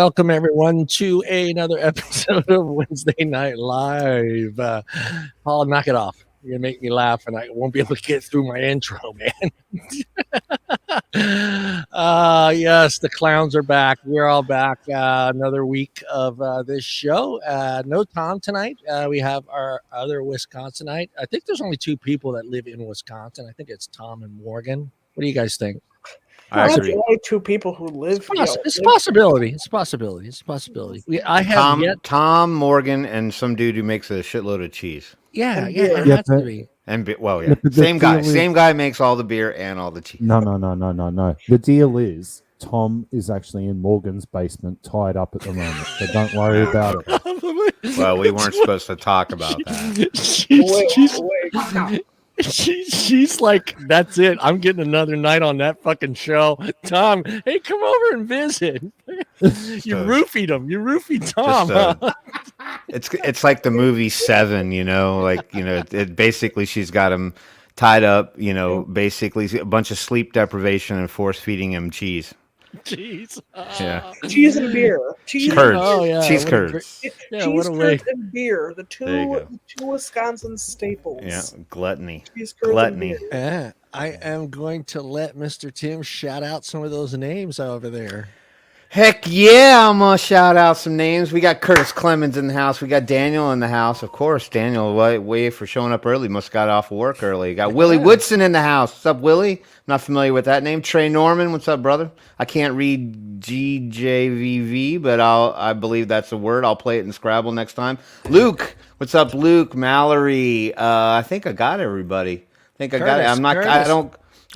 welcome everyone to another episode of Wednesday Night Live. Paul, knock it off. You're gonna make me laugh, and I won't be able to get through my intro, man. Yes, the clowns are back. We're all back. Another week of this show. No Tom tonight. We have our other Wisconsinite. I think there's only two people that live in Wisconsin. I think it's Tom and Morgan. What do you guys think? There's only two people who live. It's a possibility. It's a possibility. It's a possibility. I have Tom Morgan and some dude who makes a shitload of cheese. Yeah, it has to be. And same guy makes all the beer and all the cheese. No. The deal is Tom is actually in Morgan's basement, tied up at the moment. So don't worry about it. Well, we weren't supposed to talk about that. She's like, that's it. I'm getting another night on that fucking show. Tom, hey, come over and visit. You roofied him. You roofied Tom. It's like the movie Seven, it basically she's got him tied up, basically a bunch of sleep deprivation and force feeding him cheese. Cheese. Yeah. Cheese and beer. Cheese curds. Oh, yeah. Cheese curds. Cheese curds and beer. The two Wisconsin staples. Yeah. Gluttony. Cheese curds Gluttony. And beer. Yeah. I am going to let Mr. Tim shout out some of those names over there. Heck yeah, I'm going to shout out some names. We got Curtis Clemens in the house. We got Daniel in the house. Of course, Daniel, way for showing up early. Must have got off of work early. Got Willie Woodson in the house. What's up, Willie? Not familiar with that name. Trey Norman, what's up, brother? I can't read GJVV, but I believe that's a word. I'll play it in Scrabble next time. Luke, what's up, Luke? Mallory, I think I got everybody. I got it.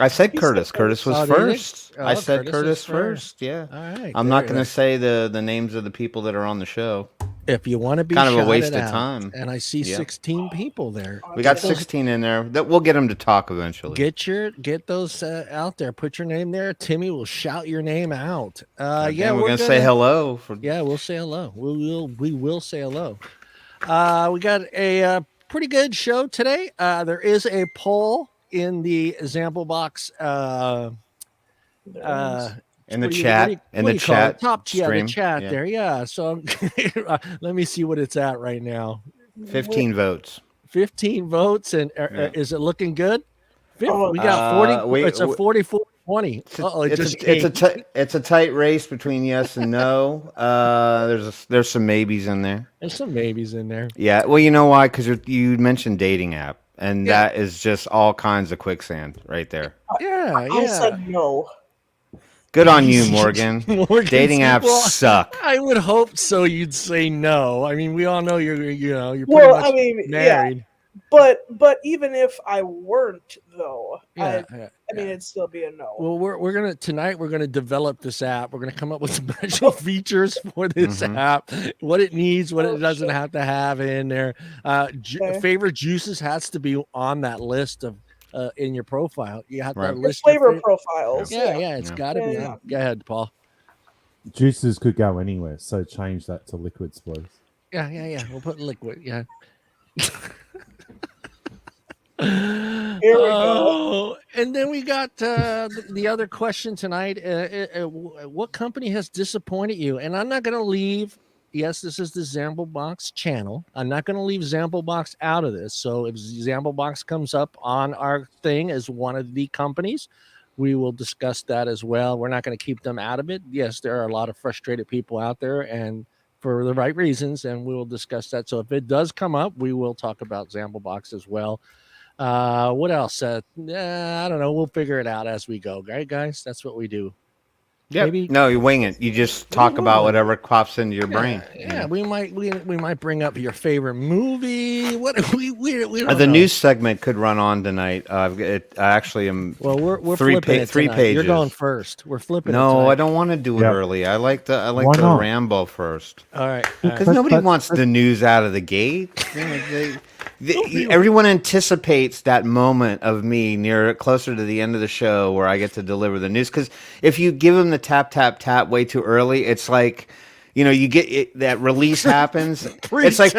I said Curtis. Curtis was first. I said Curtis first. Yeah. All right. I'm not going to say the names of the people that are on the show. If you want to be kind of a waste of time. And I see 16 people there. We got 16 in there. We'll get them to talk eventually. Get those out there. Put your name there. Timmy will shout your name out. We're going to say hello. We'll say hello. We will say hello. We got a pretty good show today. There is a poll in the ZampleBox in the chat top stream. The chat there. Yeah. So let me see what it's at right now. 15 votes. 15 votes, and is it looking good? We got 40. It's a 44-20. It's a tight race between yes and no. There's some maybes in there. There's some maybes in there. Yeah. Well, you know why? Because you mentioned dating app. And that is just all kinds of quicksand right there. I said no. Good on you, Morgan. Dating apps suck. I would hope so. You'd say no. I mean, we all know you're pretty much married. Yeah. But even if I weren't, though, it'd still be a no. Well, we're gonna develop this app. We're gonna come up with special features for this app. What it needs, what it doesn't have to have in there. Favorite juices has to be on that list of in your profile. You have to list flavor profiles. Yeah, it's got to be. Go ahead, Paul. Juices could go anywhere, so change that to liquids, please. Yeah. We'll put liquid. Yeah. Here we go. And then we got the other question tonight. What company has disappointed you? And I'm not going to leave. Yes, this is the ZampleBox channel. I'm not going to leave ZampleBox out of this. So if ZampleBox comes up on our thing as one of the companies, we will discuss that as well. We're not going to keep them out of it. Yes, there are a lot of frustrated people out there, and for the right reasons, and we will discuss that. So if it does come up, we will talk about ZampleBox as well. What else? I don't know. We'll figure it out as we go, right, guys? That's what we do. Yeah. No, you wing it. You just talk about whatever pops into your brain. Yeah. We might bring up your favorite movie. What we don't the know. News segment could run on tonight. I actually am. Well, we're flipping it 3 pages. You're going first. We're flipping. No, I don't want to do it early. I like the Rambo first. All right. Because nobody wants the news out of the gate. Everyone anticipates that moment of me closer to the end of the show where I get to deliver the news. Because if you give them the tap, tap, tap way too early, it's like, you get that release happens. It's like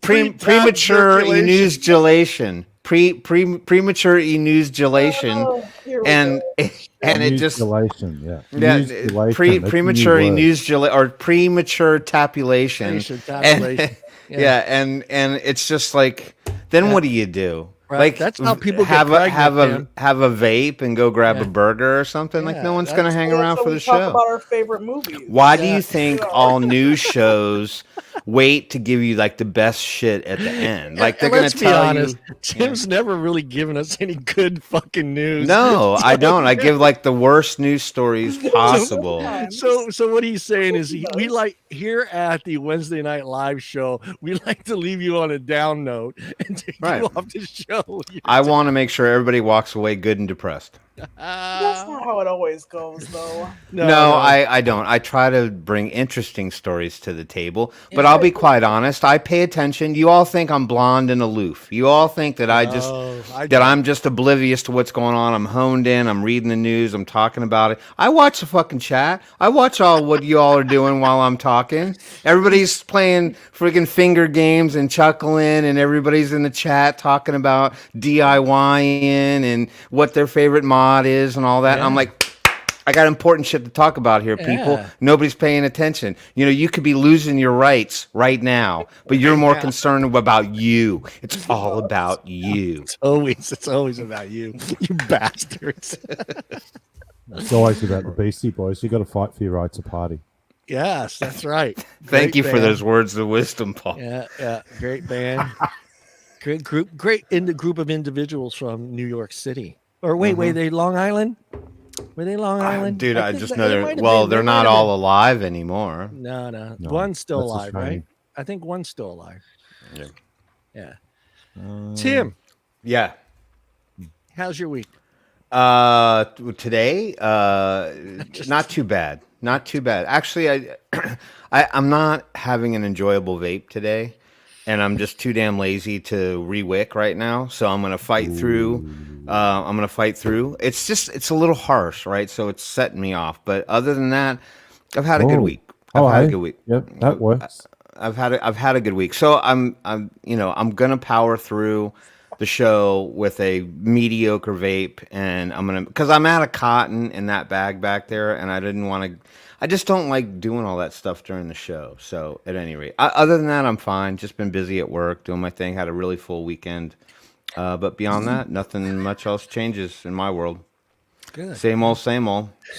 premature news gelation. premature enusolation, Here we and go. and it just Enusolation, yeah. yeah Enusolation, that's a new premature word. enusolation or premature tapulation, Tabulation. and it's just like then what do you do? Right. Like That's how people have get a have pregnant, a have a vape and go grab Yeah. a burger or something. Like Yeah, no one's gonna hang That's around how for we the talk show. about our favorite movies. Why do Yeah. you think all news shows wait to give you like the best shit at the end? Like they're And gonna let's be tell honest, you. Tim's never really given us any good fucking news. No, I don't. I give like the worst news stories possible. So what he's saying is we Does. like here at the Wednesday Night Live show, we like to leave you on a down note and take Right. you off the show. I want to make sure everybody walks away good and depressed. That's not how it always goes, though. No, I don't. I try to bring interesting stories to the table, but I'll be quite honest. I pay attention. You all think I'm blonde and aloof. You all think that I'm just oblivious to what's going on. I'm honed in. I'm reading the news. I'm talking about it. I watch the fucking chat. I watch all what you all are doing while I'm talking. Everybody's playing freaking finger games and chuckling, and everybody's in the chat talking about DIYing and what their favorite mod is and all that. Yeah. I'm like, I got important shit to talk about here, people. Yeah. Nobody's paying attention. You know, you could be losing your rights right now, but you're more concerned about you. It's all about you. It's always about you, you bastards. It's always about the Beastie Boys. You got to fight for your right to party. Yes, that's right. Thank Great you for band. those words of wisdom, Paul. Yeah, great band, great group, group of individuals from New York City. Or wait, they Long Island? Were they Long Island? Dude, I think just they know might have well, been. they're They might not have all been. alive anymore. No. No, One's still that's a alive, right? shame. I think one's still alive. Yeah. Tim, Yeah. how's your week? Today, not too bad. Not too bad. Actually, I'm not having an enjoyable vape today, and I'm just too damn lazy to re-wick right now. So I'm gonna fight through. It's a little harsh, right? So it's setting me off. But other than that, I've had a good week. I've had a good week. Yep, that works. I've had a good week. So I'm gonna power through the show with a mediocre vape, and because I'm out of cotton in that bag back there, and I just don't like doing all that stuff during the show. So at any rate, other than that, I'm fine. Just been busy at work doing my thing. Had a really full weekend, but beyond that, nothing much else changes in my world. Good. Same old.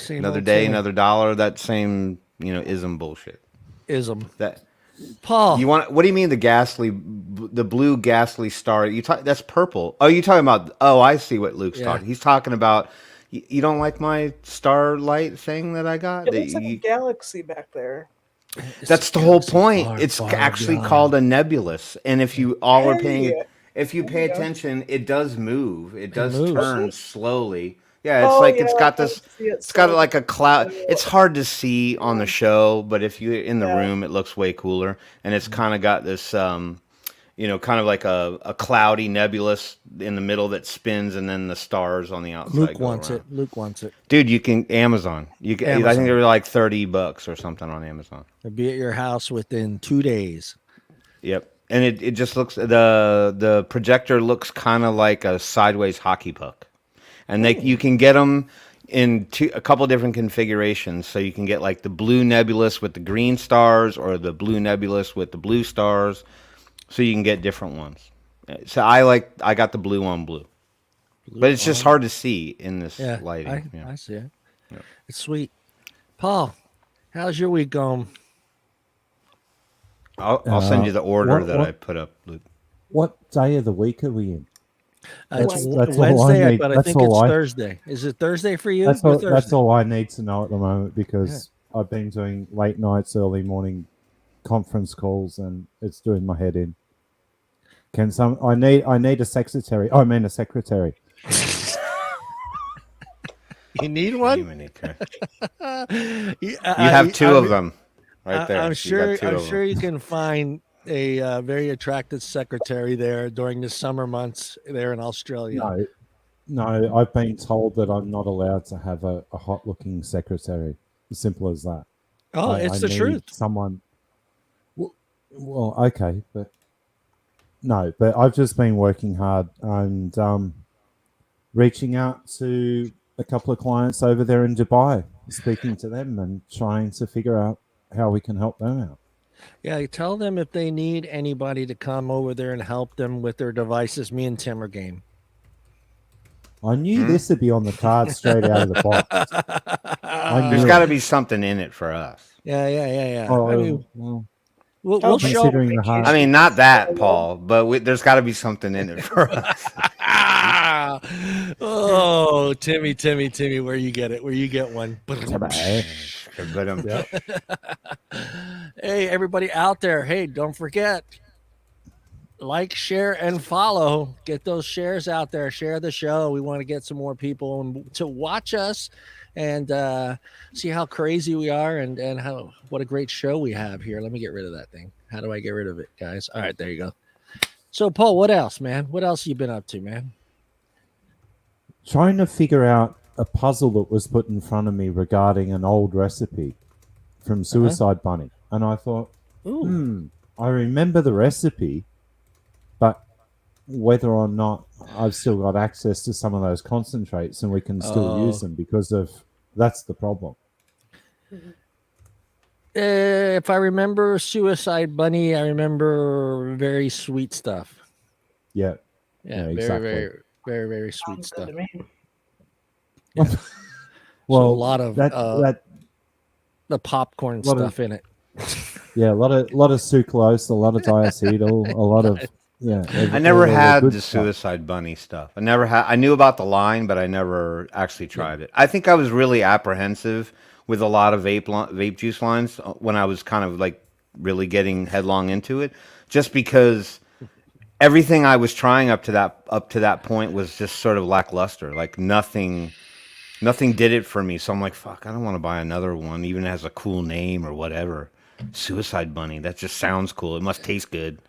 Another day, same. another dollar. That same ism bullshit. Ism. That. Paul. What do you mean the blue ghastly star? That's purple. Oh, you talking about? Oh, I see what Luke's talking. He's talking about. You don't like my starlight thing that I got? It looks like a galaxy back there. That's the whole point. It's actually called a nebulous, and if you all are paying, if you pay attention, it does move. It does turn slowly. Yeah, it's got this. It's got like a cloud. It's hard to see on the show, but if you're in the room, it looks way cooler. And it's kind of got this, kind of like a cloudy nebulous in the middle that spins, and then the stars on the outside. Luke wants it. Dude, you can Amazon. I think they were like $30 or something on Amazon. It'll be at your house within 2 days. Yep, and it just looks the projector looks kind of like a sideways hockey puck. And you can get them in a couple different configurations. So you can get like the blue nebulous with the green stars, or the blue nebulous with the blue stars. So you can get different ones. So I got the blue on blue. But it's just hard to see in this lighting. I see it. Yeah. It's sweet. Paul, how's your week going? I'll send you the order that I put up, Luke. What day of the week are we in? It's that's Wednesday, but I think it's Thursday. Is it Thursday for you? That's all I need to know at the moment, because I've been doing late nights, early morning conference calls, and it's doing my head in. I need a secretary. Oh, I mean a secretary. You need one? You have two of them right there. I'm sure you can find a very attractive secretary there during the summer months there in Australia. No, I've been told that I'm not allowed to have a hot-looking secretary. As simple as that. Oh, it's the truth. Someone. Well, okay, but No, but I've just been working hard and reaching out to a couple of clients over there in Dubai, speaking to them and trying to figure out how we can help them out. Yeah, you tell them if they need anybody to come over there and help them with their devices. Me and Tim are game. I knew this would be on the card straight out of the box. There's got to be something in it for us. Yeah. Oh, I mean, well, we'll show. considering the hard. I mean, not that, Paul, but there's got to be something in it for us. Oh, Timmy, where you get it? Where you get one? Yeah. Hey, everybody out there. Hey, don't forget, like, share, and follow. Get those shares out there. Share the show. We want to get some more people to watch us and see how crazy we are and what a great show we have here. Let me get rid of that thing. How do I get rid of it, guys? All right, there you go. So, Paul, what else, man? What else you been up to, man? Trying to figure out a puzzle that was put in front of me regarding an old recipe from Suicide Bunny. And I thought, I remember the recipe, but whether or not I've still got access to some of those concentrates and we can still use them because of that's the problem. If I remember Suicide Bunny, I remember very sweet stuff. Yeah. Yeah, exactly. very sweet stuff. To me. Yeah. Well, So a lot of the popcorn stuff in it. Yeah, a lot of sucrose, a lot of diacetyl, a lot of I never had the stuff. Suicide Bunny stuff. I knew about the line, but I never actually tried it. I think I was really apprehensive with a lot of vape juice lines when I was kind of like really getting headlong into it, just because everything I was trying up to that point was just sort of lackluster. Like nothing did it for me. So I'm like, fuck, I don't want to buy another one, even if it has a cool name or whatever. Suicide Bunny. That just sounds cool. It must taste good.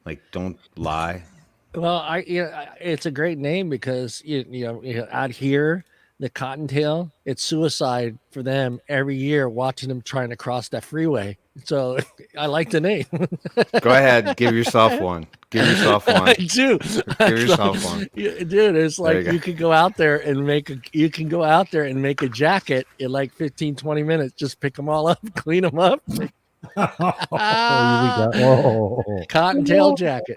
Like, don't lie. Well, it's a great name because you know out here the Cottontail, it's suicide for them every year watching them trying to cross that freeway. So I like the name. Go ahead, give yourself one. Give yourself one. I do. Give yourself one. Dude, it's like you could go out there and make a jacket in like 15, 20 minutes. Just pick them all up, clean them up. Cottontail jacket.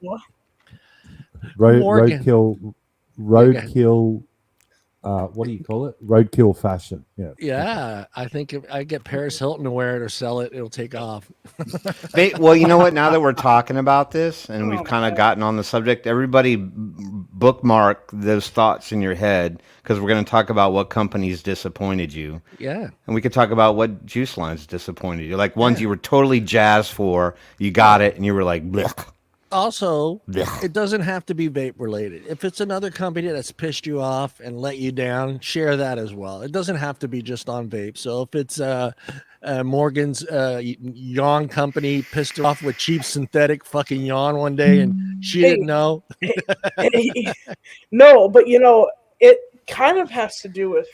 Roadkill. What do you call it? Roadkill fashion. Yeah. Yeah, I think if I get Paris Hilton to wear it or sell it, it'll take off. Well, you know what? Now that we're talking about this and we've kind of gotten on the subject, everybody bookmark those thoughts in your head because we're going to talk about what companies disappointed you. Yeah. And we could talk about what juice lines disappointed you. Like ones you were totally jazzed for, you got it, and you were like, blech. Also, it doesn't have to be vape related. If it's another company that's pissed you off and let you down, share that as well. It doesn't have to be just on vape. So if it's Morgan's yawn company pissed her off with cheap synthetic fucking yawn one day and she didn't know. No, but it kind of has to do with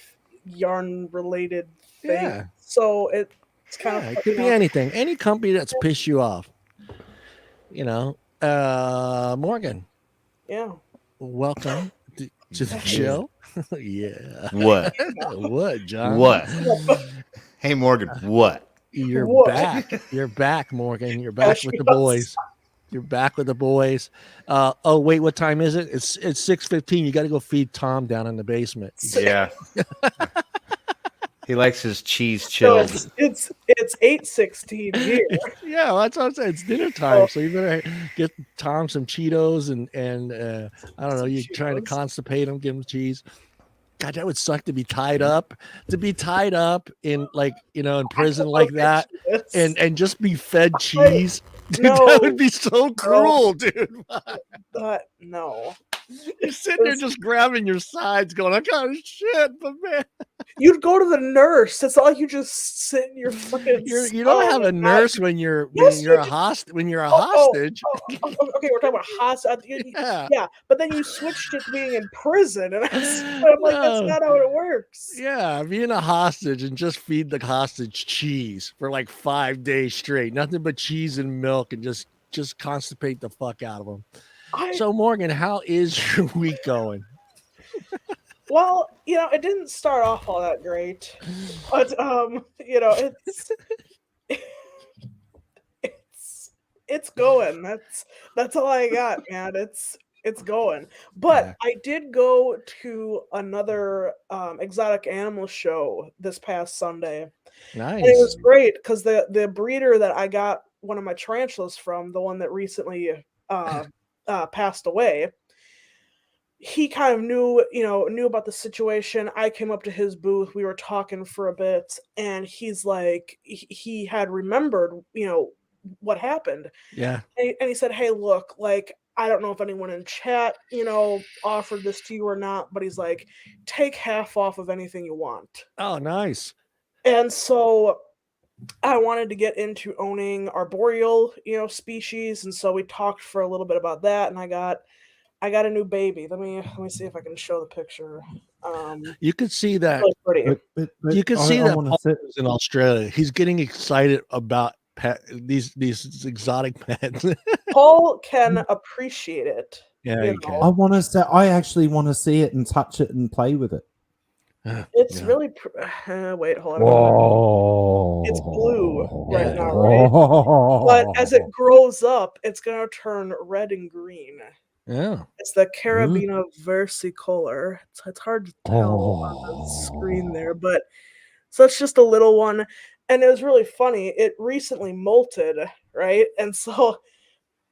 yarn related things. Yeah. So it's kind of it could be anything. Any company that's pissed you off. Morgan. Yeah. Welcome to the show. Yeah. What? What, John? What? Hey, Morgan. What? You're back. You're back, Morgan. You're back with the boys. You're back with the boys. Oh, wait, what time is it? It's 6:15. You got to go feed Tom down in the basement. Yeah. He likes his cheese chilled. So it's 8:16 here. Yeah, well, that's what I'm saying. It's dinner time, so you better get Tom some Cheetos and I don't know. You're trying to constipate him, give him cheese. God, that would suck to be tied up. To be tied up in in prison like that, and just be fed cheese. Dude, that would be so cruel, dude. No. You're sitting there just grabbing your sides, going, "I got shit, but man." You'd go to the nurse. It's not like you just sit in your fucking. You don't have a nurse when you're a hostage. Okay, we're talking about hostage. Yeah, but then you switched it to being in prison, and I'm like, that's not how it works. Yeah, being a hostage and just feed the hostage cheese for like 5 days straight, nothing but cheese and milk, and just just constipate the fuck out of them. I, So Morgan, how is your week going? well, it didn't start off all that great, but it's going. That's all I got, man. It's going. But Yeah. I did go to another exotic animal show this past Sunday. And it Nice. was great because the breeder that I got one of my tarantulas from, the one that recently passed away, he kind of knew about the situation. I came up to his booth, we were talking for a bit, and he's like, he had remembered, what happened. Yeah. And he said, "Hey, look, like, I don't know if anyone in chat, offered this to you or not, but he's like, take half off of anything you want." Oh, nice. And so I wanted to get into owning arboreal, species, and so we talked for a little bit about that, and I got a new baby. Let me see if I can show the picture. You could see that. Really pretty. But You can see that wanna Paul sit- is in Australia. He's getting excited about these exotic pets. Paul can appreciate it. Yeah, you you know. I want to say. I actually want to see it and touch it and play with it. It's Yeah. really wait, hold on. Whoa! It's blue right Yeah. now, right? But as it grows up, it's gonna turn red and green. Yeah. It's the Carabina versicolor. It's hard to tell on the screen there, but so it's just a little one, and it was really funny. It recently molted, right? And so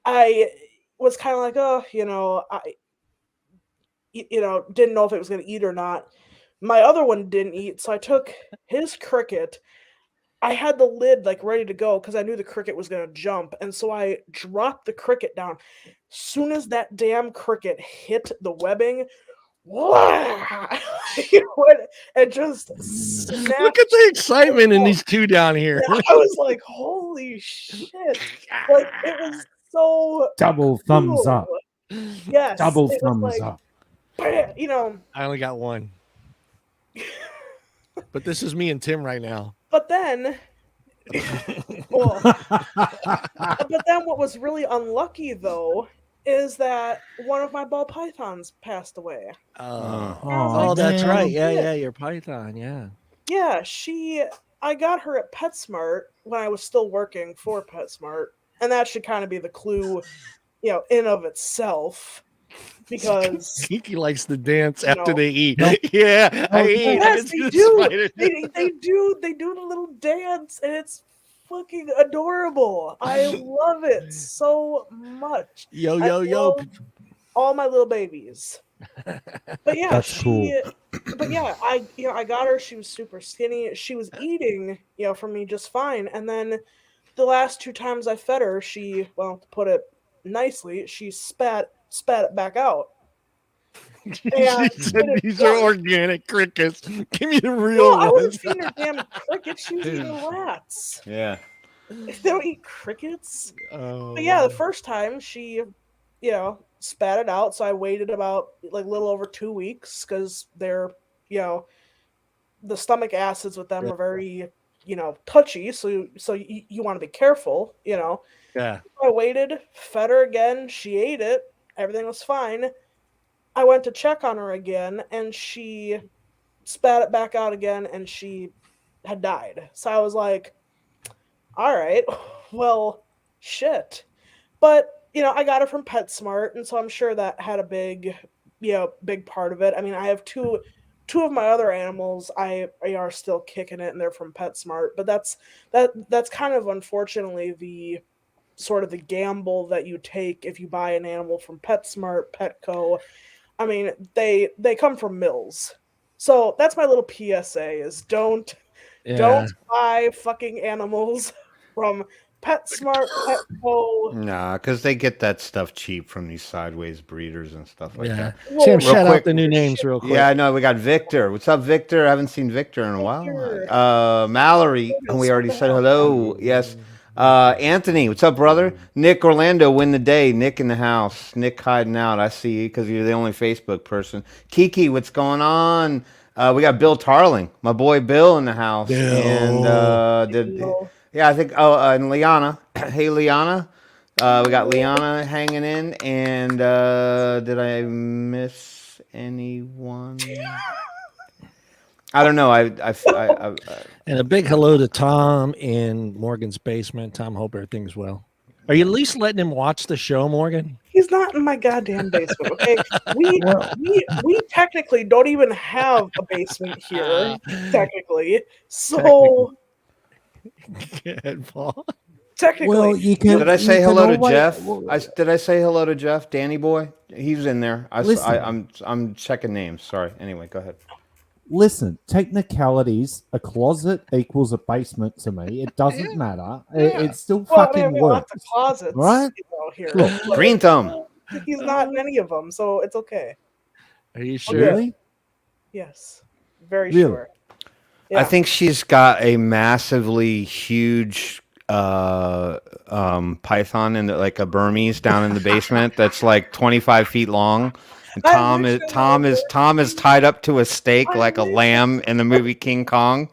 I was kind of like, oh, I didn't know if it was going to eat or not. My other one didn't eat, so I took his cricket. I had the lid like ready to go because I knew the cricket was going to jump, and so I dropped the cricket down. Soon as that damn cricket hit the webbing, it just snapped. Look at the excitement in these two down here. Yeah, I was like, holy shit. Like, it was so Double thumbs cool. up. Yes. Double it was thumbs like, up. bam, I only got one. But this is me and Tim right now. But then, well, but then what was really unlucky though is that one of my ball pythons passed away. Oh, that's man. right. Yeah, your python. Yeah. Yeah, I got her at PetSmart when I was still working for PetSmart, and that should kind of be the clue, in of itself, because Kiki likes to dance You after know. they eat. Yeah, I ate. I yes, can they see the spider. do. They do the little dance, and it's fucking adorable. I love it so much. Yo, I yo, yo. love all my little babies. But yeah, That's cool. But yeah, I got her. She was super skinny. She was eating, from me just fine. And then the last 2 times I fed her, she, well, to put it nicely, she spat it back out. She And said it these are was- organic crickets. Give me the real No, I wasn't ones. feeding her damn crickets. She was eating rats. Yeah. They don't eat crickets. Oh. But yeah, the first time she, spat it out. So I waited about like a little over 2 weeks because they're, the stomach acids with them are very, touchy. So you want to be careful, Yeah. I waited, fed her again. She ate it. Everything was fine. I went to check on her again, and she spat it back out again, and she had died. So I was like, all right, well, shit. But, I got her from PetSmart, and so I'm sure that had a big part of it. I mean, I have two of my other animals I are still kicking it, and they're from PetSmart. But that's kind of, unfortunately, the sort of the gamble that you take if you buy an animal from PetSmart, Petco. I mean, they come from mills. So that's my little PSA is don't buy fucking animals from PetSmart, Petco. Nah, because they get that stuff cheap from these sideways breeders and stuff like that. Well, Tim, Real shout quick. out the new names real quick. Yeah, I know. We got Victor. What's up, Victor? I haven't seen Victor in a Victor. while. Mallory, and we already said hello. Yes. Anthony, what's up, brother? Nick Orlando, win the day. Nick in the house. Nick hiding out. I see you because you're the only Facebook person. Kiki, what's going on? We got Bill Tarling, my boy Bill in the house. Bill. And Bill. yeah, I think. Oh, and Liana. Hey, Liana. We got Liana hanging in, and did I miss anyone? I don't know. And a big hello to Tom in Morgan's basement. Tom, hope everything's well. Are you at least letting him watch the show, Morgan? He's not in my goddamn basement, okay? We technically don't even have a basement here, technically. So Good, Paul. technically, Well, you can. Did I say you can hello to always- Jeff? Did I say hello to Jeff, Danny boy? He's in there. Listen. I'm checking names. Sorry. Anyway, go ahead. Listen, technicalities, a closet equals a basement to me. It doesn't matter. It still well, I fucking mean, we have lots works. of closets, right? here. Look, but Green thumb. he's not in any of them, so it's okay. Are you sure? Really? Yes, very Really? sure. Yeah. I think she's got a massively huge python in like a Burmese down in the basement that's like 25 feet long. And Tom is tied up to a stake like a lamb in the movie King Kong.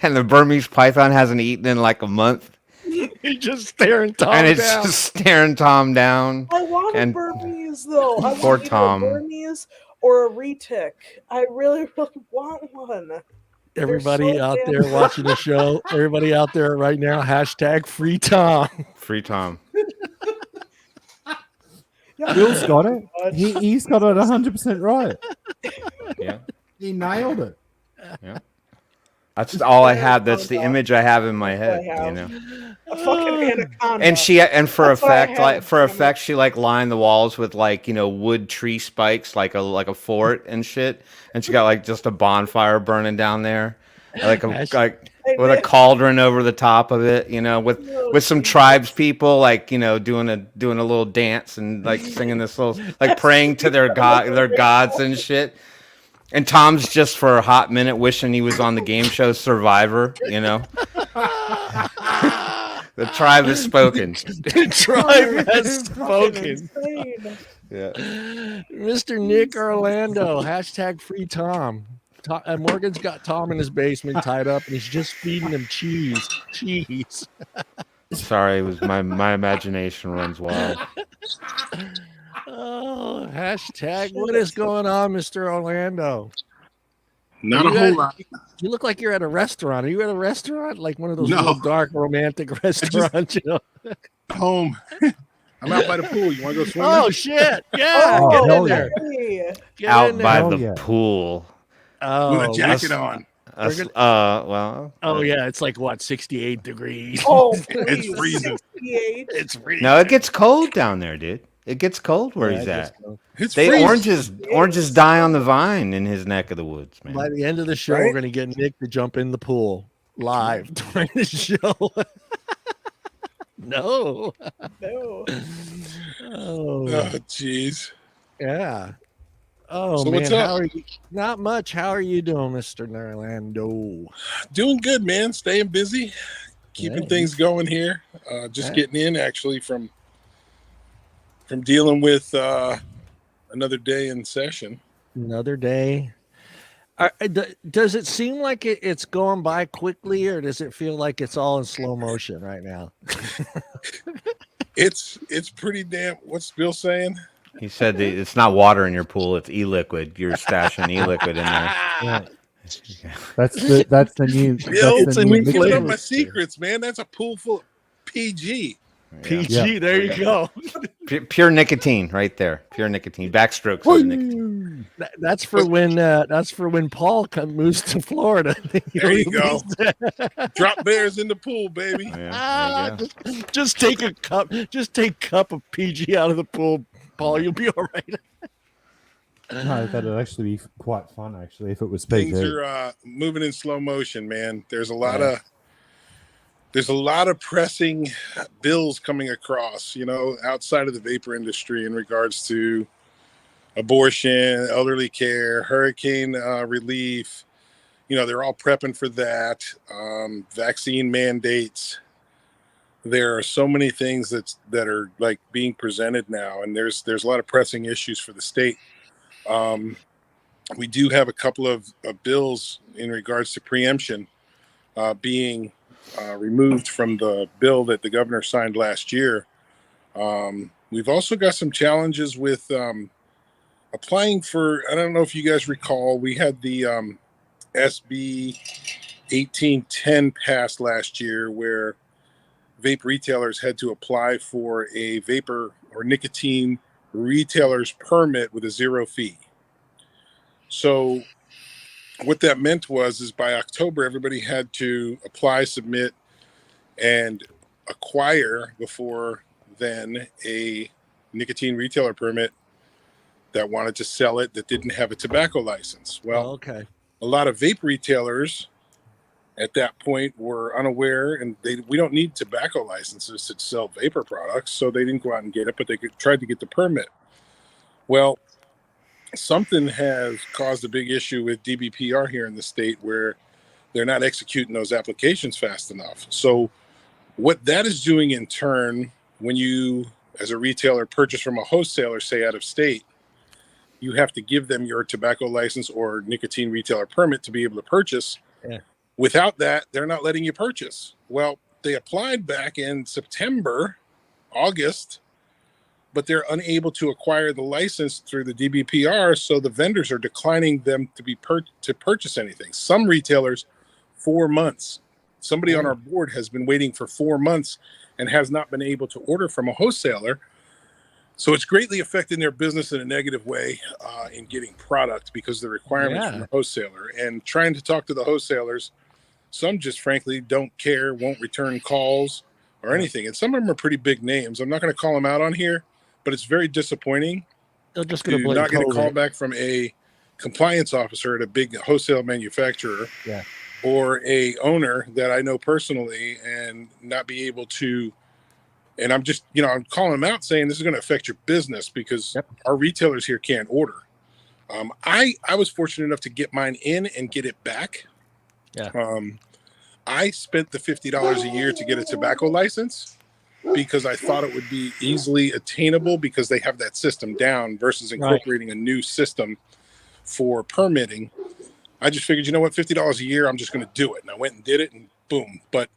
And the Burmese python hasn't eaten in like a month. He's just staring Tom And it's down. just staring Tom down. I want a and- Burmese though. I Poor want either Tom. a Burmese or a retic. I really, really want one. Everybody so out damn there watching the show, everybody out there right now, hashtag free Tom. Free Tom. Yeah. Bill's got it. He's got it 100% right. Yeah. He nailed it. That's all I have. That's the image I have in my head. I have. You know. A fucking anaconda. And for That's what I effect, had, like for damn it. effect, she like lined the walls with like wood tree spikes, like a fort and shit. And she got like just a bonfire burning down there, like with a cauldron over the top of it. With some tribes people like doing a little dance and like singing this little like praying to their gods and shit. And Tom's just for a hot minute wishing he was on the game show Survivor. The tribe has spoken. The tribe has spoken. Insane. Yeah. Mr. Nick Orlando, hashtag free Tom. Morgan's got Tom in his basement tied up, and he's just feeding him cheese. Cheese. Sorry, it was my imagination runs wild. Oh, hashtag. What is going on, Mr. Orlando? Not a whole lot. You look like you're at a restaurant. Are you at a restaurant? Like one of those No. real dark romantic restaurants, Home. I'm out by the pool. You want to go swimming? Oh shit! Yeah, Oh, get in hell there. Hey. Get Out in there. by Hell the yeah. pool. Oh, With a jacket on. Well. oh yeah, it's like what 68 degrees. Oh, It's please. freezing. 68. It's freezing. No, it gets cold down there, dude. It gets cold where Yeah, he's it at. gets cold. It's They freezing. oranges die on the vine in his neck of the woods, man. By the end of the show, Right? we're gonna get Nick to jump in the pool live during the show. No. No. Oh, Oh, jeez. yeah. Oh So man, what's up? how are you? Not much. How are you doing, Mr. Orlando? Doing good, man. Staying busy. Keeping Yeah. things going here. Just Yeah. getting in, actually, from dealing with another day in session. Another day. Does it seem like it's going by quickly, or does it feel like it's all in slow motion right now? It's pretty damn. What's Bill saying? He said that it's not water in your pool; it's e-liquid. You're stashing e-liquid in there. Yeah. That's the new. Bill, it's a new giving flavor. up my secrets, man. That's a pool full of PG. PG, Yeah. there you go. Pure nicotine, right there. Pure nicotine. Backstrokes of nicotine. That's for when Paul moves to Florida. There you go. Drop bears in the pool, baby. Yeah, there you go. Just take a cup. Just take cup of PG out of the pool, Paul. You'll be all right. No, that'd actually be quite fun. Actually, if it was PG. Things are moving in slow motion, man. There's a lot of pressing bills coming across, outside of the vapor industry in regards to abortion, elderly care, hurricane relief. They're all prepping for that. Vaccine mandates. There are so many things that are like being presented now, and there's a lot of pressing issues for the state. We do have a couple of bills in regards to preemption being removed from the bill that the governor signed last year. We've also got some challenges with applying for, I don't know if you guys recall, we had the SB 1810 passed last year where vape retailers had to apply for a vapor or nicotine retailer's permit with a 0 fee. So what that meant is by October, everybody had to apply, submit, and acquire before then a nicotine retailer permit that wanted to sell it that didn't have a tobacco license. Well, okay. A lot of vape retailers at that point were unaware, and we don't need tobacco licenses to sell vapor products, so they didn't go out and get it, but they tried to get the permit. Well, something has caused a big issue with DBPR here in the state where they're not executing those applications fast enough. So what that is doing in turn, when you, as a retailer, purchase from a wholesaler, say out of state, you have to give them your tobacco license or nicotine retailer permit to be able to purchase. Yeah. Without that, they're not letting you purchase. Well, they applied back in September, August, but they're unable to acquire the license through the DBPR, so the vendors are declining them to purchase anything. Some retailers, 4 months. Somebody on our board has been waiting for 4 months and has not been able to order from a wholesaler. So it's greatly affecting their business in a negative way in getting product because of the requirements from the wholesaler. And trying to talk to the wholesalers, some just frankly don't care, won't return calls or anything. And some of them are pretty big names. I'm not going to call them out on here, but it's very disappointing They're just to going to not get a call back from a compliance officer at a big wholesale manufacturer or a owner that I know personally and not be able to. And I'm just, I'm calling them out saying this is going to affect your business because our retailers here can't order. I was fortunate enough to get mine in and get it back. I spent the $50 a year to get a tobacco license because I thought it would be easily attainable because they have that system down versus incorporating a new system for permitting. I just figured, what, $50 a year, I'm just going to do it. And I went and did it and boom. But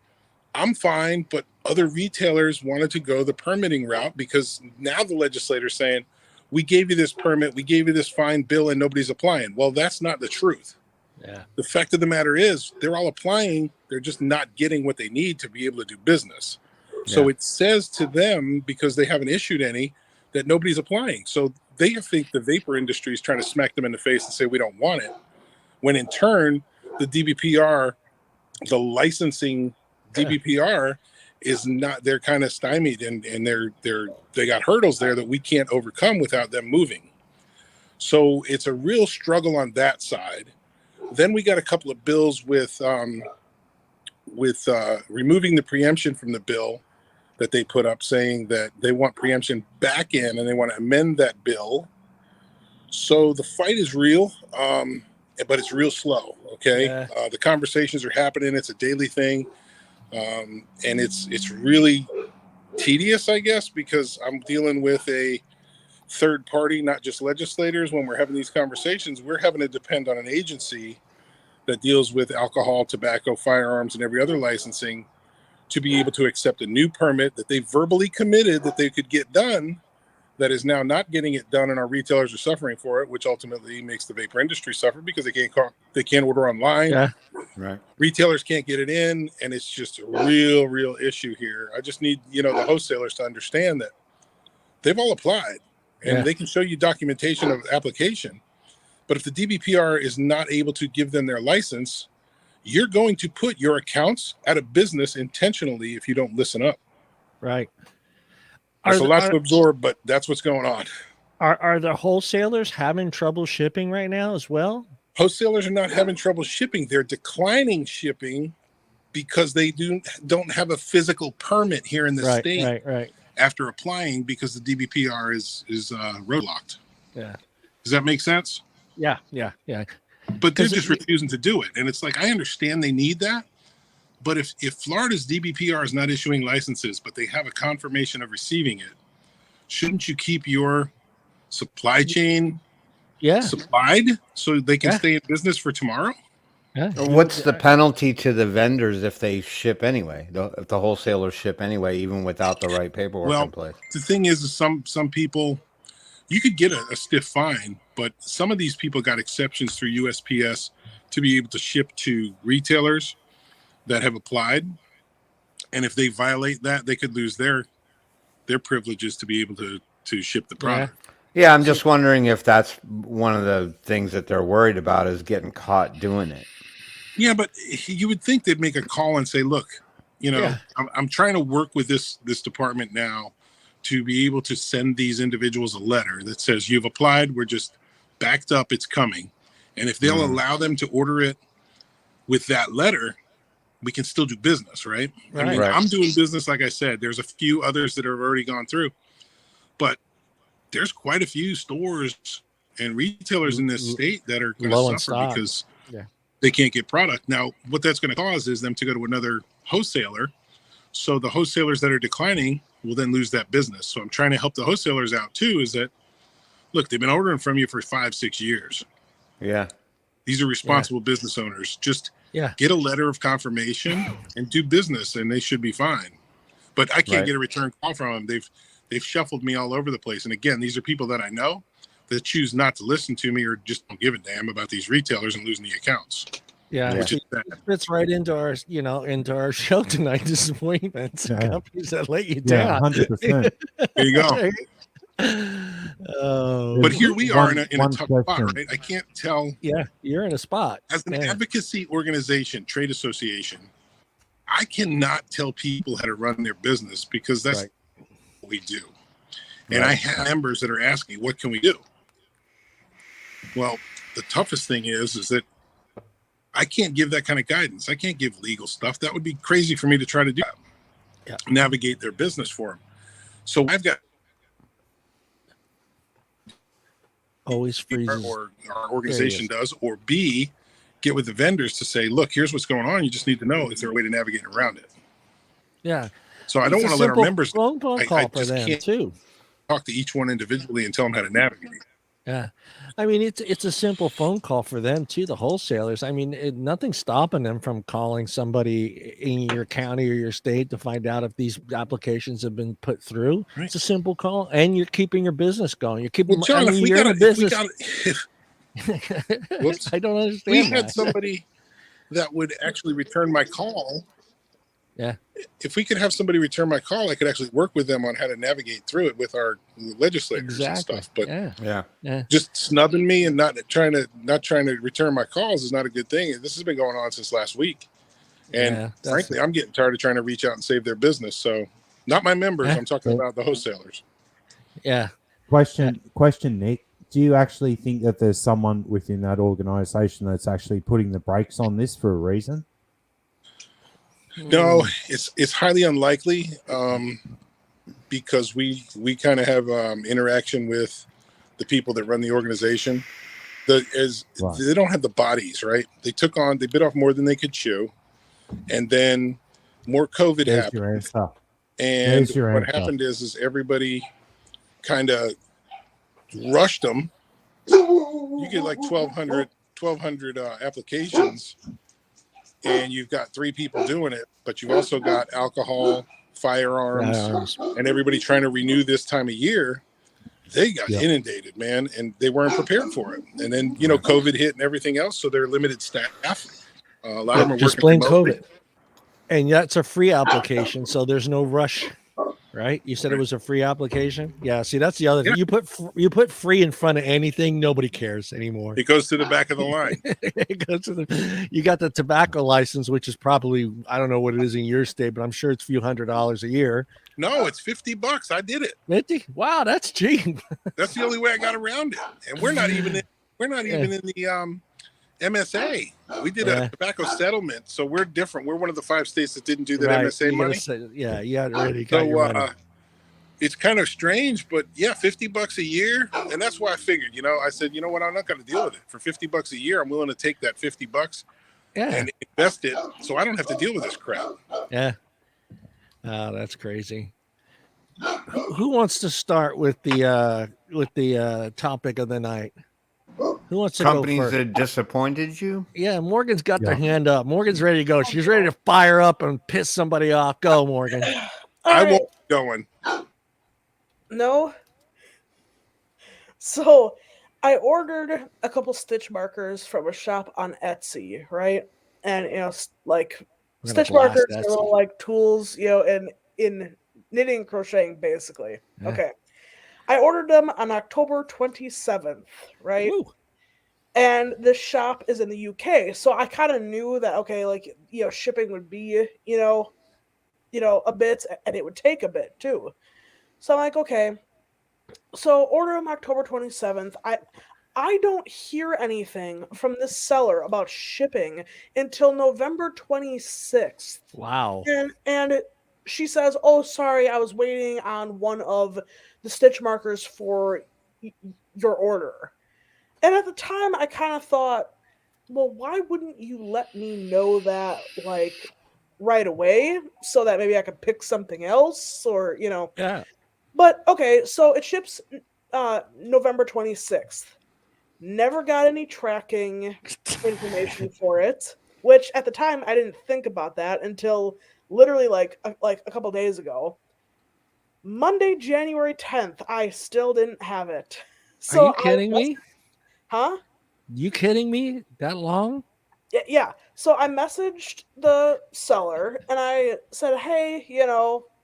I'm fine, but other retailers wanted to go the permitting route because now the legislator's saying, we gave you this permit, we gave you this fine bill, and nobody's applying. Well, that's not the truth. The fact of the matter is they're all applying. They're just not getting what they need to be able to do business. So it says to them, because they haven't issued any, that nobody's applying. So they think the vapor industry is trying to smack them in the face and say, we don't want it. When in turn, the DBPR, the licensing DBPR is not, they're kind of stymied and they got hurdles there that we can't overcome without them moving. So it's a real struggle on that side. Then we got a couple of bills with removing the preemption from the bill that they put up, saying that they want preemption back in and they want to amend that bill. So the fight is real, but it's real slow. The conversations are happening. It's a daily thing. And it's really tedious, I guess, because I'm dealing with a third party, not just legislators. When we're having these conversations, we're having to depend on an agency that deals with alcohol, tobacco, firearms, and every other licensing to be able to accept a new permit that they verbally committed that they could get done, that is now not getting it done, and our retailers are suffering for it, which ultimately makes the vapor industry suffer because they can't order online. Retailers can't get it in, and it's just a real issue here. I just need the wholesalers to understand that they've all applied and they can show you documentation of application, but if the DBPR is not able to give them their license, you're going to put your accounts out of business intentionally if you don't listen up. There's a lot to absorb, but that's what's going on. Are the wholesalers having trouble shipping right now as well? Wholesalers are not having trouble shipping. They're declining shipping because they don't have a physical permit here in the state after applying because the DBPR is roadlocked. Does that make sense? Yeah. But they're just refusing to do it. And it's like, I understand they need that. But if Florida's DBPR is not issuing licenses, but they have a confirmation of receiving it, shouldn't you keep your supply chain supplied so they can stay in business for tomorrow? Yeah. What's the penalty to the vendors if they ship anyway? If the wholesalers ship anyway, even without the right paperwork in place? The thing is some people, you could get a stiff fine, but some of these people got exceptions through USPS to be able to ship to retailers that have applied. And if they violate that, they could lose their privileges to be able to ship the product. Yeah, I'm just wondering if that's one of the things that they're worried about is getting caught doing it. Yeah, but you would think they'd make a call and say, look, I'm trying to work with this department now to be able to send these individuals a letter that says you've applied, we're just backed up, it's coming. And if they'll allow them to order it with that letter, we can still do business, right? I mean, I'm doing business, like I said, there's a few others that have already gone through, but there's quite a few stores and retailers in this state that are going to suffer because they can't get product. Now, what that's going to cause is them to go to another wholesaler. So the wholesalers that are declining will then lose that business. So I'm trying to help the wholesalers out too, is that, look, they've been ordering from you for 5-6 years. Yeah. These are responsible business owners. Just get a letter of confirmation and do business, and they should be fine. But I can't get a return call from them. They've shuffled me all over the place. And again, these are people that I know that choose not to listen to me or just don't give a damn about these retailers and losing the accounts. Yeah, which is it fits right into our show tonight. Disappointments, companies that let you down. 100%. There you go. But here we are in a tough spot, right? I can't tell. Yeah, you're in a spot. As an advocacy organization, trade association, I cannot tell people how to run their business because that's what we do. And I have members that are asking, what can we do? Well, the toughest thing is that I can't give that kind of guidance. I can't give legal stuff. That would be crazy for me to try to do that. Yeah. Navigate their business for them. So I've got always freezes. Or our organization does, or B, get with the vendors to say, look, here's what's going on. You just need to know, is there a way to navigate around it? Yeah. So I don't want to let our members phone call I for just them can't too. Talk to each one individually and tell them how to navigate. Yeah. I mean, it's a simple phone call for them too, the wholesalers. I mean, nothing's stopping them from calling somebody in your county or your state to find out if these applications have been put through. Right. It's a simple call, and you're keeping your business going. You're keeping. Well, John, you're in a business. Whoops! I don't understand. We had somebody that would actually return my call. Yeah. If we could have somebody return my call, I could actually work with them on how to navigate through it with our legislators and stuff. But just snubbing me and not trying to return my calls is not a good thing. This has been going on since last week. And frankly, I'm getting tired of trying to reach out and save their business. So not my members, I'm talking about the wholesalers. Yeah. Question, Nick. Do you actually think that there's someone within that organization that's actually putting the brakes on this for a reason? No, it's highly unlikely because we kind of have interaction with the people that run the organization. They don't have the bodies, right? They bit off more than they could chew, and then more COVID happened. And what happened is everybody kind of rushed them. You get like 1,200 applications. And you've got 3 people doing it, but you've also got alcohol, firearms, and everybody trying to renew this time of year. They got inundated, man, and they weren't prepared for it. And then, COVID hit and everything else, so they're limited staff. A lot of them are just working plain remotely. COVID. And that's a free application, so there's no rush. Right? You said it was a free application. Yeah. See, that's the other thing. You put free in front of anything, nobody cares anymore. It goes to the back of the line. It goes to you got the tobacco license, which is probably, I don't know what it is in your state, but I'm sure it's a few $100s a year. No, it's $50. I did it. 50? Wow, that's cheap. That's the only way I got around it. And we're not even in the MSA. We did a tobacco settlement, so we're different. We're one of the 5 states that didn't do that MSA money. It's kind of strange, but $50 a year, and that's why I figured. I said, you know what, I'm not going to deal with it for $50 a year. I'm willing to take that $50 and invest it, so I don't have to deal with this crap. Yeah, that's crazy. Who wants to start with the topic of the night? Who wants to go Companies first? that disappointed you? Yeah, Morgan's got their Yeah. hand up. Morgan's ready to go. She's ready to fire up and piss somebody off. Go, Morgan. All I right. won't be going. No. So I ordered a couple stitch markers from a shop on Etsy, right? And like We're gonna stitch blast markers Etsy. are all like tools, in knitting and crocheting, basically. Yeah. Okay. I ordered them on October 27th, right? Woo. And this shop is in the UK, so I kind of knew that okay, like shipping would be a bit, and it would take a bit too. So I'm like, okay, so order them October 27th. I don't hear anything from this seller about shipping until November 26th. Wow. And she says, "Oh, sorry, I was waiting on one of the stitch markers for your order." And at the time, I kind of thought, well, why wouldn't you let me know that like right away so that maybe I could pick something else or. Yeah. But okay, so it ships November 26th. Never got any tracking information for it, which at the time I didn't think about that until literally like a couple days ago. Monday, January 10th, I still didn't have it. Are you kidding me? Huh? You kidding me? That long? Yeah. So I messaged the seller and I said, "Hey,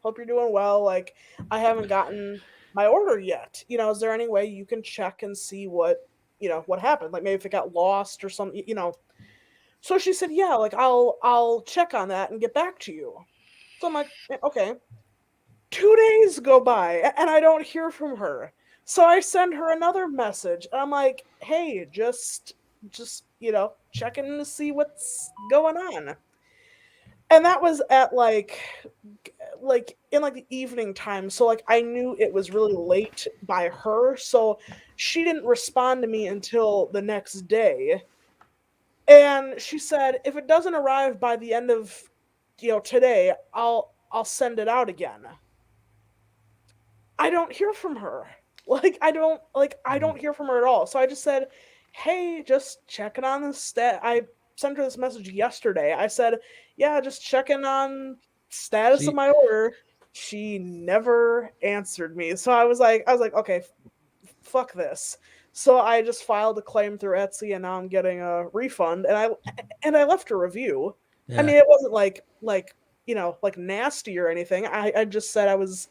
hope you're doing well. Like, I haven't gotten my order yet. Is there any way you can check and see what happened? Like maybe if it got lost or something. So she said, "Yeah, like I'll check on that and get back to you." So I'm like, "Okay." 2 days go by and I don't hear from her. So I send her another message and I'm like, "Hey, just checking to see what's going on." And that was at like in like the evening time. So like I knew it was really late by her, so she didn't respond to me until the next day. And she said, "If it doesn't arrive by the end of today, I'll send it out again." I don't hear from her. I don't hear from her at all. So I just said, "Hey, just checking on the I sent her this message yesterday. I said, "Yeah, just checking on status See, of my order." She never answered me. So I was like, "Okay, fuck this." So I just filed a claim through Etsy and now I'm getting a refund and I left a review. I yeah. mean, it wasn't like nasty or anything. I just said I was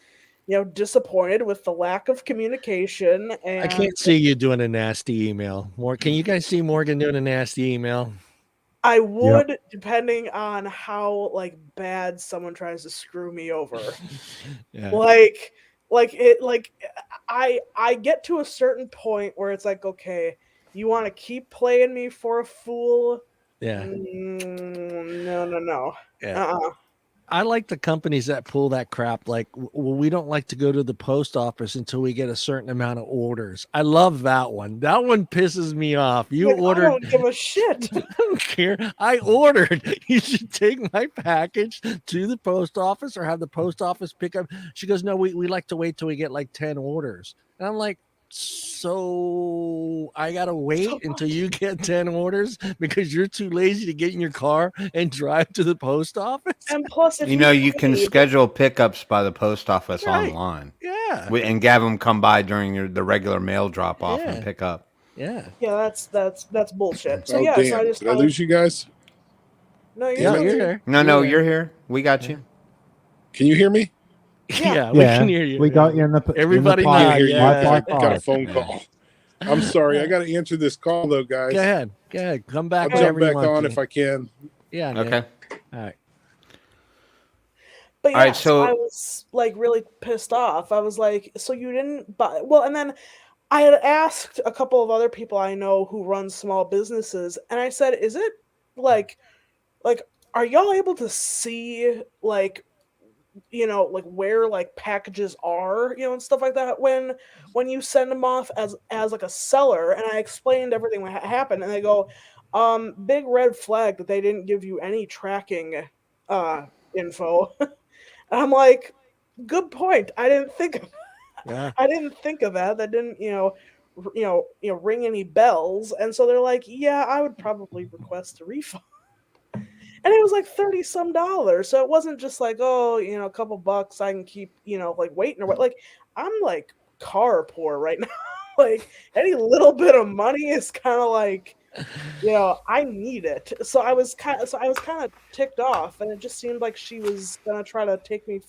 disappointed with the lack of communication I and can't see you doing a nasty email. Can you guys see Morgan doing a nasty email? I would depending on how like bad someone tries to screw me over. Yeah. I get to a certain point where it's like, okay, you want to keep playing me for a fool? Yeah. No. Yeah. I like the companies that pull that crap. Like, well, we don't like to go to the post office until we get a certain amount of orders. I love that one. That one pisses me off. You Like, I ordered. don't give a shit. I don't care. I ordered. You should take my package to the post office or have the post office pick up. She goes, "No, we like to wait till we get like 10 orders." And I'm like, so I gotta wait until you get 10 orders because you're too lazy to get in your car and drive to the post office? And plus, if You can schedule pickups by the post office Right. online. Yeah. And have them come by during the regular mail drop off Yeah. and pick up. Yeah. yeah, that's bullshit. So Oh, yeah, damn. so I just Did I lose you guys? No, you're Yeah, still you're here. there. No, there. you're here. We got you. Can you hear me? Yeah, we Yeah, can hear you. we got you in the Everybody in the I nod, can't hear you. yeah. I got a High phone Yeah. call. I'm sorry. I got to answer this call, though, guys. Go ahead. Go ahead. Come back I'll whenever jump you back want on to. if I can. Yeah. Nick. Okay. All right. But yeah, All right, so I so was like really pissed off. I was like, "So you didn't buy?" Well, and then I had asked a couple of other people I know who run small businesses, and I said, "Is it like are y'all able to see like like where like packages are, and stuff like that when you send them off as like a seller?" And I explained everything that happened, and they go, "Big red flag that they didn't give you any tracking info." And I'm like, "Good point. I didn't think of Yeah. I didn't think of that. That didn't, ring any bells. And so they're like, yeah, I would probably request a refund. And it was like 30 some dollars. So it wasn't just like, oh, a couple bucks I can keep, like waiting or what. Like, I'm like car poor right now. Like, any little bit of money is kind of like, I need it. So I was kind of ticked off, and it just seemed like she was gonna try to take me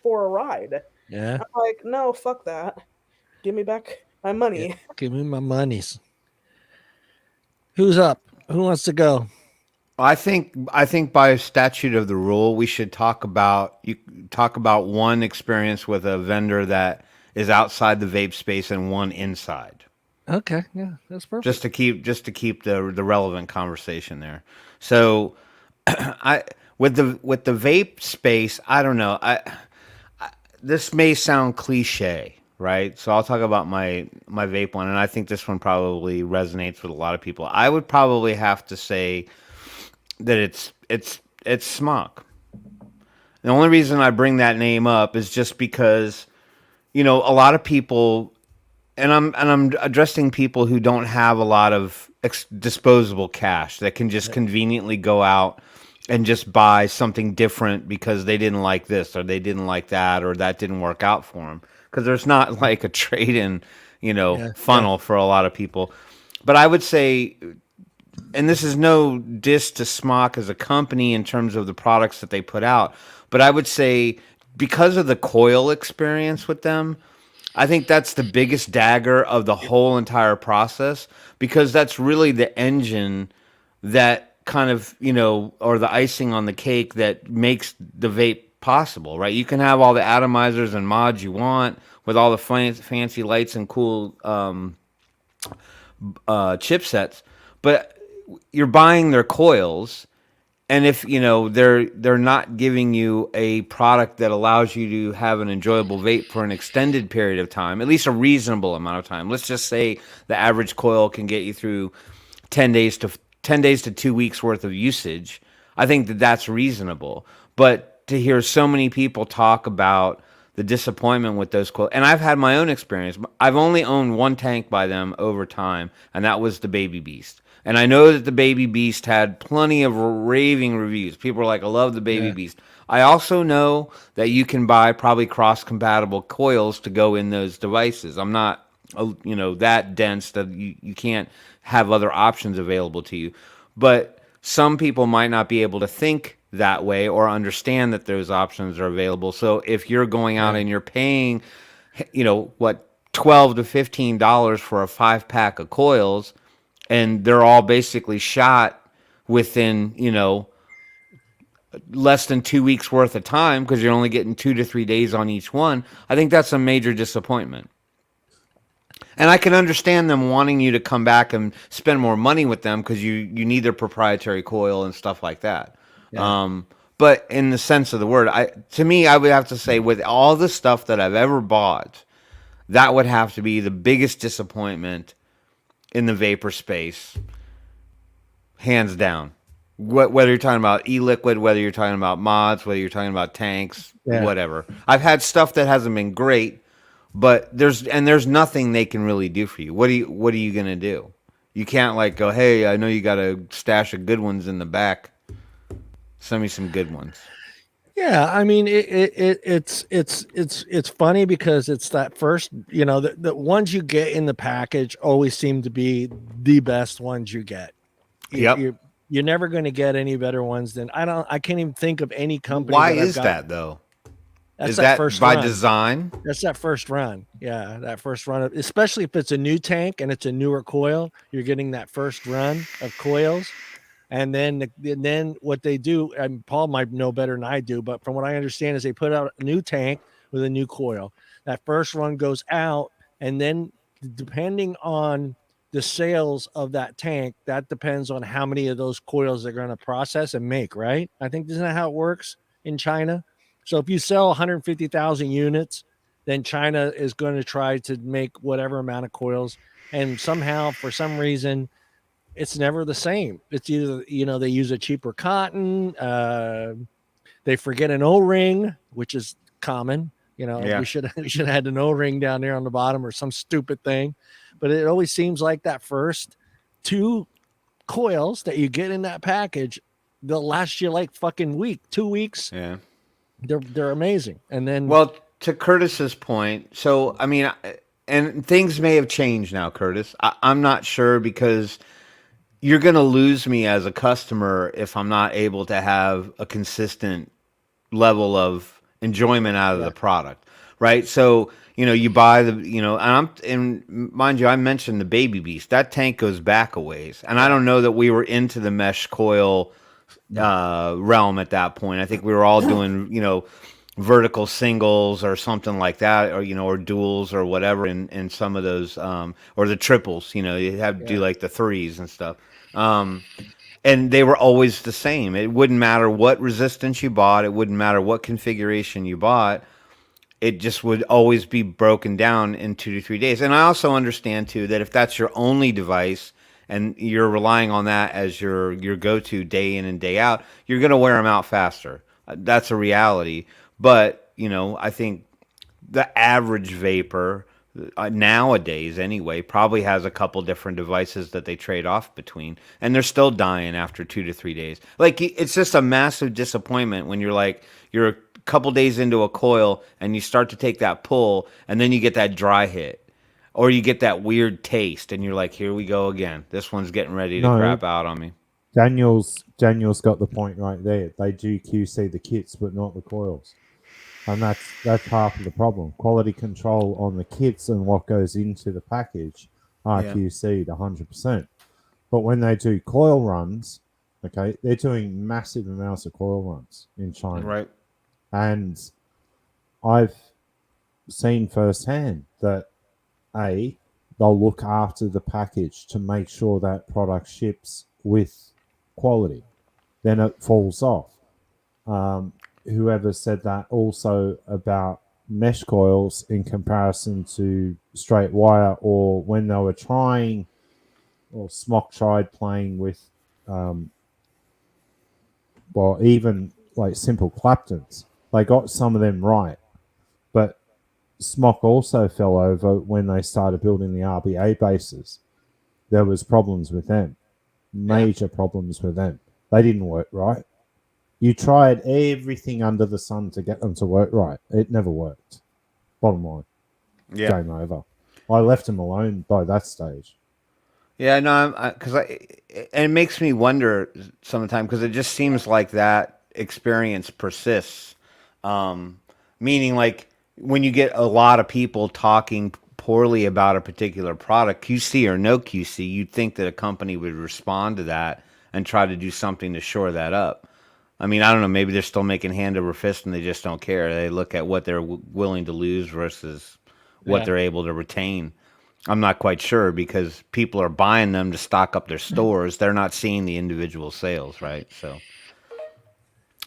for a ride. Yeah. I'm like, no, fuck that. Give me back my money. Give me my monies. Who's up? Who wants to go? I think by statute of the rule, we should talk about one experience with a vendor that is outside the vape space and one inside. Okay, yeah, that's perfect. Just to keep the relevant conversation there. So, I with the vape space, I don't know. This may sound cliche, right? So I'll talk about my vape one, and I think this one probably resonates with a lot of people. I would probably have to say that it's Smock. The only reason I bring that name up is just because a lot of people, and I'm addressing people who don't have a lot of disposable cash that can just conveniently go out and just buy something different because they didn't like this or they didn't like that or that didn't work out for them, because there's not like a trade-in funnel for a lot of people. But I would say, and this is no diss to Smock as a company in terms of the products that they put out, but I would say because of the Coil experience with them, I think that's the biggest dagger of the whole entire process, because that's really the engine that kind of, or the icing on the cake that makes the vape possible, right? You can have all the atomizers and mods you want with all the fancy lights and cool chipsets, but you're buying their coils, and if they're not giving you a product that allows you to have an enjoyable vape for an extended period of time, at least a reasonable amount of time. Let's just say the average coil can get you through 10 days to 2 weeks worth of usage. I think that that's reasonable. But to hear so many people talk about the disappointment with those coils, and I've had my own experience. I've only owned one tank by them over time, and that was the Baby Beast. And I know that the Baby Beast had plenty of raving reviews. People are like, I love the Baby Beast. I also know that you can buy probably cross-compatible coils to go in those devices. I'm not, that dense that you can't have other options available to you. But some people might not be able to think that way or understand that those options are available. So if you're going out and you're paying, $12 to $15 for a 5-pack of coils, and they're all basically shot within, less than 2 weeks worth of time because you're only getting 2 to 3 days on each one, I think that's a major disappointment. And I can understand them wanting you to come back and spend more money with them because you need their proprietary coil and stuff like that. Yeah. But in the sense of the word, to me, I would have to say with all the stuff that I've ever bought, that would have to be the biggest disappointment in the vapor space, hands down. Whether you're talking about e-liquid, whether you're talking about mods, whether you're talking about tanks, whatever. I've had stuff that hasn't been great, but there's nothing they can really do for you. What are you gonna do? You can't like go, hey, I know you got a stash of good ones in the back. Send me some good ones. Yeah, I mean it's funny because it's that first, the ones you get in the package always seem to be the best ones you get. Yep. You're never going to get any better ones than I can't even think of any company. Why is that though? That's is that first by run. design? That's that first run. Yeah, that first run, especially if it's a new tank and it's a newer coil, you're getting that first run of coils. And then what they do, and Paul might know better than I do, but from what I understand is they put out a new tank with a new coil. That first run goes out, and then depending on the sales of that tank, that depends on how many of those coils they're going to process and make, right? I think isn't that how it works in China? So if you sell 150,000 units, then China is going to try to make whatever amount of coils, and somehow, for some reason, it's never the same. It's either, they use a cheaper cotton, they forget an O-ring, which is common, You know, Yeah. we should have had an O-ring down there on the bottom or some stupid thing. But it always seems like that first 2 coils that you get in that package, they'll last you like fucking week, 2 weeks. Yeah. They're amazing. And then Well, to Curtis's point, so I mean, and things may have changed now, Curtis. I'm not sure because you're going to lose me as a customer if I'm not able to have a consistent level of enjoyment out of the product, right? So, you know, you buy the, you know, and mind you, I mentioned the Baby Beast. That tank goes back a ways, and I don't know that we were into the mesh coil realm at that point. I think we were all doing, you know, vertical singles or something like that, or, you know, or duals or whatever in some of those, or the triples, you know, you have to do like the threes and stuff. And they were always the same. It wouldn't matter what resistance you bought. It wouldn't matter what configuration you bought. It just would always be broken down in 2 to 3 days. And I also understand too that if that's your only device and you're relying on that as your go-to day in and day out, you're going to wear them out faster. That's a reality. But, you know, I think the average vapor nowadays anyway probably has a couple different devices that they trade off between, and they're still dying after 2 to 3 days. Like, it's just a massive disappointment when you're a couple days into a coil and you start to take that pull and then you get that dry hit or you get that weird taste and you're like, here we go again, this one's getting ready to crap out on me. Daniel's got the point right there. They do QC the kits but not the coils. And that's half of the problem. Quality control on the kits and what goes into the package are QC'd 100%. But when they do coil runs, okay, they're doing massive amounts of coil runs in China. Right. And I've seen firsthand that they'll look after the package to make sure that product ships with quality. Then it falls off. Whoever said that also about mesh coils in comparison to straight wire, or when they were trying, or Smock tried playing with, even like simple Claptons, they got some of them right. But Smock also fell over when they started building the RBA bases. There was problems with them, major problems with them. They didn't work right. You tried everything under the sun to get them to work right. It never worked. Bottom line. Yeah. Game over. I left them alone by that stage. Yeah, no, and it makes me wonder sometimes because it just seems like that experience persists. Meaning, like, when you get a lot of people talking poorly about a particular product, QC or no QC, you'd think that a company would respond to that and try to do something to shore that up. I mean, I don't know. Maybe they're still making hand over fist and they just don't care. They look at what they're willing to lose versus what they're able to retain. I'm not quite sure because people are buying them to stock up their stores. They're not seeing the individual sales, right? So,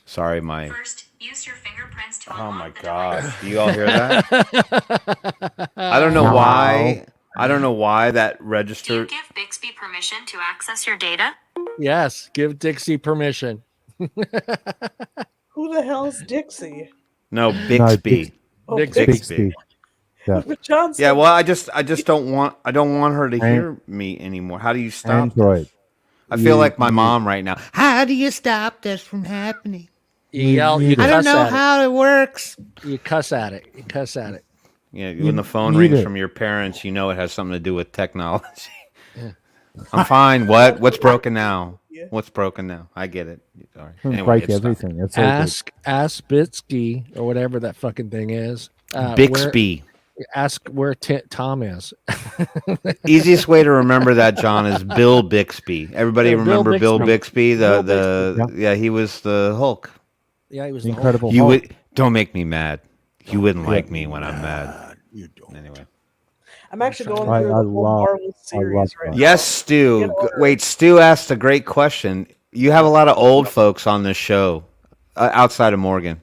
sorry, First, use your fingerprints to Oh my unlock the God! device. Do you all hear that? I don't know why. I don't know why that Do you registered. give Bixby permission to access your data? yes, give Dixie permission. Who the hell's Dixie? No, Bixby. Oh, Bixby. Bixby. Yeah. But Johnson. Yeah, well, I just don't want her to hear me anymore. How do you stop Android. this? I feel like my mom right now. How do you stop this from happening? You yell, you I don't cuss know at how it works. it. You cuss at it. You cuss at it. Yeah, when the phone you rings do. from your parents, you know it has something to do with technology. I'm fine. What's broken now? Yeah. What's broken now? I get it. All right. Break Anyway, it's everything. It's all Ask Bitsky or whatever that fucking thing is. Bixby. Ask where Tom is. Easiest way to remember that, John, is Bill Bixby. Everybody Yeah, Bill remember Bill Bixby. Bixby? Yeah, he was the Hulk. Yeah, he was good. the Incredible. You Hulk. would don't make me mad. You wouldn't like me when I'm mad. You don't. Anyway. I'm actually going I through the whole love- Marvel series right that. now. Yes, Stu. Get ordered. Wait, Stu asked a great question. You have a lot of old folks on this show, outside of Morgan.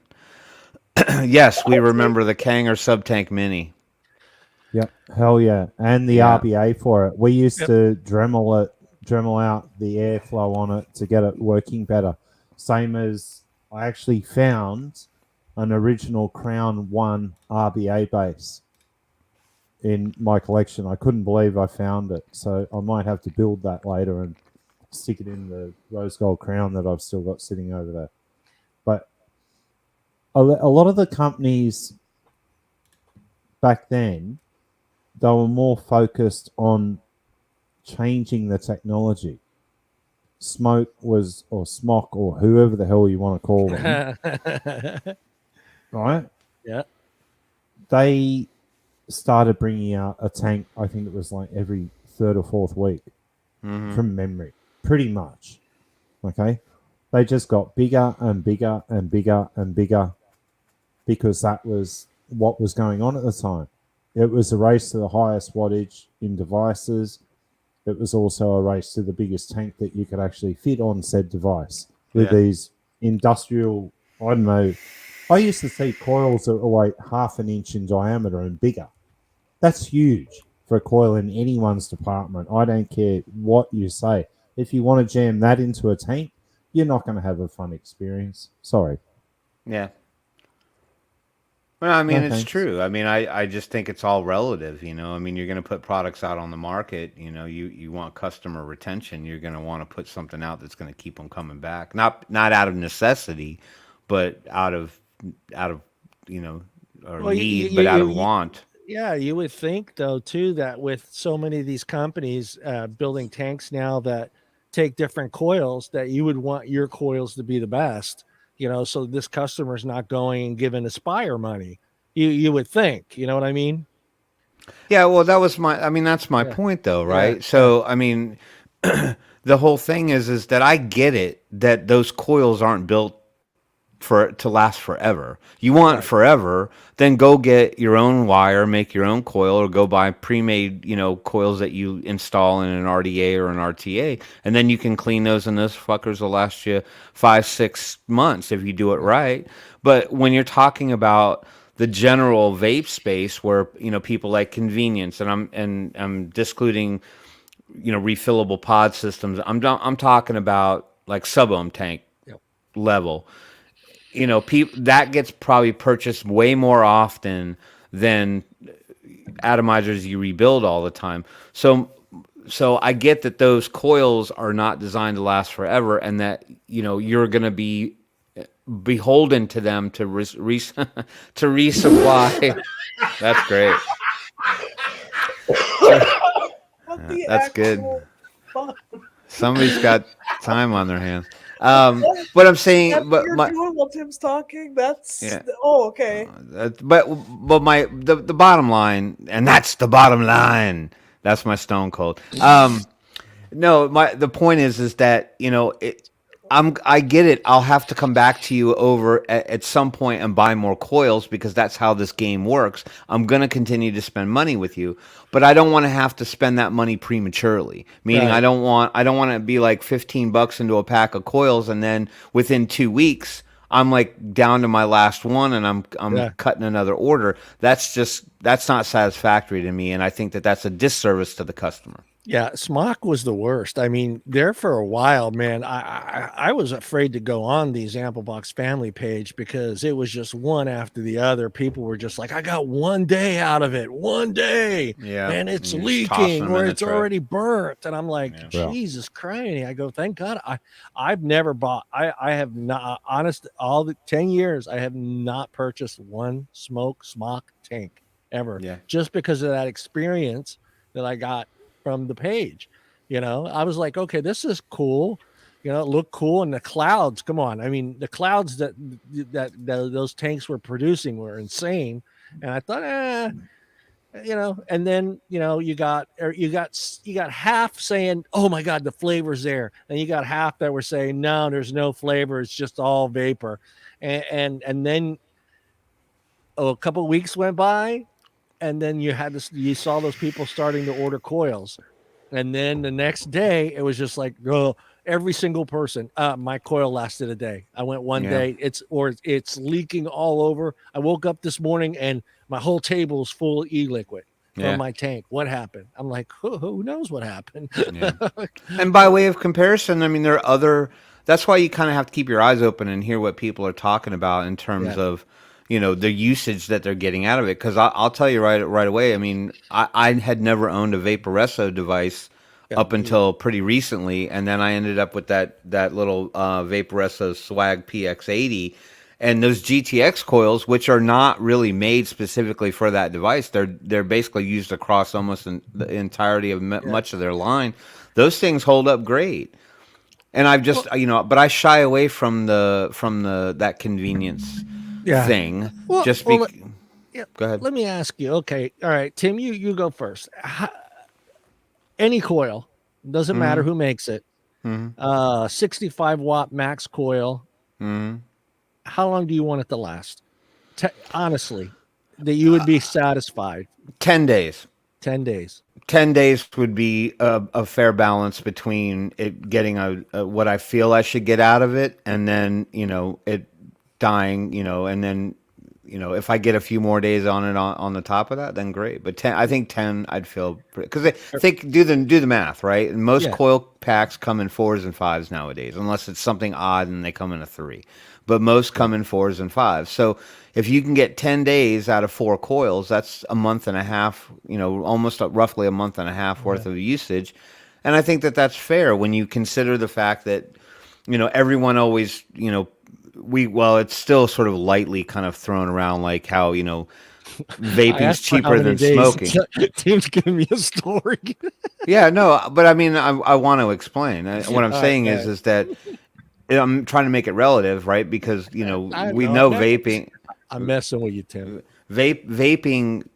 Yes, we remember the Kanger Subtank Mini. Yep. Hell yeah. And the Yeah. RBA for it. We used to Dremel out the airflow on it to get it working better. Same as I actually found an original Crown 1 RBA base in my collection. I couldn't believe I found it, so I might have to build that later and stick it in the rose gold crown that I've still got sitting over there. But a lot of the companies back then, they were more focused on changing the technology. Smoke was, or Smock, or whoever the hell you want to call them, right? Yeah. They started bringing out a tank, I think it was like every third or fourth week from memory, pretty much. Okay. They just got bigger and bigger and bigger and bigger because that was what was going on at the time. It was a race to the highest wattage in devices. It was also a race to the biggest tank that you could actually fit on said device with these industrial, I don't know. I used to see coils that were like half an inch in diameter and bigger. That's huge for a coil in anyone's department. I don't care what you say. If you want to jam that into a tank, you're not going to have a fun experience. Sorry. Yeah. Well, I mean, No, it's thanks. true. I mean, I just think it's all relative, you know. I mean, you're going to put products out on the market, you know, you want customer retention. You're going to want to put something out that's going to keep them coming back. Not out of necessity, but out of you know, or Well, need, but out of want. yeah, you would think though too that with so many of these companies building tanks now that take different coils, that you would want your coils to be the best, you know, so this customer's not going and giving Aspire money. You would think, you know what I mean? Yeah, well, I mean, that's my Yeah. point though, Yeah, right? So, I mean, the whole thing is that I get it that those coils aren't built to last forever. You want Right. forever, then go get your own wire, make your own coil, or go buy pre-made, you know, coils that you install in an RDA or an RTA, and then you can clean those, and those fuckers will last you 5-6 months if you do it right. But when you're talking about the general vape space, where you know people like convenience, and I'm discluding, you know, refillable pod systems. I'm talking about like sub-ohm tank Yep. level. You know, that gets probably purchased way more often than atomizers you rebuild all the time. So I get that those coils are not designed to last forever, and that you know you're going to be beholden to them to to resupply. That's great. What the That's good. actual fuck? Somebody's got time on their hands. But I'm saying, That's what but you're my doing while Tim's talking? That's yeah. oh, okay. But the bottom line, and that's the bottom line. That's my stone cold. No, the point is that you know I get it. I'll have to come back to you over at some point and buy more coils because that's how this game works. I'm going to continue to spend money with you, but I don't want to have to spend that money prematurely. Meaning Right. I don't want to be like $15 into a pack of coils and then within 2 weeks I'm like down to my last one and I'm Yeah. cutting another order. That's not satisfactory to me, and I think that that's a disservice to the customer. Yeah, Smock was the worst. I mean, there for a while, man, I was afraid to go on the ZampleBox family page because it was just one after the other. People were just like, I got 1 day out of it, 1 day, Yeah, and it's and you're just tossing leaking them or in the it's tray. already burnt. And I'm like, Yeah. Jesus Christ. I go, thank God. I've never bought, I have not, honest, all the 10 years, I have not purchased one Smock tank ever. Yeah. Just because of that experience that I got from the page. You know, I was like, okay, this is cool. You know, it looked cool. And the clouds, come on. I mean, the clouds that those tanks were producing were insane. And I thought, you know, and then, you know, you got half saying, oh my God, the flavor's there. And you got half that were saying, no, there's no flavor. It's just all vapor. And then a couple of weeks went by, and then you saw those people starting to order coils. And then the next day it was just like, oh, every single person, my coil lasted a day. I went one day, it's leaking all over. I woke up this morning and my whole table is full of e-liquid from my tank. What happened? I'm like, who knows what happened? Yeah. And by way of comparison, I mean, there are that's why you kind of have to keep your eyes open and hear what people are talking about in terms of, the usage that they're getting out of it. Because I'll tell you right away. I mean, I had never owned a Vaporesso device up until pretty recently, and then I ended up with that little Vaporesso Swag PX80. And those GTX coils, which are not really made specifically for that device, they're basically used across almost the entirety of much of their line. Those things hold up great. And I've just but I shy away from the that convenience thing. Well, Just well, go ahead. let me ask you. Okay, all right, Tim, you go first. Any coil, doesn't matter who makes it. 65-watt max coil. How long do you want it to last? Honestly, that you would be satisfied. 10 days. 10 days. 10 days would be a fair balance between it getting a what I feel I should get out of it, and then it dying, and then if I get a few more days on it on the top of that, then great. But 10, I think 10, I'd feel because I think do the math, right? And most coil packs come in 4s and 5s nowadays, unless it's something odd and they come in a 3. But most come in 4s and 5s. So if you can get 10 days out of 4 coils, that's a month and a half, almost roughly a month and a half worth of usage. And I think that that's fair when you consider the fact that, everyone always, it's still sort of lightly kind of thrown around like how, vaping's cheaper than smoking. Tim's giving me a story. Yeah, no, but I mean, I want to explain. What I'm saying is that I'm trying to make it relative, right? Because, we know vaping. I'm messing with you, Tim. Vaping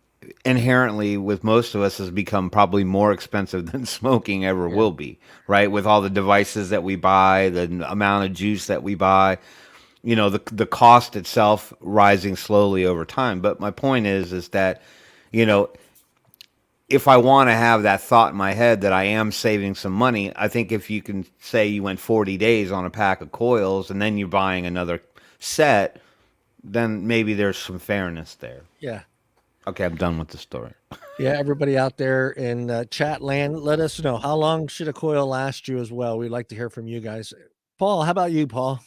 inherently with most of us has become probably more expensive than smoking ever will be, right? With all the devices that we buy, the amount of juice that we buy, the cost itself rising slowly over time. But my point is that, if I want to have that thought in my head that I am saving some money, I think if you can say you went 40 days on a pack of coils and then you're buying another set, then maybe there's some fairness there. Yeah. Okay, I'm done with the story. Yeah, everybody out there in chat land, let us know, how long should a coil last you as well? We'd like to hear from you guys. Paul, how about you, Paul?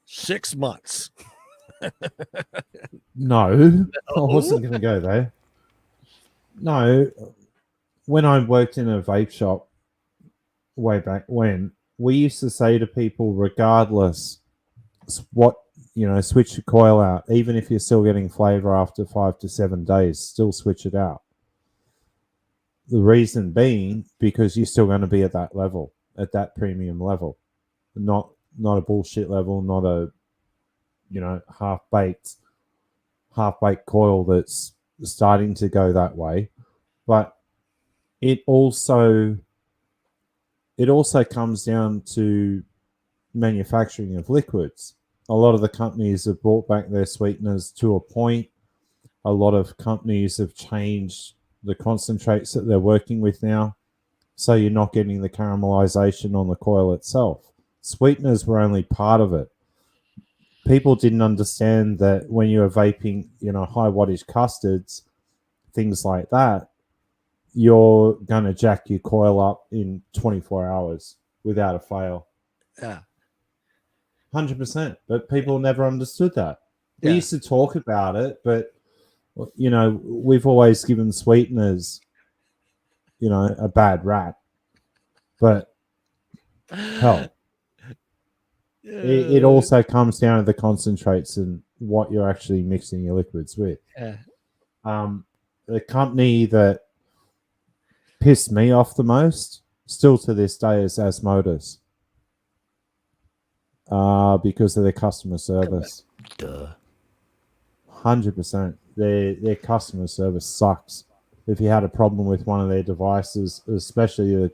6 months. No, I wasn't going to go there. No, when I worked in a vape shop way back when, we used to say to people, regardless what, switch your coil out. Even if you're still getting flavor after 5 to 7 days, still switch it out. The reason being, because you're still going to be at that level, at that premium level, not a bullshit level, not a, half-baked coil that's starting to go that way. But it also comes down to manufacturing of liquids. A lot of the companies have brought back their sweeteners to a point. A lot of companies have changed the concentrates that they're working with now, so you're not getting the caramelization on the coil itself. Sweeteners were only part of it. People didn't understand that when you were vaping, high wattage custards, things like that, you're going to jack your coil up in 24 hours without a fail. Yeah. 100%. But people never understood that. We used to talk about it, but, we've always given sweeteners, a bad rap. But, hell, it also comes down to the concentrates and what you're actually mixing your liquids with. Yeah. The company that pissed me off the most, still to this day, is Asmodeus. Because of their customer service. Duh. 100%. Their customer service sucks. If you had a problem with one of their devices, especially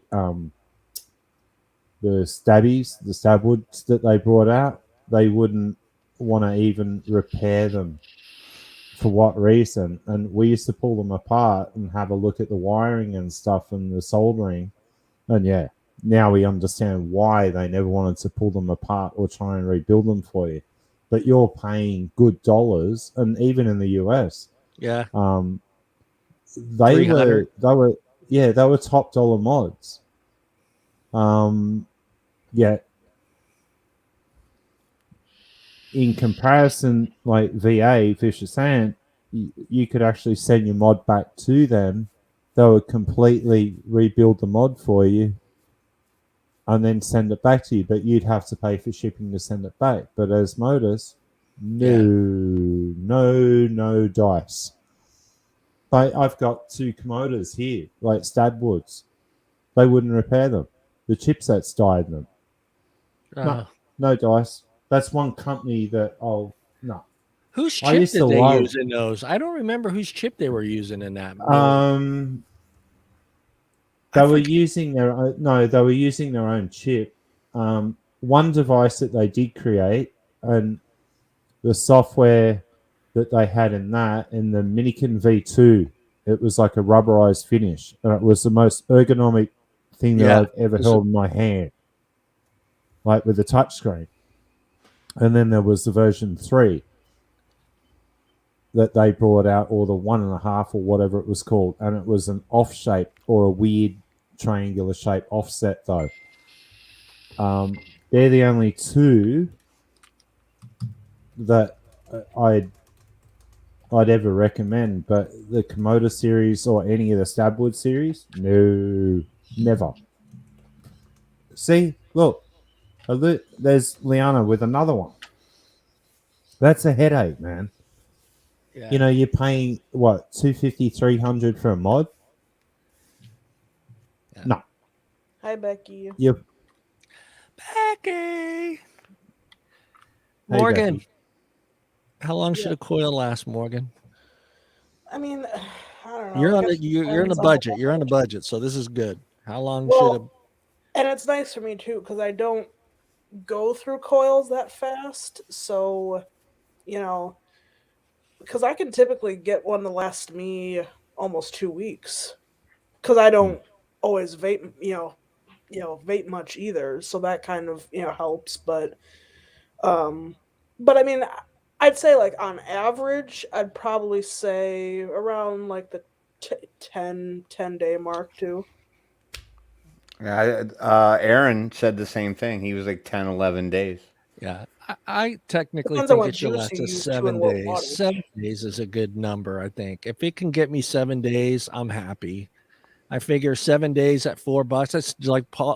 the stabbies, the Stabwoods that they brought out, they wouldn't want to even repair them. For what reason? And we used to pull them apart and have a look at the wiring and stuff and the soldering. And now we understand why they never wanted to pull them apart or try and rebuild them for you. But you're paying good dollars, and even in the US, they were top dollar mods. Yet in comparison, like VA, Vicious Ant, you could actually send your mod back to them. They would completely rebuild the mod for you and then send it back to you, but you'd have to pay for shipping to send it back. But as Modus, no dice. I've got 2 Komodas here, like Stabwoods. They wouldn't repair them. The chipsets died in them. No dice. That's one company that no. Whose I chip used did to they love- use in those? I don't remember whose chip they were using in that. They were using their own, they were using their own chip. One device that they did create, and the software that they had in that, in the Minikin V2, it was like a rubberized finish, and it was the most ergonomic thing that I've ever held in my hand, like with the touchscreen. And then there was the version 3 that they brought out, or the 1.5 or whatever it was called, and it was an off shape or a weird triangular shape offset though. They're the only 2 that I'd ever recommend, but the Komodo series or any of the Stabwood series, no, never. See, look, there's Liana with another one. That's a headache, man. Yeah. You know, you're paying what, $250, $300 for a mod? Yeah. No. Hi, Becky. You, Becky. Morgan, Becky. how long should a coil last, Morgan? I mean, I don't know. You're I on guess the you're on depends the on budget. You're on the budget, so this is good. How long Well, should a and it's nice for me too because I don't go through coils that fast. So, because I can typically get one to last me almost 2 weeks because I don't always vape, vape much either. So that kind of helps. But I mean, I'd say like on average, I'd probably say around like the 10 day mark too. Yeah, Aaron said the same thing. He was like 10, 11 days. Yeah, I technically Depends on think what it should juice last you us use too 7 and what days. water. 7 days is a good number, I think. If it can get me 7 days, I'm happy. I figure 7 days at $4. That's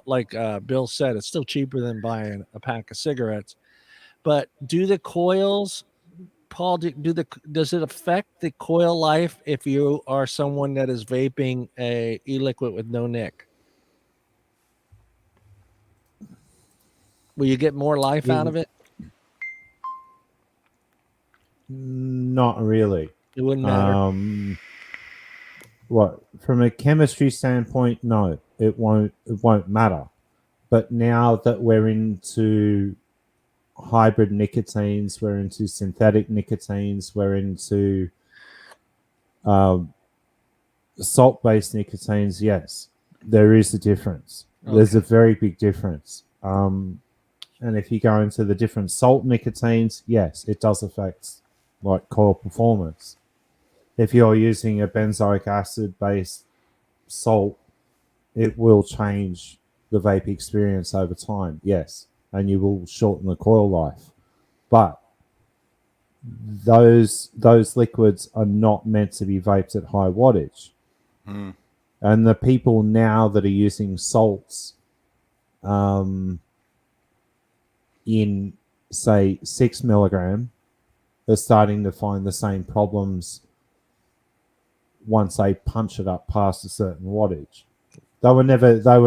like Bill said, it's still cheaper than buying a pack of cigarettes. But do the coils, Paul? Does it affect the coil life if you are someone that is vaping a e-liquid with no nick? Will you get more life out of it? Not really. It wouldn't matter. What, from a chemistry standpoint, no, it won't matter. But now that we're into hybrid nicotines, we're into synthetic nicotines, we're into salt-based nicotines, yes, there is a difference. There's a very big difference. And if you go into the different salt nicotines, yes, it does affect like coil performance. If you're using a benzoic acid-based salt, it will change the vape experience over time, yes, and you will shorten the coil life. But those liquids are not meant to be vaped at high wattage. And the people now that are using salts in, say, 6 milligram, they're starting to find the same problems once they punch it up past a certain wattage. They were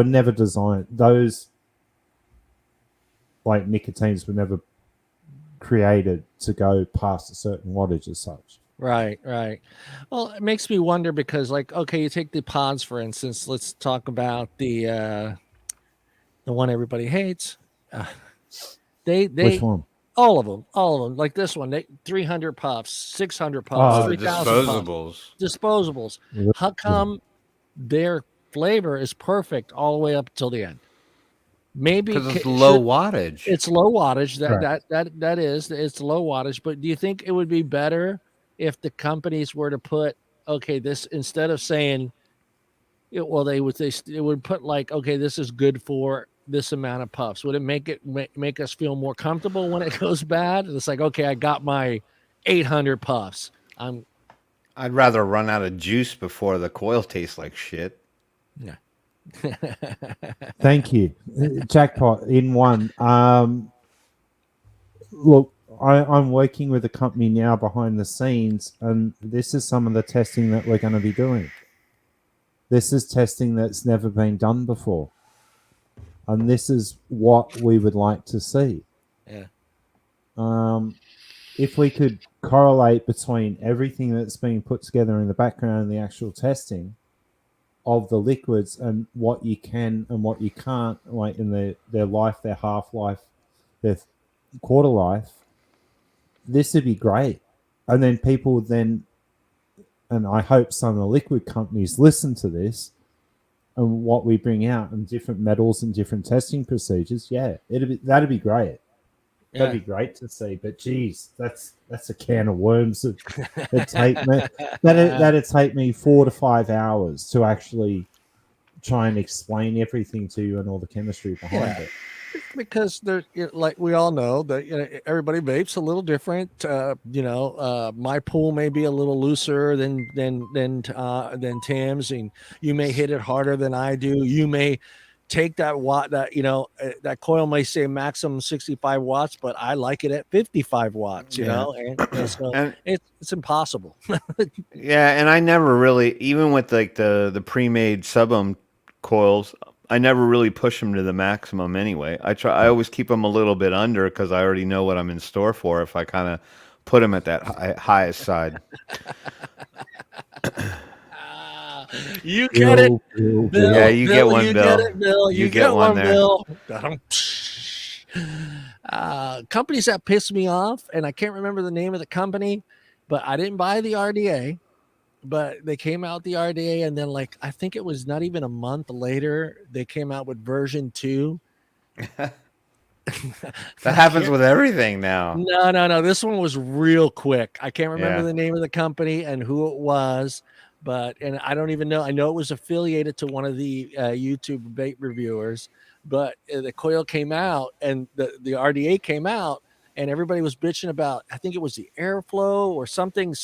never designed, those like nicotines were never created to go past a certain wattage as such. Right. Well, it makes me wonder because, like, okay, you take the pods for instance. Let's talk about the one everybody hates. Which one? All of them. Like this one, 300 puffs, 600 puffs, The 3,000 puffs. disposables. Disposables. How come their flavor is perfect all the way up till the end? Maybe Because it's low wattage. It's low wattage. Correct. That is, it's low wattage. But do you think it would be better if the companies were to put, okay, this, instead of saying, they would put like, okay, this is good for this amount of puffs? Would it make us feel more comfortable when it goes bad? It's like, okay, I got my 800 puffs. I'd rather run out of juice before the coil tastes like shit. Yeah. Thank you. Jackpot in one. Look, I'm working with a company now behind the scenes, and this is some of the testing that we're going to be doing. This is testing that's never been done before. And this is what we would like to see. Yeah. If we could correlate between everything that's being put together in the background and the actual testing of the liquids and what you can and what you can't, like in their life, their half-life, their quarter life, this would be great. And then people would then, and I hope some of the liquid companies listen to this and what we bring out and different metals and different testing procedures. Yeah, that'd be great. Yeah. That'd be great to see. But geez, that's a can of worms. That'd take me 4 to 5 hours to actually try and explain everything to you and all the chemistry behind it. Because there's, like we all know that everybody vapes a little different. My pool may be a little looser than Tim's, and you may hit it harder than I do. You may take that watt that coil may say maximum 65 watts, but I like it at 55 watts. And so it's impossible. Yeah, and I never really, even with like the pre-made sub-ohm coils, I never really push them to the maximum anyway. I always keep them a little bit under because I already know what I'm in store for if I kind of put them at that highest side. You get it, Bill. Yeah, you get one, you Bill. Get it, Bill. You get one there. Bill. Companies that piss me off, and I can't remember the name of the company, but I didn't buy the RDA. But they came out the RDA, and then I think it was not even a month later, they came out with version 2. That happens with everything now. No. This one was real quick. I can't remember the name of the company and who it was, and I don't even know. I know it was affiliated to one of the YouTube vape reviewers, but the coil came out and the RDA came out, and everybody was bitching about, I think it was the airflow or something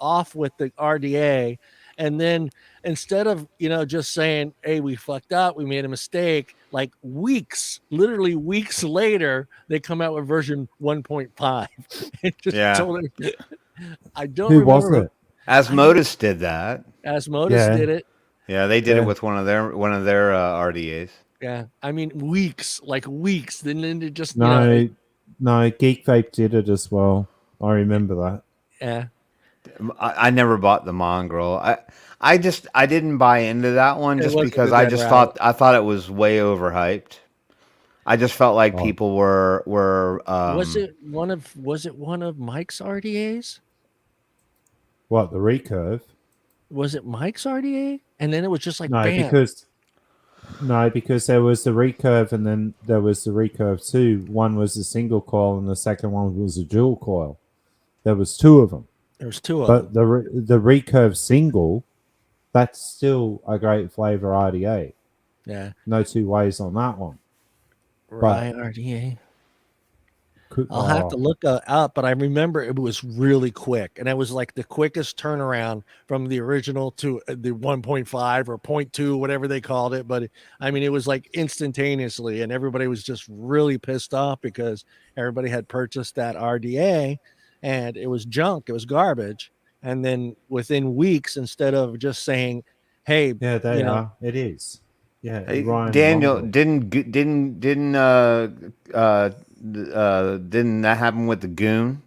off with the RDA. And then instead of just saying, hey, we fucked up, we made a mistake, literally weeks later they come out with version 1.5. Told her, I don't Who remember. was it? Asmodus did that. Asmodus did it. Yeah, they did it with one of their RDAs. Yeah, I mean weeks. Then it just no, Geek Vape did it as well. I remember that. Yeah. I never bought the Mongrel. I didn't buy into that one just because I thought it was way overhyped. I just felt like people were was it one of Mike's RDAs? What, the recurve? Was it Mike's RDA? And then it was just no, bam. because there was the recurve and then there was the recurve 2. One was a single coil and the second one was a dual coil. There was 2 of them. There's 2 of them. But the recurve single, that's still a great flavor RDA. Yeah. No two ways on that one. Right, RDA. I'll have to look up, but I remember it was really quick, and it was the quickest turnaround from the original to the 1.5 or 0.2, whatever they called it. But I mean, it was instantaneously, and everybody was just really pissed off because everybody had purchased that RDA, and it was junk, it was garbage. And then within weeks, instead of just saying, "Hey, yeah, they are," it is. Yeah, hey, Daniel, didn't that happen with the Goon,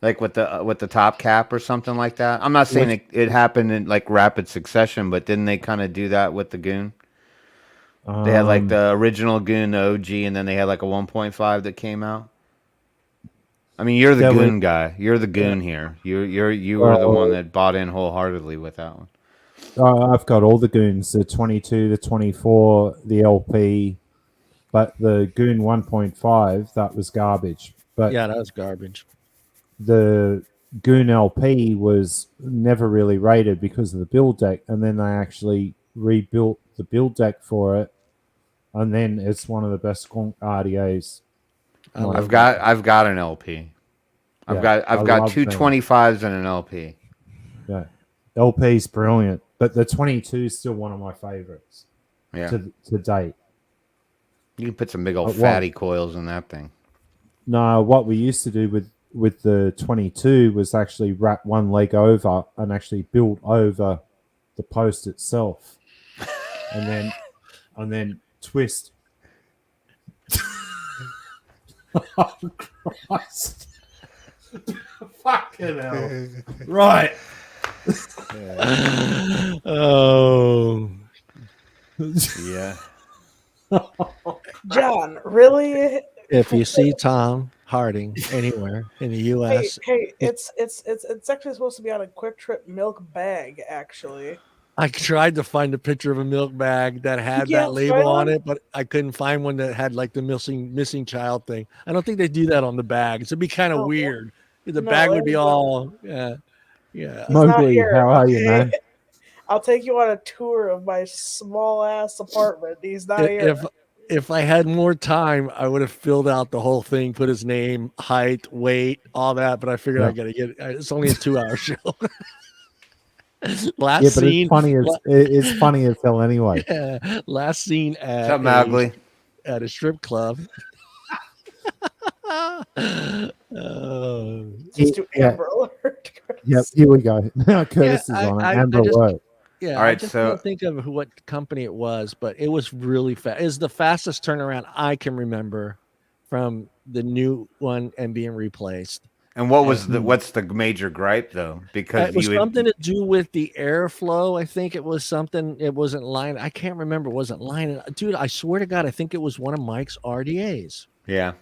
with the top cap or something like that? I'm not saying it happened in rapid succession, but didn't they kind of do that with the Goon? They had the original Goon, the OG, and then they had a 1.5 that came out. I mean, you're the Goon guy. You're the Goon here. You were the one that bought in wholeheartedly with that one. I've got all the Goons, the 22, the 24, the LP. But the Goon 1.5, that was garbage. But yeah, that was garbage. The Goon LP was never really rated because of the build deck, and then they actually rebuilt the build deck for it and then it's one of the best Squonk RDAs. I love I've got an LP. I've Yeah, got I love two them. 25s and an LP. Yeah, LP's brilliant, but the 22 is still one of my favorites Yeah, to date. you can put some big old But what- fatty coils in that thing. No, what we used to do with the 22 was actually wrap one leg over and actually build over the post itself, and then twist. Oh, Christ. Fucking hell. Right. Oh, Yeah. John, really? if you see Tom Harding anywhere in the Hey, U.S., it's actually supposed to be on a Quick Trip milk bag. Actually, I tried to find a picture of a milk bag that had that can't label find on one? it, but I couldn't find one that had like the missing child thing. I don't think they do that on the bags. It'd be kind of Oh, weird. The no, bag would be there's all yeah. He's not Mowgli, here, how are you, okay? man? I'll take you on a tour of my small ass apartment. He's not here. If I had more time, I would have filled out the whole thing, put his name, height, weight, all that. But I figured I got to get. It's only a 2-hour show. Last Yeah, but scene. it's funny as hell anyway. Yeah, last scene at What's up, Mowgli? at a strip club. Just do Yeah. Amber Alert. Yep, here we go. Now Curtis is on it. Amber just- Alert. Yeah, All right, I just so- can't think of what company it was, but it was really fast. It's the fastest turnaround I can remember from the new one and being replaced. And what's the major gripe though? Because It was something to do with the airflow. I think it was something. It wasn't line. I can't remember. It wasn't line. Dude, I swear to God, I think it was one of Mike's RDAs. yeah.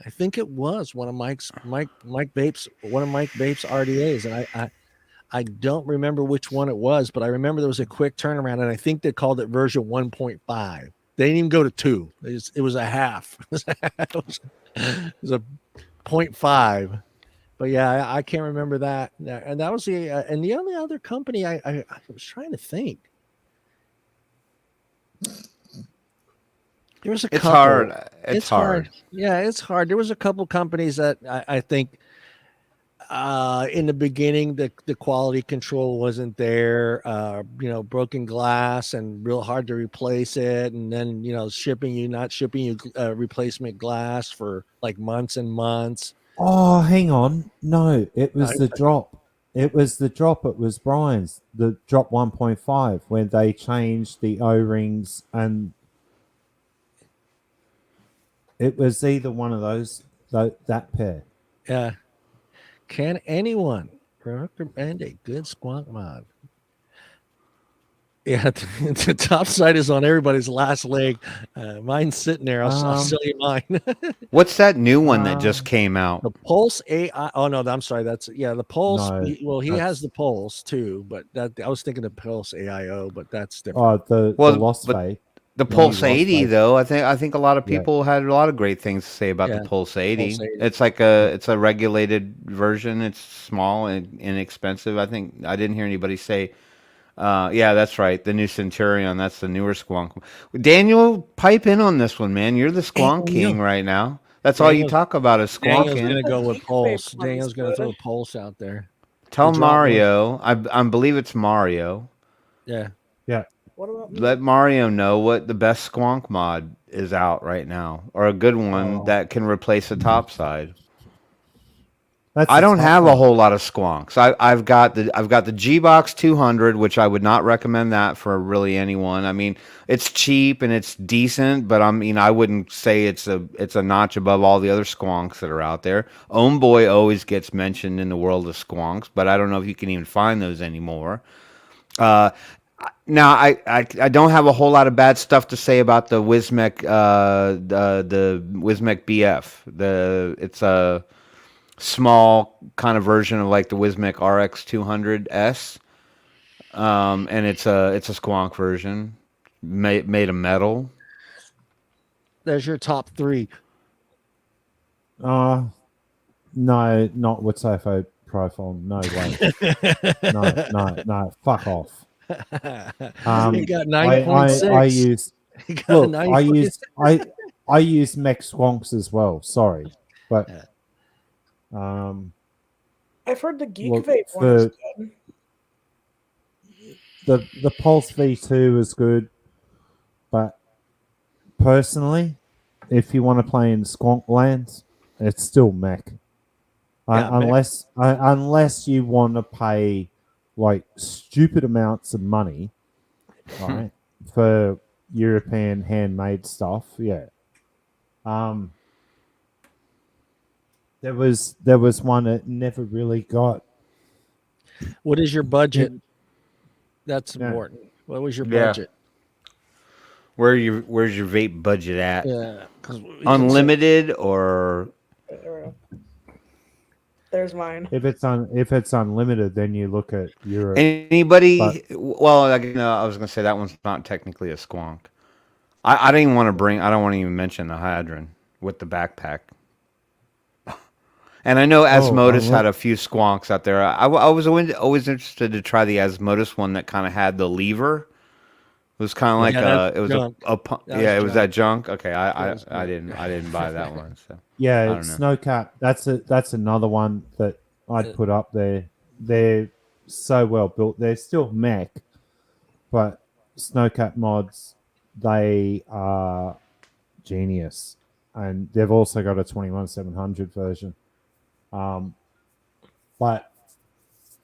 I think it was one of Mike Bape's RDAs, and I don't remember which one it was, but I remember there was a quick turnaround, and I think they called it version 1.5. They didn't even go to 2. It was a half. It was a 0.5. But yeah, I can't remember that. And that was and the only other company I was trying to think. There was a It's couple. hard. It's hard. Yeah, it's hard. There was a couple companies that I think in the beginning the quality control wasn't there. Broken glass and real hard to replace it, and then not shipping you replacement glass for like months and months. Oh, hang on. No, it was the drop. It was the drop. It was Brian's, the drop 1.5, when they changed the O-rings, and it was either one of those, that pair. Yeah. Can anyone recommend a good Squonk mod? Yeah, the top side is on everybody's last leg. Mine's sitting there. I'll sell you mine. What's that new one that just came out? The Pulse AI. Oh no, I'm sorry. That's the Pulse. No, he has the Pulse too, but I was thinking the Pulse AIO, but that's different. Oh, the Lost Faith. The Yeah, Pulse he lost 80 both. though, I think a lot of people had a lot of great things to say about Yeah, the Pulse 80. Pulse 80. It's like it's a regulated version. It's small and inexpensive. I think I didn't hear anybody say yeah, that's right. The new Centurion, that's the newer Squonk. Daniel, pipe in on this one, man. You're the Squonk king right now. That's all you talk about is Daniel's Squonking. gonna go with Geek Pulse. vape Daniel's gonna one's throw good. a Pulse out there. Tell drop Mario, I believe it's Mario. Yeah. Yeah. What about me? Let Mario know what the best Squonk mod is out right now, or a good one that can replace the top side. That's I the don't top have a one. whole lot of Squonks. I've got the G-Box 200, which I would not recommend that for really anyone. I mean, it's cheap and it's decent, but I wouldn't say it's a notch above all the other Squonks that are out there. Boy always gets mentioned in the world of Squonks, but I don't know if you can even find those anymore. Now, I don't have a whole lot of bad stuff to say about the Wismec the Wismec BF. It's a small kind of version of like the Wismec RX 200S, and it's a Squonk version made of metal. There's your top 3. No, not with Sofo profile. No way. No. Fuck off. You got I 9.6. You got a Look, nice I use mech Squonks as well. Sorry, but Yeah. I've heard the Geek look, Vape one is good. the Pulse V2 is good, but personally, if you want to play in Squonk lands, it's still mech. Yeah, mech. Unless you want to pay like stupid amounts of money, right, for European handmade stuff. Yeah. There was one that never really got. What is your budget? in- That's Yeah. important. What was your Yeah. budget? Where's your vape budget at? Yeah, because Unlimited or There we go. There's mine. If it's unlimited, then you look at Europe. anybody? Well, I was gonna say that one's not technically a Squonk. I didn't even want to bring. I don't want to even mention the Hadron with the backpack. And I know Asmodus had a few Squonks out there. I was always interested to try the Asmodus one that kind of had the lever. It was kind of like that's it was junk. it was junk. that junk. Okay, was I didn't buy that one. So Yeah, don't know. Snowcap. That's another one that I'd put up there. They're so well built. They're still mech, but Snowcap mods, they are genius, and they've also got a 21700 version. But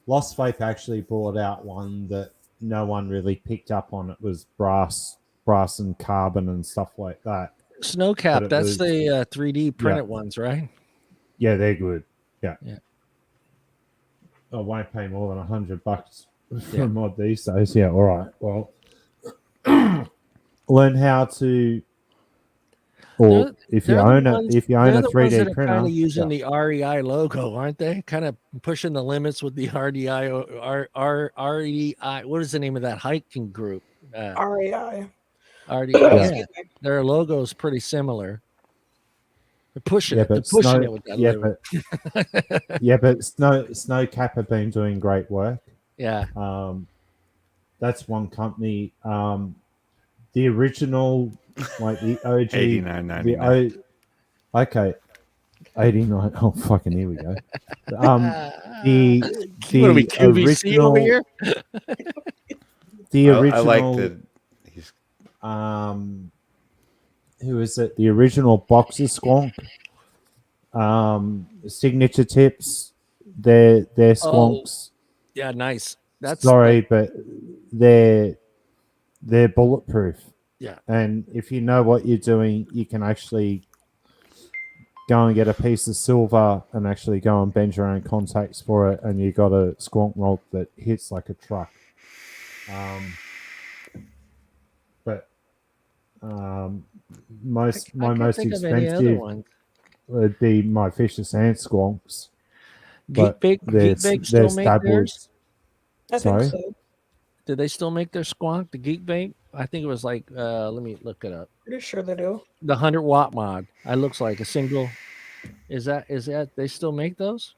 Lost Faith actually brought out one that no one really picked up on. It was brass and carbon and stuff like that. Snowcap, that's the 3D printed ones, right? Yeah, they're good. Yeah. I won't pay more than $100 for a mod these days. Yeah, all right. Well, learn how to, or if you own a 3D printer, kind of using the REI logo, aren't they? Kind of pushing the limits with the REI. What is the name of that hiking group? REI. REI. Their logo is pretty similar. They're pushing it. They're pushing it with that logo. But Snowcap have been doing great work. Yeah. That's one company. The original, like the OG, $89.99. Okay, 89. Oh, fucking here we go. The What are we, QVC original over here? The original. I like the. Who is it? The original Boxer Squonk. Signature tips. They're Squonks. Yeah, nice. That's but they're bulletproof. Yeah. And if you know what you're doing, you can actually go and get a piece of silver and actually go and bend your own contacts for it, and you got a Squonk rod that hits like a truck. My most expensive would be my Fisher Sand Squonks. Geek Bake still make theirs? I think so. Do they still make their Squonk, the Geek Bake? I think it was like, let me look it up. Pretty sure they do. The 100-watt mod. It looks like a single. Is that they still make those?